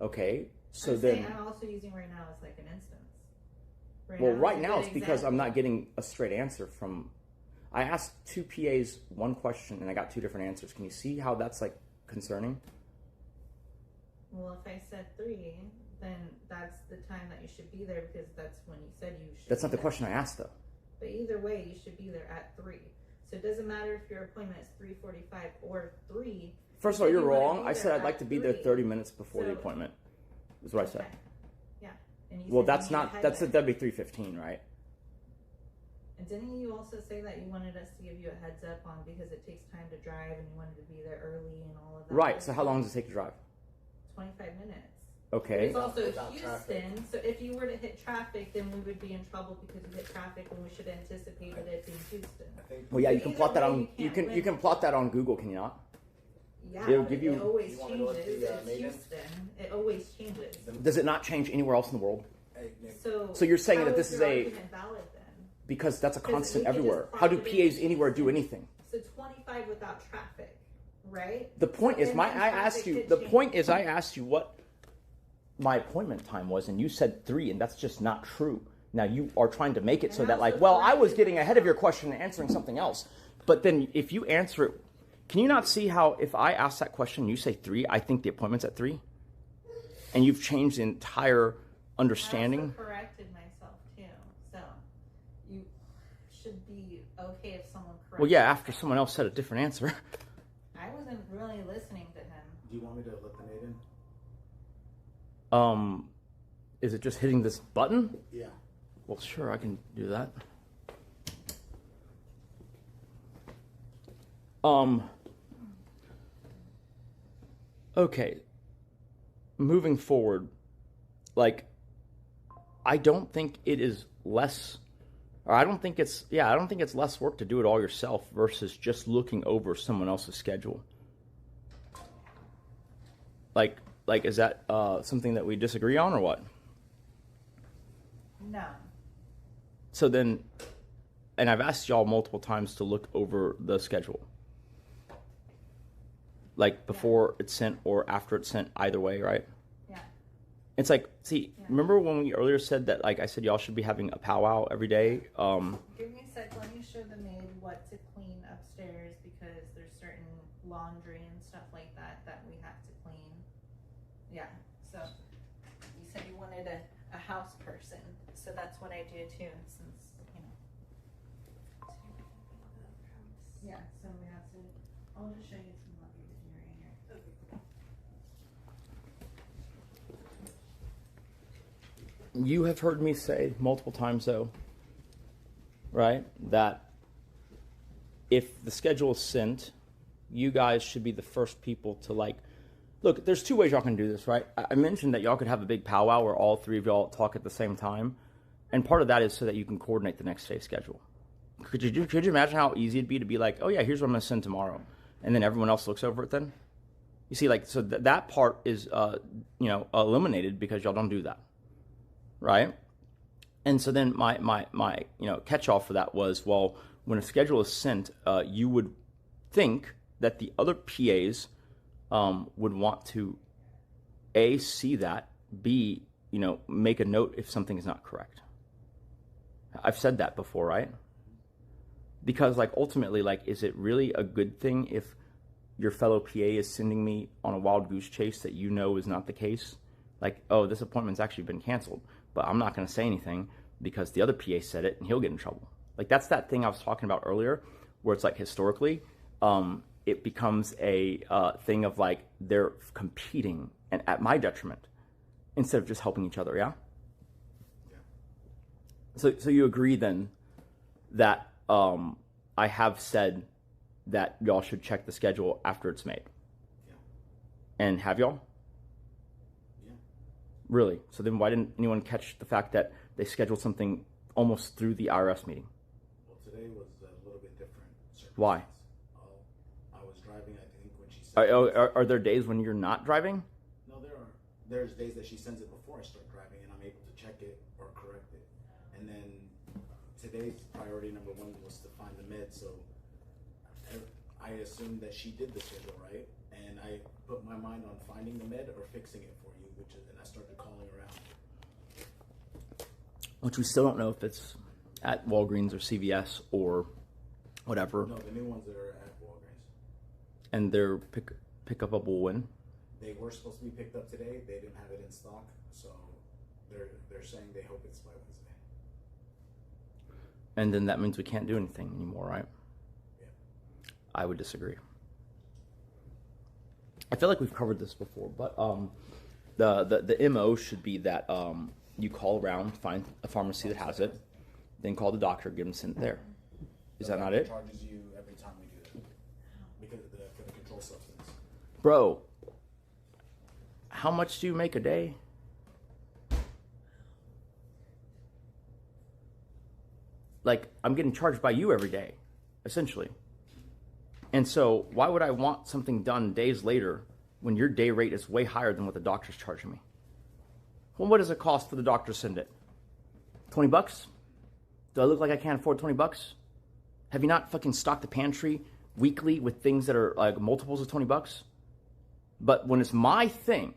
Okay, so I'm also using right now as like an instance. Right now it's because I'm not getting a straight answer from. I asked 2 PAs one question and I got 2 different answers. Can you see how that's like concerning? Well, if I said 3, then that's the time that you should be there because that's when you said you should. That's not the question I asked though. But either way, you should be there at 3. So it doesn't matter if your appointment is 3:45 or 3. First of all, you're wrong. I said I'd like to be there 30 minutes before the appointment. Is what I said. Yeah. And you Well, said that's not. That'd be 3:15, right? And didn't you also say that you wanted us to give you a heads up on because it takes time to drive and you wanted to be there early and all of that? Right. So how long does it take to drive? 25 minutes. Okay. It's also Houston, so if you were to hit traffic, then we would be in trouble because you hit traffic when we should have anticipated it in Houston. Well, yeah, you can plot that on. You can plot that on Google, can you not? Yeah, it'll give you. It always changes. It's Houston. It always changes. Does it not change anywhere else in the world? So you're saying that this is a valid then? Because that's a constant everywhere. How do PAs anywhere do anything? So 25 without traffic, right? The point is, I asked you what my appointment time was, and you said 3, and that's just not true. Now you are trying to make it so that like, well, I was getting ahead of your question and answering something else. But then if you answer it, can you not see how if I ask that question, you say 3, I think the appointment's at 3, and you've changed the entire understanding. I also corrected myself too, so you should be okay if someone corrects. Well, yeah, after someone else said a different answer. I wasn't really listening to him. Do you want me to let the maid in? Is it just hitting this button? Yeah. Well, sure, I can do that. Okay. Moving forward, like, I don't think it is less, or I don't think it's less work to do it all yourself versus just looking over someone else's schedule. Like is that something that we disagree on or what? No. So then, and I've asked y'all multiple times to look over the schedule. Like before it's sent or after it's sent, either way, right? Yeah. It's like, see, remember when we earlier said that, like I said, y'all should be having a powwow every day? Give me a sec, let me show the maid what to clean upstairs because there's certain laundry and stuff like that that we have to clean. Yeah, so you said you wanted a house person, so that's what I do too, since, you know. Yeah, so we have to, I'll just show you some laundry to do right here. You have heard me say multiple times, though, right, that if the schedule is sent, you guys should be the first people to, like, look, there's two ways y'all can do this, right? I mentioned that y'all could have a big powwow where all three of y'all talk at the same time, and part of that is so that you can coordinate the next day's schedule. Could you imagine how easy it'd be to be like, oh yeah, here's what I'm going to send tomorrow, and then everyone else looks over it then? You see, like, so that part is, eliminated because y'all don't do that. Right? And so then my catch-all for that was, well, when a schedule is sent, you would think that the other PAs would want to, A, see that, B, make a note if something is not correct. I've said that before, right? Because, like, ultimately, like, is it really a good thing if your fellow PA is sending me on a wild goose chase that you know is not the case? Like, oh, this appointment's actually been canceled, but I'm not going to say anything because the other PA said it and he'll get in trouble. Like, that's that thing I was talking about earlier where it's like historically, it becomes a thing of like they're competing and at my detriment instead of just helping each other, yeah? So you agree then that I have said that y'all should check the schedule after it's made? Yeah. And have y'all? Really? So then why didn't anyone catch the fact that they scheduled something almost through the IRS meeting? Well, today was a little bit different. Why? I was driving, I think, when she said... Are there days when you're not driving? No, there are. There's days that she sends it before I start driving, and I'm able to check it or correct it. And then today's priority number one was to find the med, so I assumed that she did the schedule right, and I put my mind on finding the med or fixing it for you, and I started calling around. Which we still don't know if it's at Walgreens or CVS or whatever. No, the new ones that are at Walgreens. And they're pick-upable when? They were supposed to be picked up today. They didn't have it in stock, so they're saying they hope it's by Wednesday. And then that means we can't do anything anymore, right? Yeah. I would disagree. I feel like we've covered this before, but the MO should be that you call around, find a pharmacy that has it, then call the doctor, get them sent there. Is that not it? Charges you every time we do that because for the controlled substance. Bro, how much do you make a day? Like, I'm getting charged by you every day, essentially. And so why would I want something done days later when your day rate is way higher than what the doctor's charging me? Well, what does it cost for the doctor to send it? 20 bucks? Do I look like I can't afford 20 bucks? Have you not fucking stocked the pantry weekly with things that are like multiples of 20 bucks? But when it's my thing,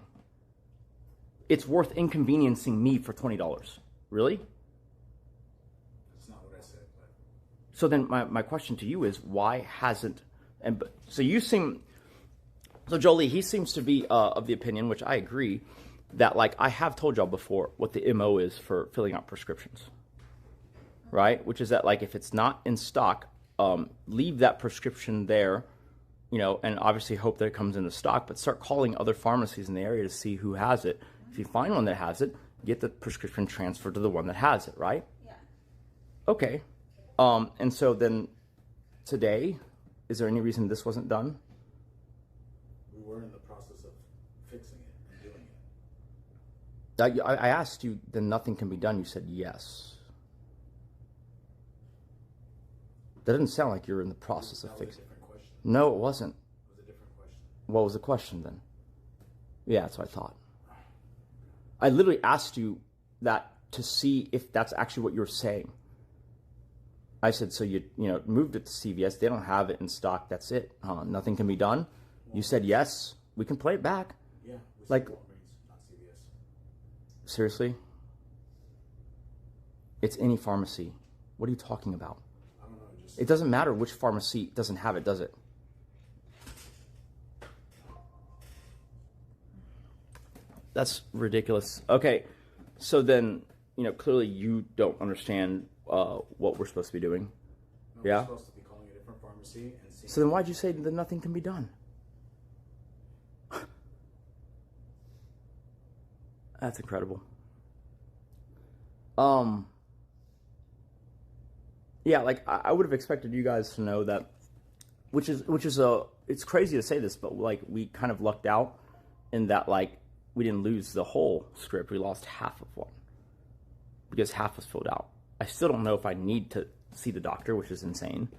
it's worth inconveniencing me for $20. Really? That's not what I said. But... So then my question to you is, why hasn't... So Jolie, he seems to be of the opinion, which I agree, that like I have told y'all before what the MO is for filling out prescriptions, right? Which is that like if it's not in stock, leave that prescription there, and obviously hope that it comes into stock, but start calling other pharmacies in the area to see who has it. If you find one that has it, get the prescription transferred to the one that has it, right? Yeah. Okay. And so then today, is there any reason this wasn't done? We were in the process of fixing it and doing it. I asked you, then nothing can be done. You said yes. That doesn't sound like you're in the process of That was a fixing. different question. No, it wasn't. It was a different question. What was the question then? Yeah, that's what I thought. I literally asked you that to see if that's actually what you're saying. I said, so you moved it to CVS. They don't have it in stock. That's it. Nothing can be done. You said yes. We can play it back. Yeah. Like, Walgreens, not CVS. seriously? It's any pharmacy. What are you talking about? I don't know. It doesn't matter which pharmacy doesn't have it, does it? That's ridiculous. Okay, so then, clearly you don't understand what we're supposed to be doing. No, Yeah? We're supposed to be calling a different pharmacy and seeing. So then why'd you say that nothing can be done? That's incredible. Yeah, like I would have expected you guys to know that, which is it's crazy to say this, but like we kind of lucked out in that like we didn't lose the whole script. We lost half of one because half was filled out. I still don't know if I need to see the doctor, which is insane.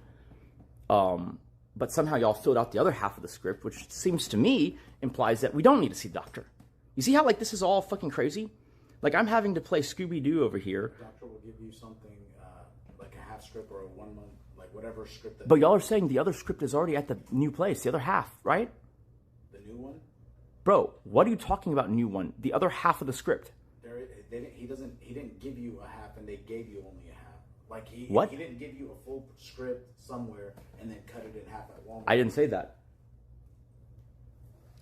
But somehow y'all filled out the other half of the script, which seems to me implies that we don't need to see the doctor. You see how like this is all fucking crazy? Like I'm having to play Scooby-Doo over here. The doctor will give you something like a half script or a 1 month, like whatever script. That But y'all are saying the other script is already at the new place, the other half, right? The new one? Bro, what are you talking about new one? The other half of the script. He didn't give you a half and they gave you only a half. Like he didn't give you a full script somewhere and then cut it in half at Walmart. I didn't say that.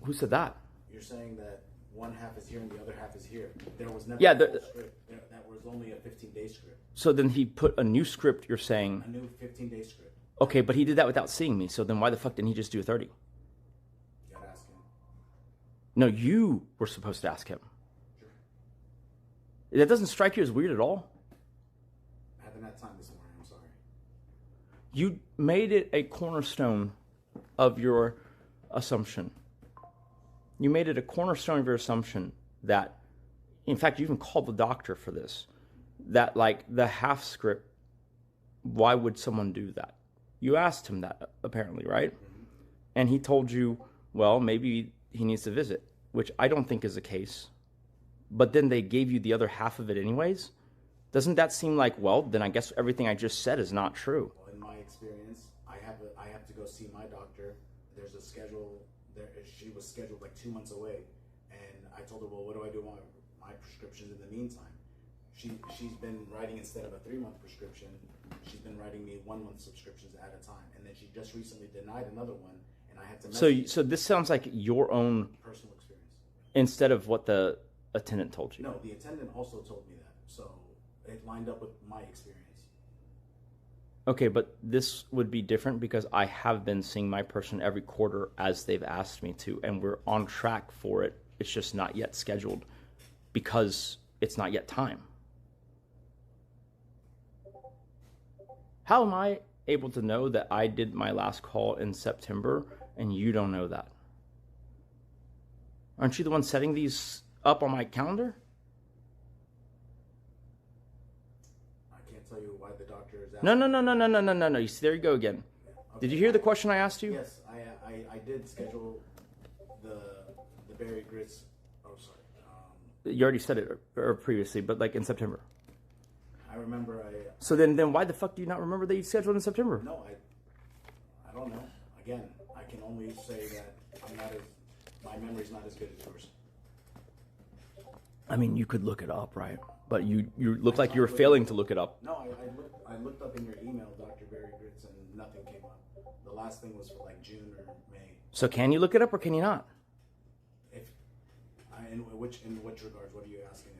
Who said that? You're saying that one half is here and the other half is here. There was never Yeah, a full script. That was only a 15-day script. So then he put a new script, you're saying. A new 15-day script. Okay, but he did that without seeing me. So then why the fuck didn't he just do a 30? You gotta ask him. No, you were supposed to ask him. Sure. That doesn't strike you as weird at all? I haven't had time this morning. I'm sorry. You made it a cornerstone of your assumption. You made it a cornerstone of your assumption that, in fact, you even called the doctor for this, that like the half script, why would someone do that? You asked him that, apparently, right? Mm-hmm. And he told you, well, maybe he needs to visit, which I don't think is the case. But then they gave you the other half of it anyways? Doesn't that seem like, well, then I guess everything I just said is not true? Well, in my experience, I have to go see my doctor. There's a schedule. She was scheduled like 2 months away, and I told her, well, what do I do with my prescriptions in the meantime? She's been writing, instead of a 3-month prescription, she's been writing me 1 month subscriptions at a time, and then she just recently denied another one, and I had to. So this sounds like your own personal experience instead of what the attendant told you. No, the attendant also told me that, so it lined up with my experience. Okay, but this would be different because I have been seeing my person every quarter as they've asked me to, and we're on track for it. It's just not yet scheduled because it's not yet time. How am I able to know that I did my last call in September and you don't know that? Aren't you the one setting these up on my calendar? Tell you why the doctor is No. You see, there you go again. Okay. Did you hear the question I asked you? Yes, I did schedule the berry grits. Oh, sorry. You already said it previously, but like in September. I remember. So then why the fuck do you not remember that you scheduled in September? No, I don't know. Again, I can only say that my memory's not as good as yours. I mean, you could look it up, right? But you look like you were failing to look it up. No, I looked up in your email, Dr. Berry Grits, and nothing came up. The last thing was for like June or May. So can you look it up or can you not? In which regards? What are you asking?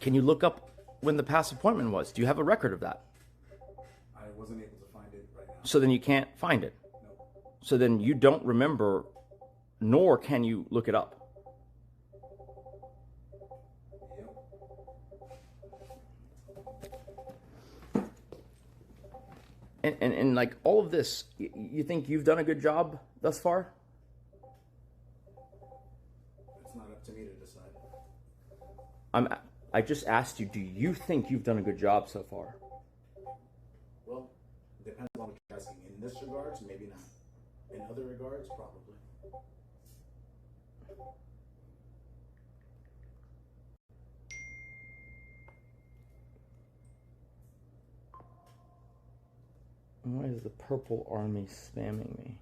Can you look up when the past appointment was? Do you have a record of that? I wasn't able to find it right now. So then you can't find it. No. So then you don't remember, nor can you look it up. And like all of this, you think you've done a good job thus far? It's not up to me to decide. I just asked you, do you think you've done a good job so far? Well, it depends on what you're asking me. this regards, maybe not. In other regards, probably. Why is the purple army spamming me?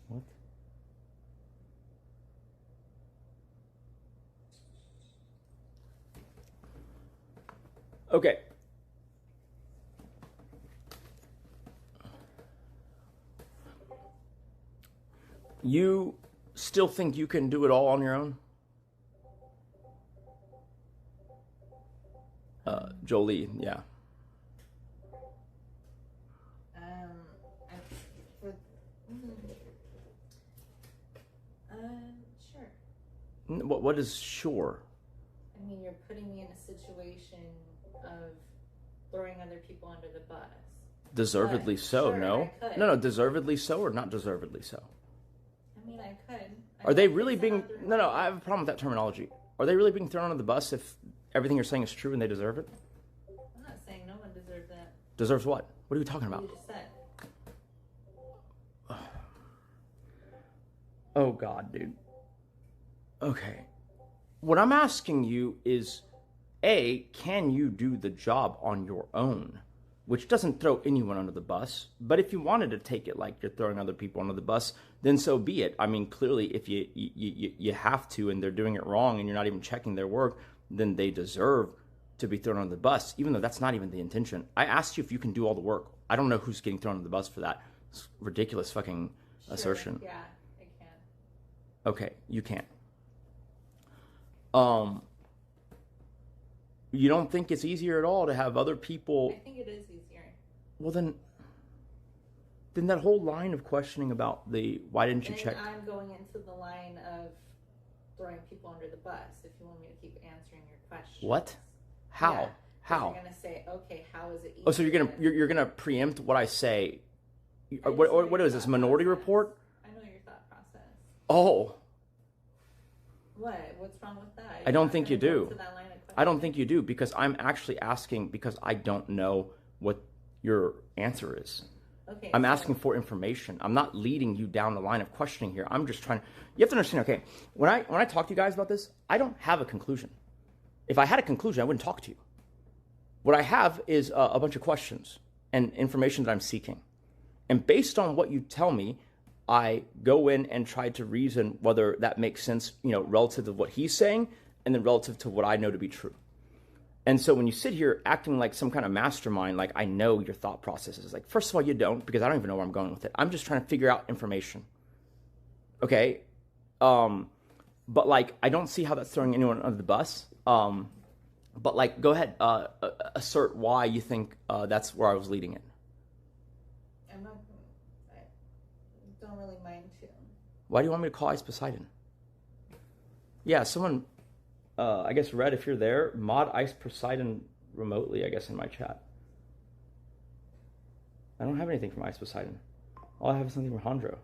What? Okay. You still think you can do it all on your own? Jolie, yeah. Sure. What is sure? I mean, you're putting me in a situation of throwing other people under the bus. Deservedly so, sure, no? No, deservedly so or not deservedly so? I mean, I could. Are they really being... No, I have a problem with that terminology. Are they really being thrown under the bus if everything you're saying is true and they deserve it? I'm not saying no one deserves that. Deserves what? What are you talking about? You just said. Oh, God, dude. Okay. What I'm asking you is, A, can you do the job on your own? Which doesn't throw anyone under the bus. But if you wanted to take it like you're throwing other people under the bus, then so be it. I mean, clearly, if you have to and they're doing it wrong and you're not even checking their work, then they deserve to be thrown under the bus, even though that's not even the intention. I asked you if you can do all the work. I don't know who's getting thrown under the bus for that. It's ridiculous fucking assertion. Yeah, I can. Okay, you can't. You don't think it's easier at all to have other people... I think it is easier. Well, then that whole line of questioning about the why didn't you check... I'm going into the line of throwing people under the bus if you want me to keep answering your questions. What? How? Yeah, How? You're gonna say, okay, how is it easier? Oh, so you're gonna preempt what I say? What is this, Minority Report? I know your thought process. Oh. What? What's wrong with that? I don't think you do. To that line of I don't think you do, because I'm actually asking because I don't know what your answer is. Okay, I'm asking for information. I'm not leading you down the line of questioning here. I'm just trying. You have to understand. Okay, when I talk to you guys about this, I don't have a conclusion. If I had a conclusion, I wouldn't talk to you. What I have is a bunch of questions and information that I'm seeking, and based on what you tell me, I go in and try to reason whether that makes sense, relative to what he's saying, and then relative to what I know to be true. And so when you sit here acting like some kind of mastermind, like I know your thought processes, like, first of all, you don't, because I don't even know where I'm going with it. I'm just trying to figure out information. Okay? But like, I don't see how that's throwing anyone under the bus. But like, go ahead, assert why you think that's where I was leading it. I don't really mind to. Why do you want me to call Ice Poseidon? Yeah, someone... I guess, Red, if you're there, mod Ice Poseidon remotely, I guess, in my chat. I don't have anything from Ice Poseidon. All I have is something from Hondro.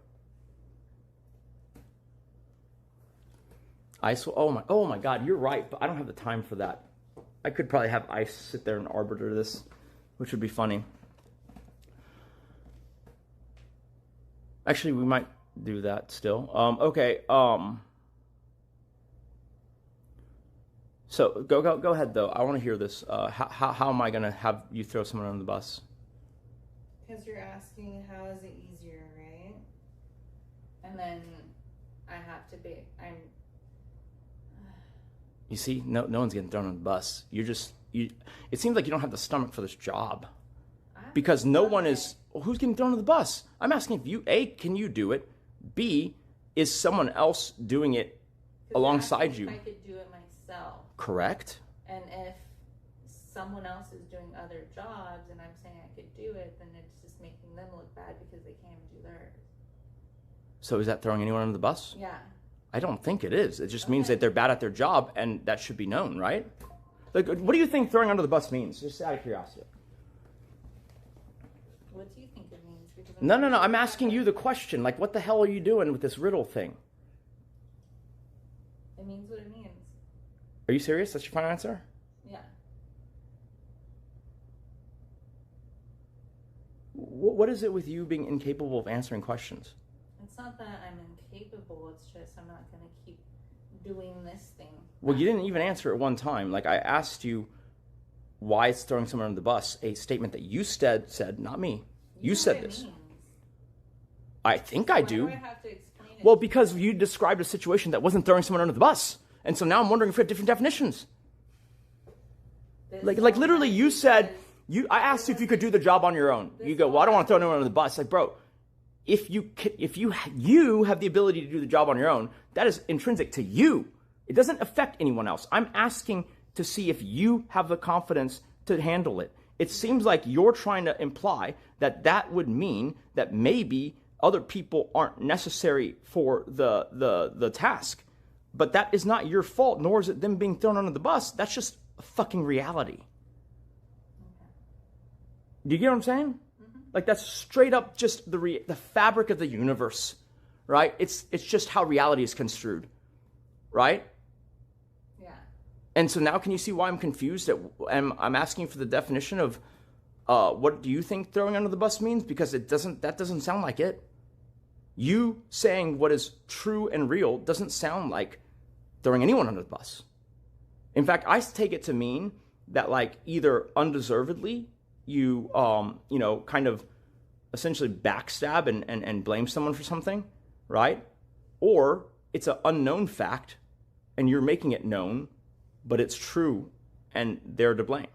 Ice, oh my God, you're right, but I don't have the time for that. I could probably have Ice sit there and arbiter this, which would be funny. Actually, we might do that still. Okay, So go ahead though. I want to hear this. How am I gonna have you throw someone under the bus? Because you're asking how is it easier, right? And then I have to be. You see, no one's getting thrown on the bus. It seems like you don't have the stomach for this job, because no one is. Well, who's getting thrown on the bus? I'm asking if you can you do it? B, is someone else doing it alongside you? If I could do it myself. Correct. And if someone else is doing other jobs and I'm saying I could do it, then it's just making them look bad because they can't even do theirs. So is that throwing anyone under the bus? Yeah. I don't think it is. It just means that they're bad at their job, and that should be known, right? Like, what do you think throwing under the bus means? Just out of curiosity. What do you think it means? Because No. I'm asking you the question. Like, what the hell are you doing with this riddle thing? It means what it means. Are you serious? That's your final answer? Yeah. what is it with you being incapable of answering questions? It's not that I'm incapable. It's just I'm not going to keep doing this thing. Well, you didn't even answer it one time. Like, I asked you why it's throwing someone under the bus, a statement that you said, not me. You said this. I think I do. Why do I have to explain it? Well, because you described a situation that wasn't throwing someone under the bus. And so now I'm wondering if we have different definitions. Like literally you said, I asked you if you could do the job on your own. You go, well, I don't want to throw anyone under the bus. Like, bro, if you have the ability to do the job on your own, that is intrinsic to you. It doesn't affect anyone else. I'm asking to see if you have the confidence to handle it. It seems like you're trying to imply that that would mean that maybe other people aren't necessary for the task. But that is not your fault, nor is it them being thrown under the bus. That's just a fucking reality. Do you get what I'm saying? Mm-hmm. Like, that's straight up just the fabric of the universe, right? It's just how reality is construed, right? Yeah. And so now can you see why I'm confused? I'm asking for the definition of what do you think throwing under the bus means? Because that doesn't sound like it. You saying what is true and real doesn't sound like throwing anyone under the bus. In fact, I take it to mean that, like, either undeservedly you kind of essentially backstab and blame someone for something, right? Or it's an unknown fact and you're making it known, but it's true and they're to blame.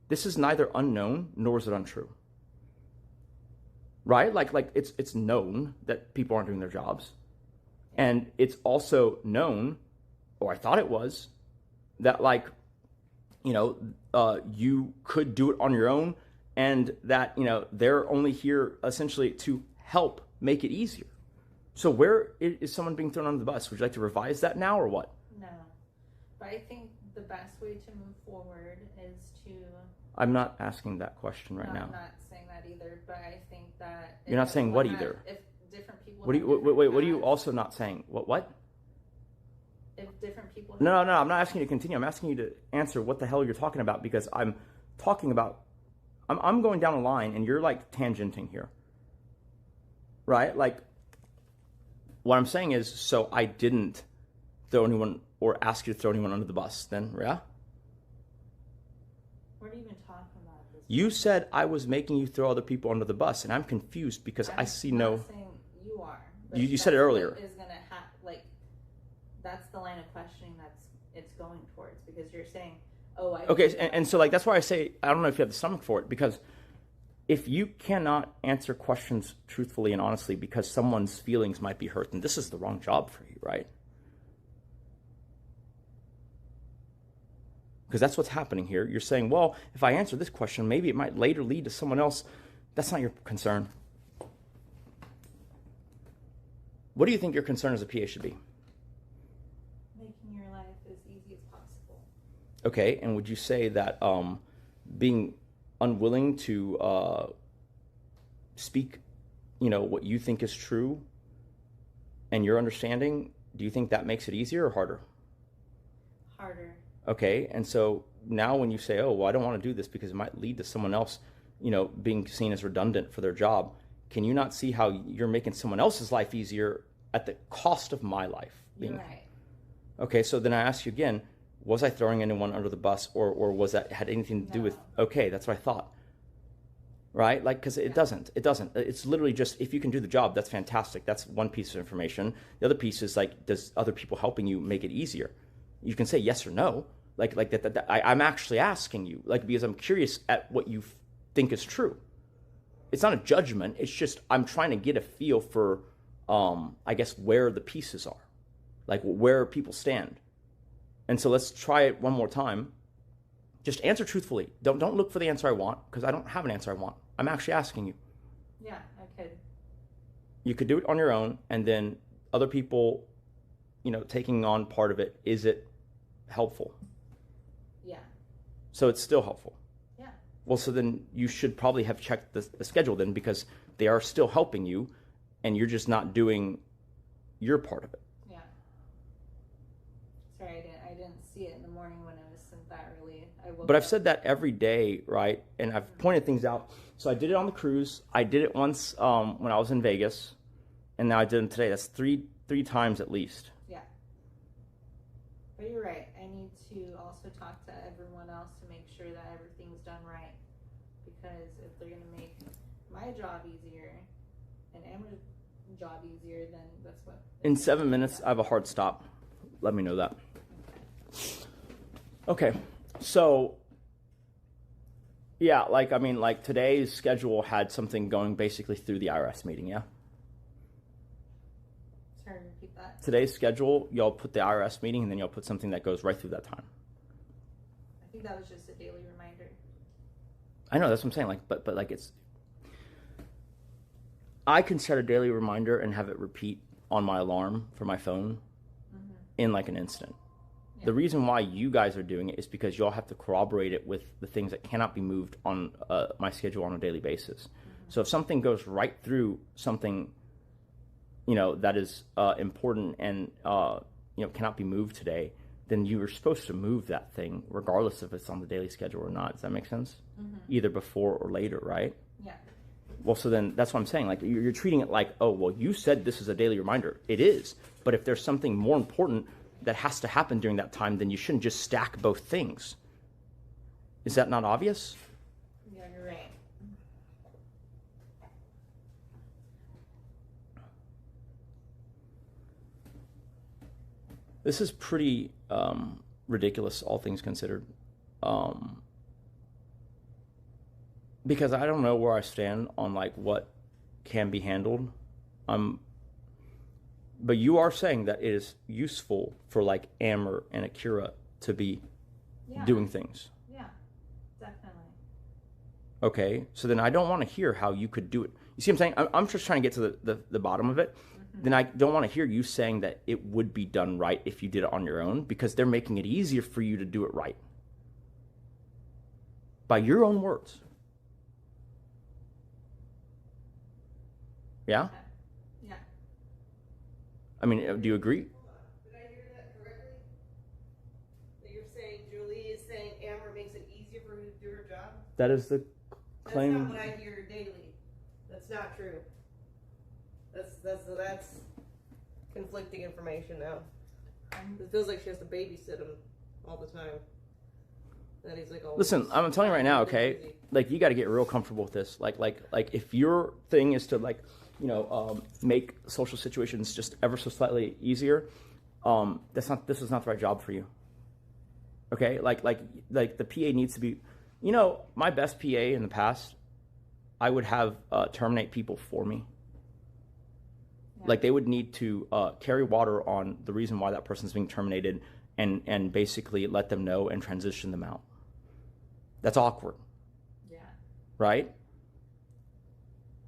This is neither unknown nor is it untrue. Right? Like it's known that people aren't doing their jobs. And it's also known, or I thought it was, that you could do it on your own and that, they're only here essentially to help make it easier. So where is someone being thrown under the bus? Would you like to revise that now or what? No. But I think the best way to move forward is to... I'm not asking that question right now. I'm not saying that either, but I think that... You're not saying what either? If different people... What are you also not saying? What? If different people... No, I'm not asking you to continue. I'm asking you to answer what the hell you're talking about, because I'm talking about... I'm going down a line and you're like tangenting here. Right? Like, what I'm saying is, so I didn't throw anyone or ask you to throw anyone under the bus, then, yeah? What are you even talking about? You said I was making you throw other people under the bus, and I'm confused because I see no... I'm not saying you are. You said it earlier. Is going to that's the line of questioning it's going towards, because you're saying, Okay, and so, like, that's why I say I don't know if you have the stomach for it, because if you cannot answer questions truthfully and honestly because someone's feelings might be hurt, then this is the wrong job for you, right? Because that's what's happening here. You're saying, well, if I answer this question, maybe it might later lead to someone else. That's not your concern. What do you think your concern as a PA should be? Making your life as easy as possible. Okay, and would you say that being unwilling to speak, what you think is true and your understanding, do you think that makes it easier or harder? Harder. Okay, and so now when you say, oh, well, I don't want to do this because it might lead to someone else, being seen as redundant for their job, can you not see how you're making someone else's life easier at the cost of my life? You're right. Okay, so then I ask you again, was I throwing anyone under the bus, or was that had anything to do with, okay, that's what I thought. Right? Like, because it doesn't. It's literally just, if you can do the job, that's fantastic. That's one piece of information. The other piece is, like, does other people helping you make it easier? You can say yes or no. Like that I'm actually asking you, like, because I'm curious at what you think is true. It's not a judgment. It's just I'm trying to get a feel for, I guess, where the pieces are, like where people stand. And so let's try it one more time. Just answer truthfully. Don't look for the answer I want, because I don't have an answer I want. I'm actually asking you. Yeah, I could. You could do it on your own, and then other people, taking on part of it, is it helpful? Yeah. So it's still helpful. Yeah. Well, so then you should probably have checked the schedule then, because they are still helping you, and you're just not doing your part of it. Yeah. Sorry, I didn't see it in the morning when I was sent that early. But I've said that every day, right? And I've pointed things out So I did it on the cruise. I did it once when I was in Vegas, and now I did it today. That's three times at least. Yeah. But you're right. I need to also talk to everyone else to make sure that everything's done right. Because if they're going to make my job easier and Amber's job easier, then that's what... In 7 minutes, I have a hard stop. Let me know that. Okay. So, yeah, like, I mean, like, today's schedule had something going basically through the IRS meeting, yeah? Sorry, repeat that. Today's schedule, y'all put the IRS meeting, and then y'all put something that goes right through that time. I think that was just a daily reminder. I know, that's what I'm saying, like, but like, it's... I can set a daily reminder and have it repeat on my alarm for my phone in like an instant. Yeah. The reason why you guys are doing it is because y'all have to corroborate it with the things that cannot be moved on my schedule on a daily basis. So if something goes right through something, you know, that is important and, you know, cannot be moved today, then you were supposed to move that thing regardless if it's on the daily schedule or not. Does that make sense? Either before or later, right? Yeah. Well, so then that's what I'm saying. Like, you're treating it like, oh, well, you said this is a daily reminder. It is. But if there's something more important that has to happen during that time, then you shouldn't just stack both things. Is that not obvious? Yeah, you're right. This is pretty ridiculous, all things considered. Because I don't know where I stand on like what can be handled. But you are saying that it is useful for like Amber and Akira to be doing things. Yeah, definitely. Okay, so then I don't want to hear how you could do it. You see what I'm saying? I'm just trying to get to the bottom of it. Then I don't want to hear you saying that it would be done right if you did it on your own, because they're making it easier for you to do it right. By your own words. Yeah? Yeah. I mean, do you agree? Did I hear that correctly? That you're saying Julie is saying Amber makes it easier for her to do her job? That is the claim. That's not what I hear daily. That's not true. That's conflicting information now. It feels like she has to babysit him all the time. That he's like, oh, listen, I'm telling you right now, okay? Like, you got to get real comfortable with this. Like if your thing is to like, you know, make social situations just ever so slightly easier, this is not the right job for you. Okay? Like the PA needs to be, you know, my best PA in the past, I would have terminate people for me. Yeah. Like, they would need to carry water on the reason why that person's being terminated and basically let them know and transition them out. That's awkward. Yeah. Right?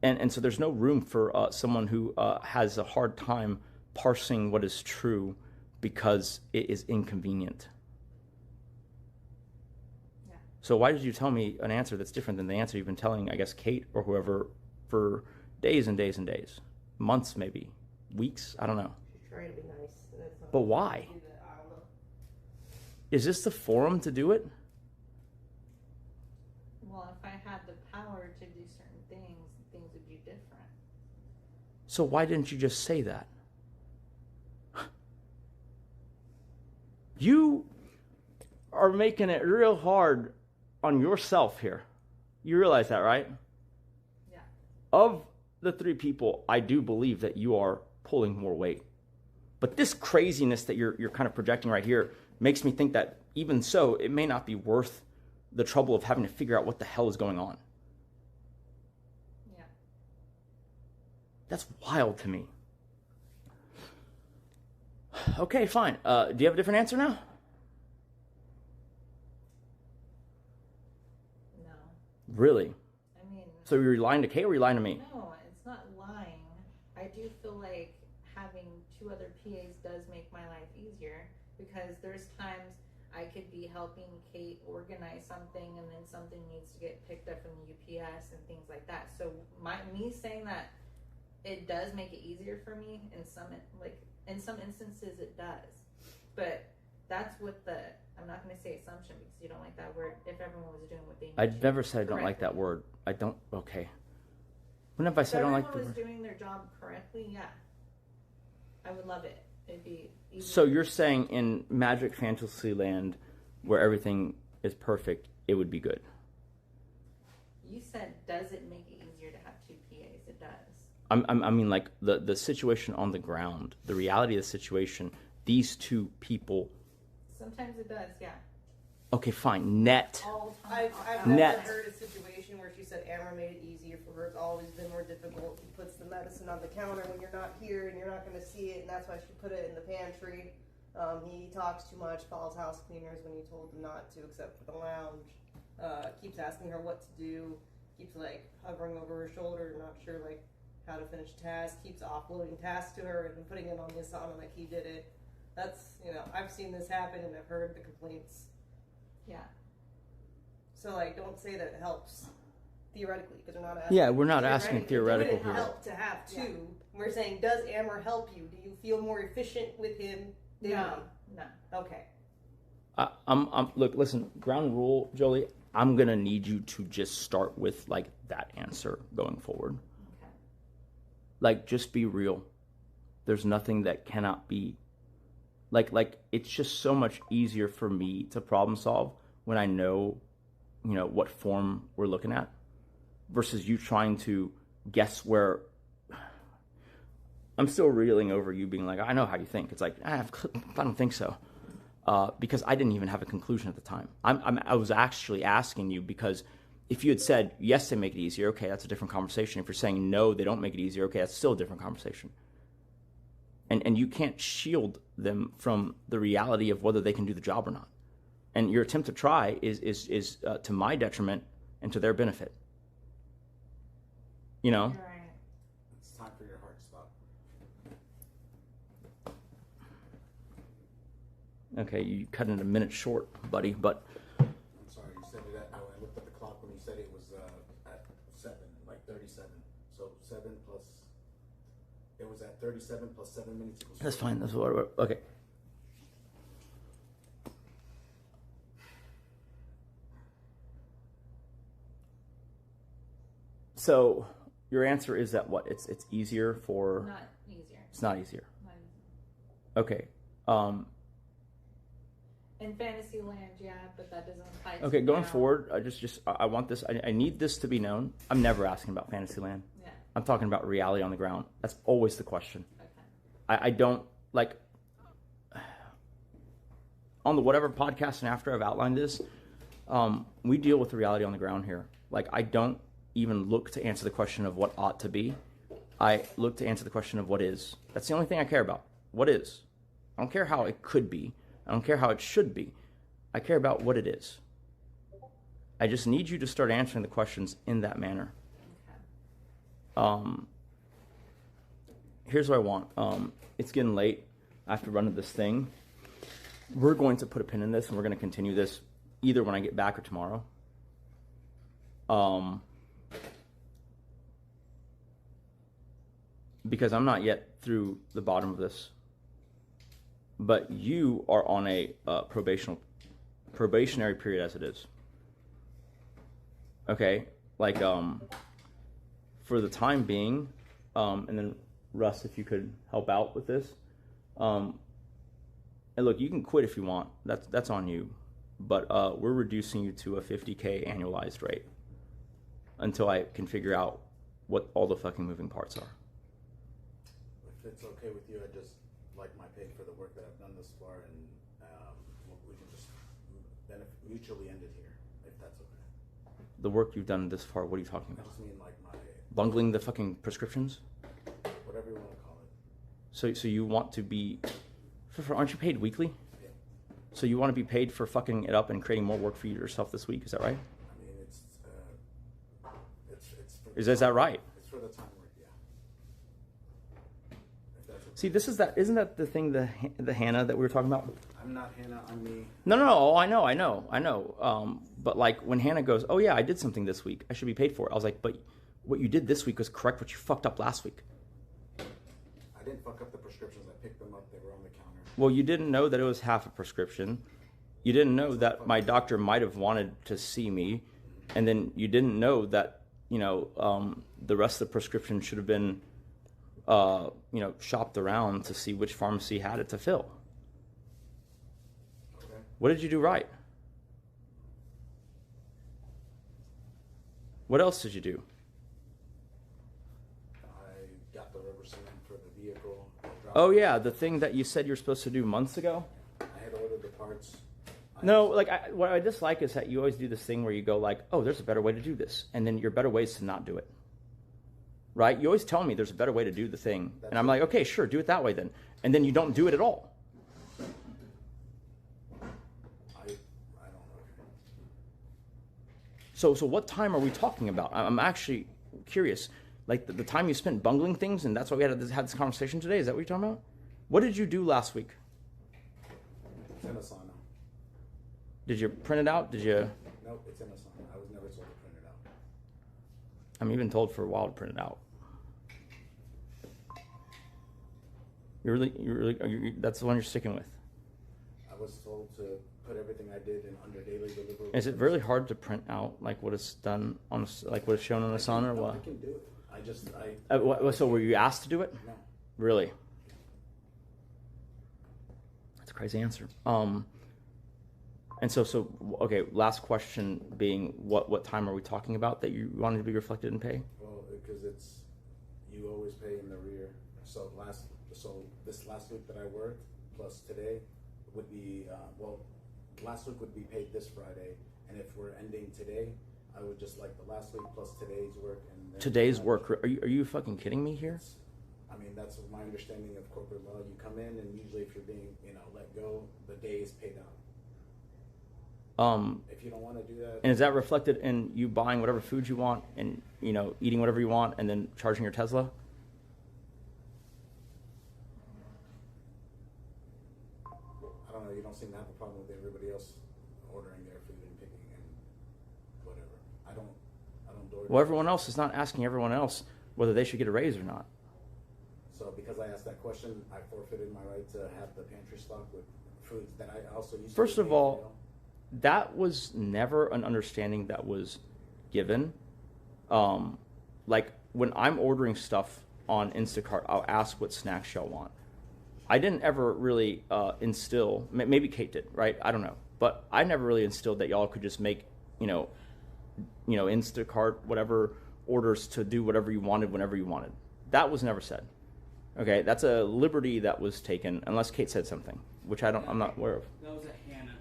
And so there's no room for someone who has a hard time parsing what is true because it is inconvenient. Yeah. So why did you tell me an answer that's different than the answer you've been telling, I guess, Kate or whoever for days and days and days? Months, maybe. Weeks? I don't know. She's trying to be nice. But why? I don't know. Is this the forum to do it? Well, if I had the power to do certain things, things would be different. So why didn't you just say that? You are making it real hard on yourself here. You realize that, right? Yeah. Of the three people, I do believe that you are pulling more weight. But this craziness that you're kind of projecting right here makes me think that even so, it may not be worth the trouble of having to figure out what the hell is going on. Yeah. That's wild to me. Okay, fine. Do you have a different answer now? No. Really? I mean... So you're lying to Kate or you're lying to me? No, it's not lying. I do feel like having two other PAs does make my life easier, because there's times I could be helping Kate organize something and then something needs to get picked up from the UPS and things like that. So me saying that it does make it easier for me in some instances it does. But That's what I'm not going to say assumption because you don't like that word. If everyone was doing what they need I to never said I don't like that correctly. word. I don't. Okay. When have I said I don't like the If everyone word? was doing their job correctly, yeah, I would love it. It'd be easier. So you're saying in Magic Fantasy Land, where everything is perfect, it would be good. You said, does it make it easier to have two PAs? It does. I mean, like the situation on the ground, the reality of the situation. These two people. Sometimes it does, yeah. Okay, fine. Net. All the time. I've Net. never heard a situation where she said Amber made it easier for her. It's always been more difficult. He puts the medicine on the counter when you're not here and you're not going to see it, and that's why she put it in the pantry. He talks too much, calls house cleaners when you told him not to, except for the lounge. Keeps asking her what to do. Keeps like hovering over her shoulder, not sure like how to finish a task. Keeps offloading tasks to her and putting it on the Asana like he did it. That's, I've seen this happen and I've heard the complaints. Yeah. So, like, don't say that it helps theoretically, because we're not asking. Yeah, we're not asking theoretical It here. wouldn't help to have two. Yeah. We're saying, does Amber help you? Do you feel more efficient with him? No. Okay. Look, listen, ground rule, Jolie, I'm going to need you to just start with, like, that answer going forward. Okay. Like, just be real. There's nothing that cannot be. Like it's just so much easier for me to problem solve when I know, what form we're looking at versus you trying to guess where. I'm still reeling over you being like, I know how you think. It's like, I don't think so. Because I didn't even have a conclusion at the time. I was actually asking you because if you had said, yes, they make it easier, okay, that's a different conversation. If you're saying, no, they don't make it easier, okay, that's still a different conversation. And you can't shield them from the reality of whether they can do the job or not. And your attempt to try is to my detriment and to their benefit. You're right. It's time for your heart to stop. Okay, you cut it a minute short, buddy, but... I'm sorry, you said it I looked at the clock when you said it was at 7, like 37. So 7 plus... It was at 37 plus 7 minutes equals... That's fine, that's what... Okay. So, your answer is that what? It's easier for... Not easier. It's not easier. Not easier. Okay. In Fantasyland, yeah, but that doesn't apply to Okay, going now. forward, I want this, I need this to be known. I'm never asking about Fantasyland. Yeah. I'm talking about reality on the ground. That's always the question. Okay. I don't, like, on the whatever podcast and after I've outlined this, we deal with the reality on the ground here. Like, I don't even look to answer the question of what ought to be. I look to answer the question of what is. That's the only thing I care about. What is? I don't care how it could be. I don't care how it should be. I care about what it is. I just need you to start answering the questions in that manner. Okay. Here's what I want. It's getting late. I have to run to this thing. We're going to put a pin in this, and we're going to continue this either when I get back or tomorrow. Because I'm not yet through the bottom of this. But you are on a probationary period as it is. Okay? Like, for the time being, and then Russ, if you could help out with this. And look, you can quit if you want. That's on you. But we're reducing you to a $50K annualized rate until I can figure out what all the fucking moving parts are. If it's okay with you, I just like my pay for the work that I've done this far, and we can just mutually end it here, if that's okay. The work you've done this far, what are you talking I about? just mean like my... Bungling the fucking prescriptions? Whatever you want to call it. So you want to be... aren't you paid weekly? Yeah. So you want to be paid for fucking it up and creating more work for yourself this week, is that right? I mean, it's for Is that right? It's for the time work, yeah. If that's okay. See, isn't that the thing, the Hannah that we were talking about? I'm not Hannah, I'm me. No, I know. But like when Hannah goes, oh yeah, I did something this week, I should be paid for it. I was like, but what you did this week was correct what you fucked up last week. didn't fuck up the prescriptions. I picked them up. They were on the counter. Well, you didn't know that it was half a prescription. You didn't know that my doctor might have wanted to see me, and then you didn't know that the rest of the prescription should have been shopped around to see which pharmacy had it to fill. Okay. What did you do right? What else did you do? I got the rubber cement for the vehicle. Oh yeah, the thing that you said you were supposed to do months ago? I had ordered the parts. No, like what I dislike is that you always do this thing where you go like, oh, there's a better way to do this. And then your better way is to not do it. Right? You always tell me there's a better way to do the thing. And I'm like, okay, sure, do it that way then. And then you don't do it at all. I don't know. So what time are we talking about? I'm actually curious. Like the time you spent bungling things, and that's why we had this conversation today. Is that what you're talking about? What did you do last week? It's in a sauna. Did you print it out? Did you? Nope, it's in a sauna. I was never told to print it out. I'm even told for a while to print it out. That's the one you're sticking with. I was told to put everything I did in under daily deliverables. Is it really hard to print out like what is done on like what is shown on the sauna or what? I can do it. So were you asked to do it? No. Really? That's a crazy answer. And so okay. Last question being, what time are we talking about that you wanted to be reflected in pay? Well, because you always pay in the rear. So this last week that I worked plus today would be last week would be paid this Friday, and if we're ending today, I would just like the last week plus today's work and then Today's work. Are you fucking kidding me here? I mean, that's my understanding of corporate law. You come in, and usually if you're being let go, the day is paid out. If you don't want to do that. And is that reflected in you buying whatever food you want and eating whatever you want and then charging your Tesla? I don't know. You don't seem to have a problem with everybody else ordering their food and picking and whatever. I don't do it. Well, everyone else is not asking everyone else whether they should get a raise or not. So because I asked that question, I forfeited my right to have the pantry stock with foods that I also used. First of all, that was never an understanding that was given. Like when I'm ordering stuff on Instacart, I'll ask what snacks y'all want. I didn't ever really instill, maybe Kate did, right? I don't know. But I never really instilled that y'all could just make, Instacart, whatever orders to do whatever you wanted whenever you wanted. That was never said. Okay, that's a liberty that was taken, unless Kate said something, which I'm not aware of. That was a Hannah.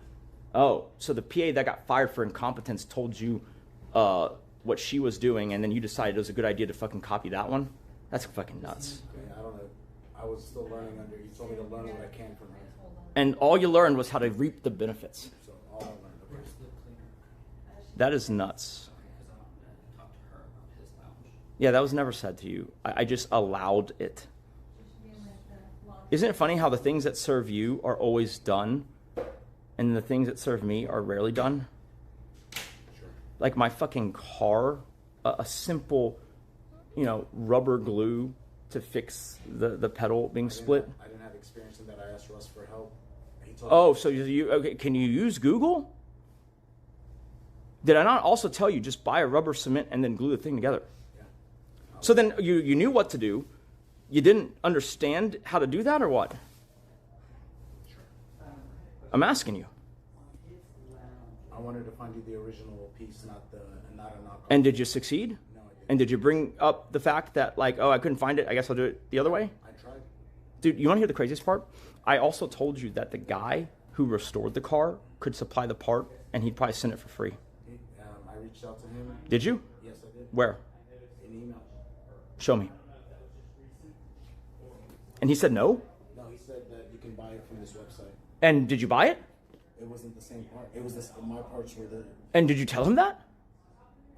Oh, so the PA that got fired for incompetence told you what she was doing, and then you decided it was a good idea to fucking copy that one? That's fucking nuts. Okay, I don't know. I was still learning under. You told me to learn what I can from her. And all you learned was how to reap the benefits. So all I learned. Where's the cleaner? That is nuts. Because I want to talk to her about his lounge. Yeah, that was never said to you. I just allowed it. Isn't it funny how the things that serve you are always done, and the things that serve me are rarely done? Sure. Like my fucking car, a simple, rubber glue to fix the pedal being split. I didn't have experience in that. I asked Russ for help. He told Oh, me. so okay? Can you use Google? Did I not also tell you just buy a rubber cement and then glue the thing together? Yeah. So then you knew what to do. You didn't understand how to do that, or what? I'm asking you. I wanted to find you the original piece, not a knockoff. And did you succeed? No, I didn't. And did you bring up the fact that, like, oh, I couldn't find it, I guess I'll do it the other way? I tried. Dude, you want to hear the craziest part? I also told you that the guy who restored the car could supply the part, and he'd probably send it for free. I reached out to him. Did you? Yes, I did. Where? An email. Show me. And he said no? No, he said that you can buy it from this website. And did you buy it? It wasn't the same part. It was my parts were the. And did you tell him that?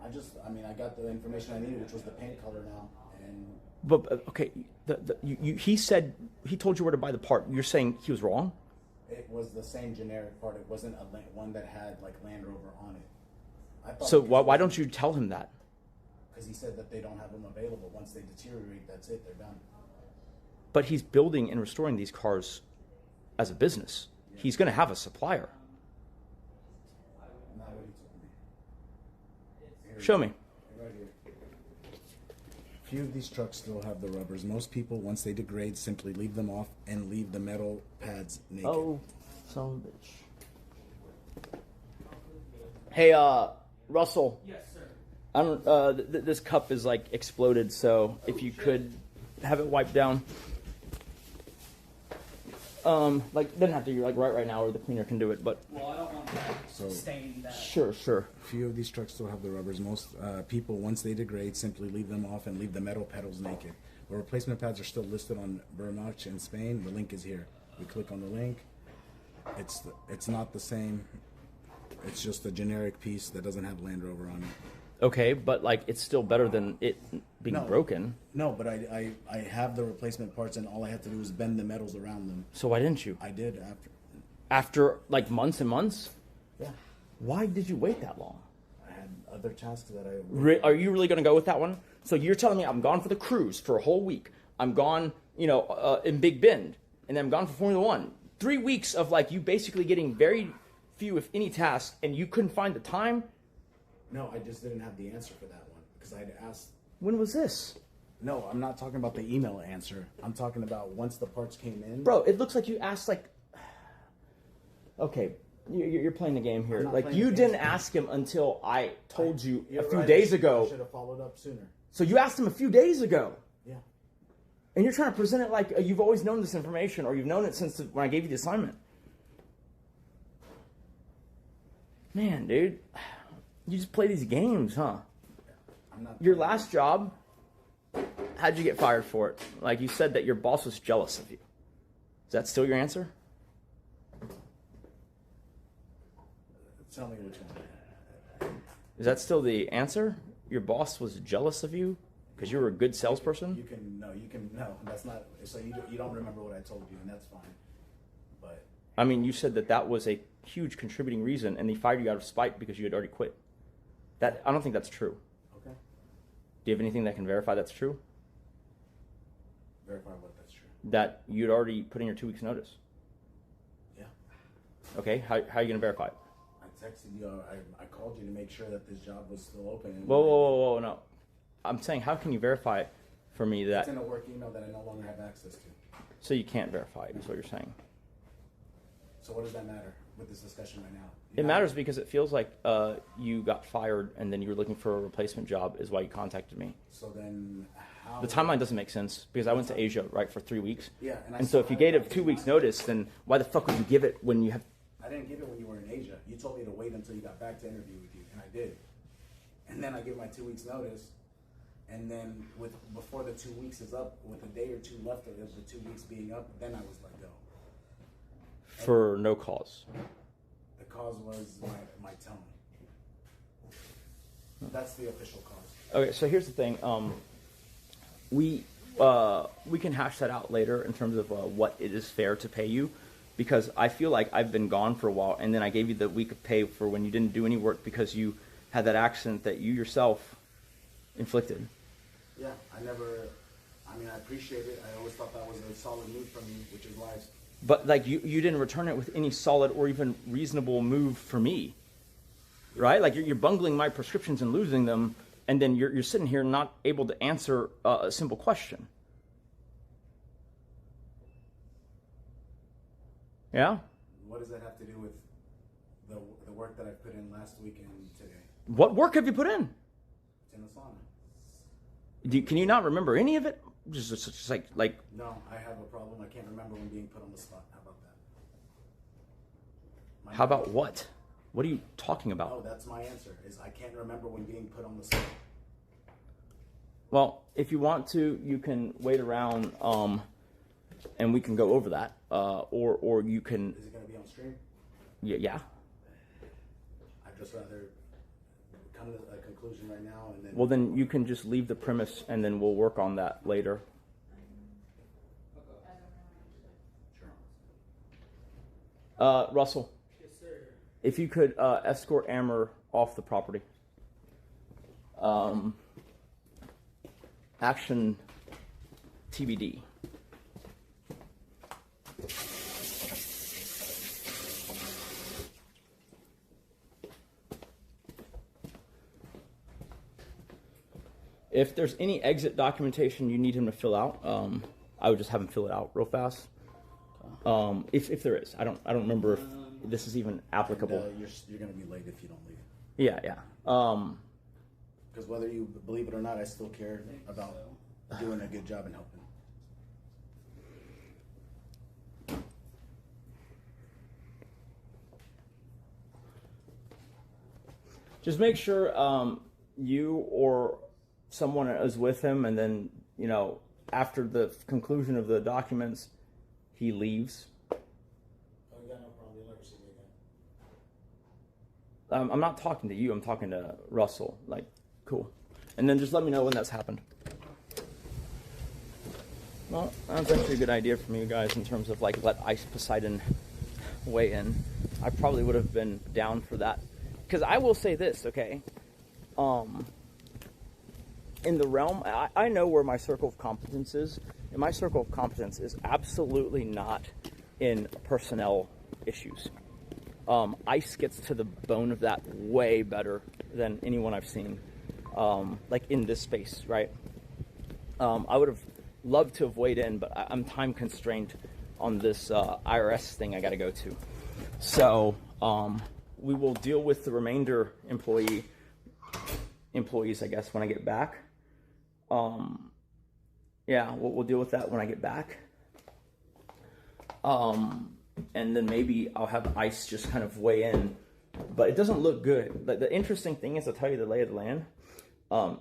I got the information I needed, which was the paint color now, and. But okay, he said he told you where to buy the part. You're saying he was wrong? It was the same generic part. It wasn't one that had like Land Rover on it. I thought. So why don't you tell him that? Because he said that they don't have them available. Once they deteriorate, that's it. They're done. But he's building and restoring these cars as a business. He's going to have a supplier. Not what he told me. Show me. Right here. Few of these trucks still have the rubbers. Most people, once they degrade, simply leave them off and leave the metal pads naked. Oh, son of a bitch. Hey, Russell. Yes, sir. I don't. This cup is like exploded. So if you could have it wiped down. Like doesn't have to be like right now, or the cleaner can do it. But Well, I don't want that stain that. sure. Few of these trucks still have the rubbers. Most people, once they degrade, simply leave them off and leave the metal pedals naked. The replacement pads are still listed on Verbiage in Spain. The link is here. We click on the link. It's not the same. It's just a generic piece that doesn't have Land Rover on it. Okay, but like it's still better than it being broken. No, but I have the replacement parts, and all I have to do is bend the metals around them. So why didn't you? I did After like months and months? Yeah. Why did you wait that long? I had other tasks that I... Are you really going to go with that one? So you're telling me I'm gone for the cruise for a whole week. I'm gone, in Big Bend. And then I'm gone for Formula One. 3 weeks of like you basically getting very few, if any, tasks, and you couldn't find the time? No, I just didn't have the answer for that one. Because I'd asked... When was this? No, I'm not talking about the email answer. I'm talking about once the parts came in. Bro, it looks like you asked like... Okay, you're playing the game here. Like you didn't ask him until I told you a few days ago. I should have followed up sooner. So you asked him a few days ago. Yeah. And you're trying to present it like you've always known this information, or you've known it since when I gave you the assignment. Man, dude. You just play these games, huh? Your last job, how'd you get fired for it? Like you said that your boss was jealous of you. Is that still your answer? Tell me which one. Is that still the answer? Your boss was jealous of you because you were a good salesperson? No, that's not, so you don't remember what I told you, and that's fine. But I mean, you said that was a huge contributing reason, and they fired you out of spite because you had already quit. I don't think that's true. Okay. Do you have anything that can verify that's true? Verify what that's true. That you'd already put in your 2 weeks notice? Yeah. Okay, how are you going to verify it? I texted you, I called you to make sure that this job was still open. Whoa, no. I'm saying, how can you verify for me that... It's in a work email that I no longer have access to. So you can't verify it, is what you're saying. So what does that matter with this discussion right now? It matters because it feels like you got fired and then you were looking for a replacement job is why you contacted me. So then how... The timeline doesn't make sense because I went to Asia, right, for 3 weeks. Yeah. And so if you gave it 2 weeks notice, then why the fuck would you give it when you have... I didn't give it when you were in Asia. You told me to wait until you got back to interview with you, and I did. And then I give my 2 weeks notice, and then before the 2 weeks is up, with a day or two left of the 2 weeks being up, then I was let go. For no cause. The cause was my tone. That's the official cause. Okay, so here's the thing. We can hash that out later in terms of what it is fair to pay you, because I feel like I've been gone for a while, and then I gave you the week of pay for when you didn't do any work because you had that accident that you yourself inflicted. Yeah, I appreciate it. I always thought that was a solid move from you, which is why But like you didn't return it with any solid or even reasonable move for me, right? Like you're bungling my prescriptions and losing them, and then you're sitting here not able to answer a simple question. Yeah. What does that have to do with the work that I put in last week and today? What work have you put in? It's in the sauna. Can you not remember any of it? Just like. No, I have a problem. I can't remember when being put on the spot. How about that? How about what? What are you talking about? Oh, that's my answer. Is I can't remember when being put on the spot. Well, if you want to, you can wait around, and we can go over that, or you can. Is it going to be on stream? Yeah. I'd just rather come to a conclusion right now, and then. Well, then you can just leave the premise, and then we'll work on that later. Russell. Yes, sir. If you could escort Amber off the property. Action TBD. If there's any exit documentation you need him to fill out, I would just have him fill it out real fast. If there is, I don't remember if this is even applicable. And, you're gonna be late if you don't leave. Yeah. Because whether you believe it or not, I still care about doing a good job and helping. Just make sure you or someone is with him, and then, you know, after the conclusion of the documents, he leaves. Oh, you got no problem. You'll never see me again. I'm not talking to you. I'm talking to Russell. Like, cool. And then just let me know when that's happened. Well, that's actually a good idea from you guys in terms of, like, let Ice Poseidon weigh in. I probably would have been down for that. Because I will say this, okay? In the realm, I know where my circle of competence is. And my circle of competence is absolutely not in personnel issues. Ice gets to the bone of that way better than anyone I've seen, like in this space, right? I would have loved to have weighed in, but I'm time constrained on this IRS thing I got to go to. So we will deal with the remainder employees, I guess, when I get back. Yeah, we'll deal with that when I get back. And then maybe I'll have Ice just kind of weigh in, but it doesn't look good. The interesting thing is, I'll tell you the lay of the land.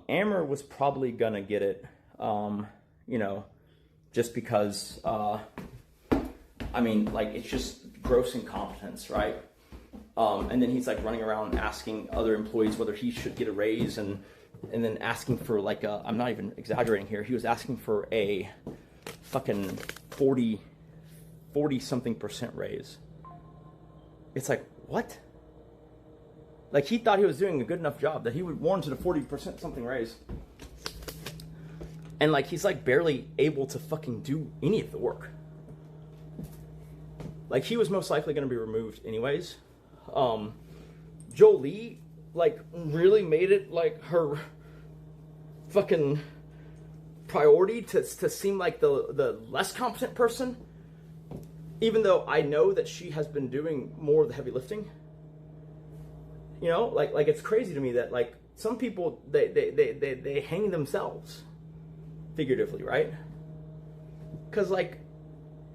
Amber was probably gonna get it, you know, just because, I mean, like, it's just gross incompetence, right? And then he's like running around asking other employees whether he should get a raise, and then asking for like a, I'm not even exaggerating here, he was asking for a fucking 40 something % raise. It's like, what? Like, he thought he was doing a good enough job that he would warranted a 40% something raise. And like, he's like barely able to fucking do any of the work. Like, he was most likely going to be removed anyways. Jolie, like, really made it like her fucking priority to seem like the less competent person, even though I know that she has been doing more of the heavy lifting. You know, like it's crazy to me that, like, some people, they hang themselves figuratively, right? Because, like,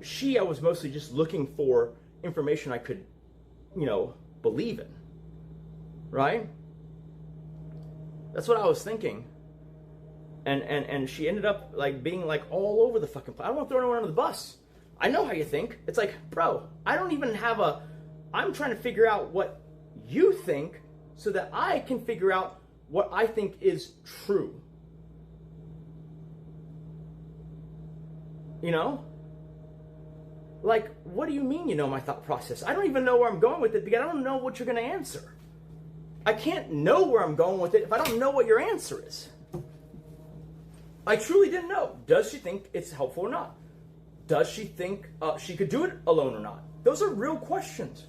I was mostly just looking for information I could, you know, believe in, right? That's what I was thinking. And she ended up, like, being, like, all over the fucking place. I don't want to throw anyone under the bus. I know how you think. It's like, bro, I don't even have I'm trying to figure out what you think so that I can figure out what I think is true. You know? Like, what do you mean you know my thought process? I don't even know where I'm going with it because I don't know what you're going to answer. I can't know where I'm going with it if I don't know what your answer is. I truly didn't know. Does she think it's helpful or not? Does she think she could do it alone or not? Those are real questions,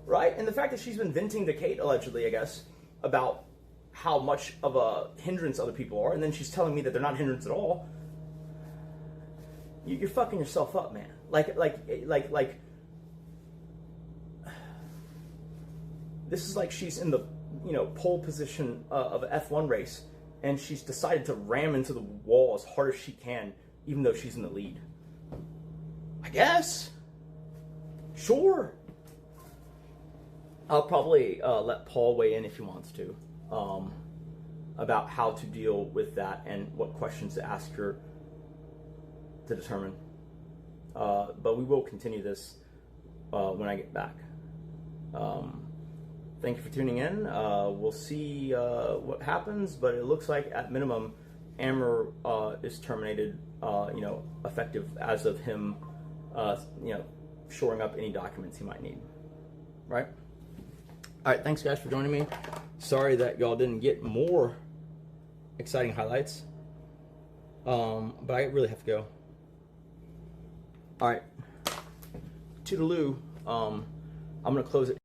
right? And the fact that she's been venting to Kate, allegedly, I guess, about how much of a hindrance other people are, and then she's telling me that they're not hindrance at all. You're fucking yourself up, man. Like, this is like she's in the, you know, pole position of an F1 race, and she's decided to ram into the wall as hard as she can, even though she's in the lead. I guess. Sure. I'll probably let Paul weigh in if he wants to, about how to deal with that and what questions to ask her to determine. But we will continue this when I get back. Thank you for tuning in. We'll see what happens, but it looks like at minimum, Amber is terminated, you know, effective as of him, you know, shoring up any documents he might need. Right? All right, thanks guys for joining me. Sorry that y'all didn't get more exciting highlights, but I really have to go. All right, toodaloo. I'm gonna close it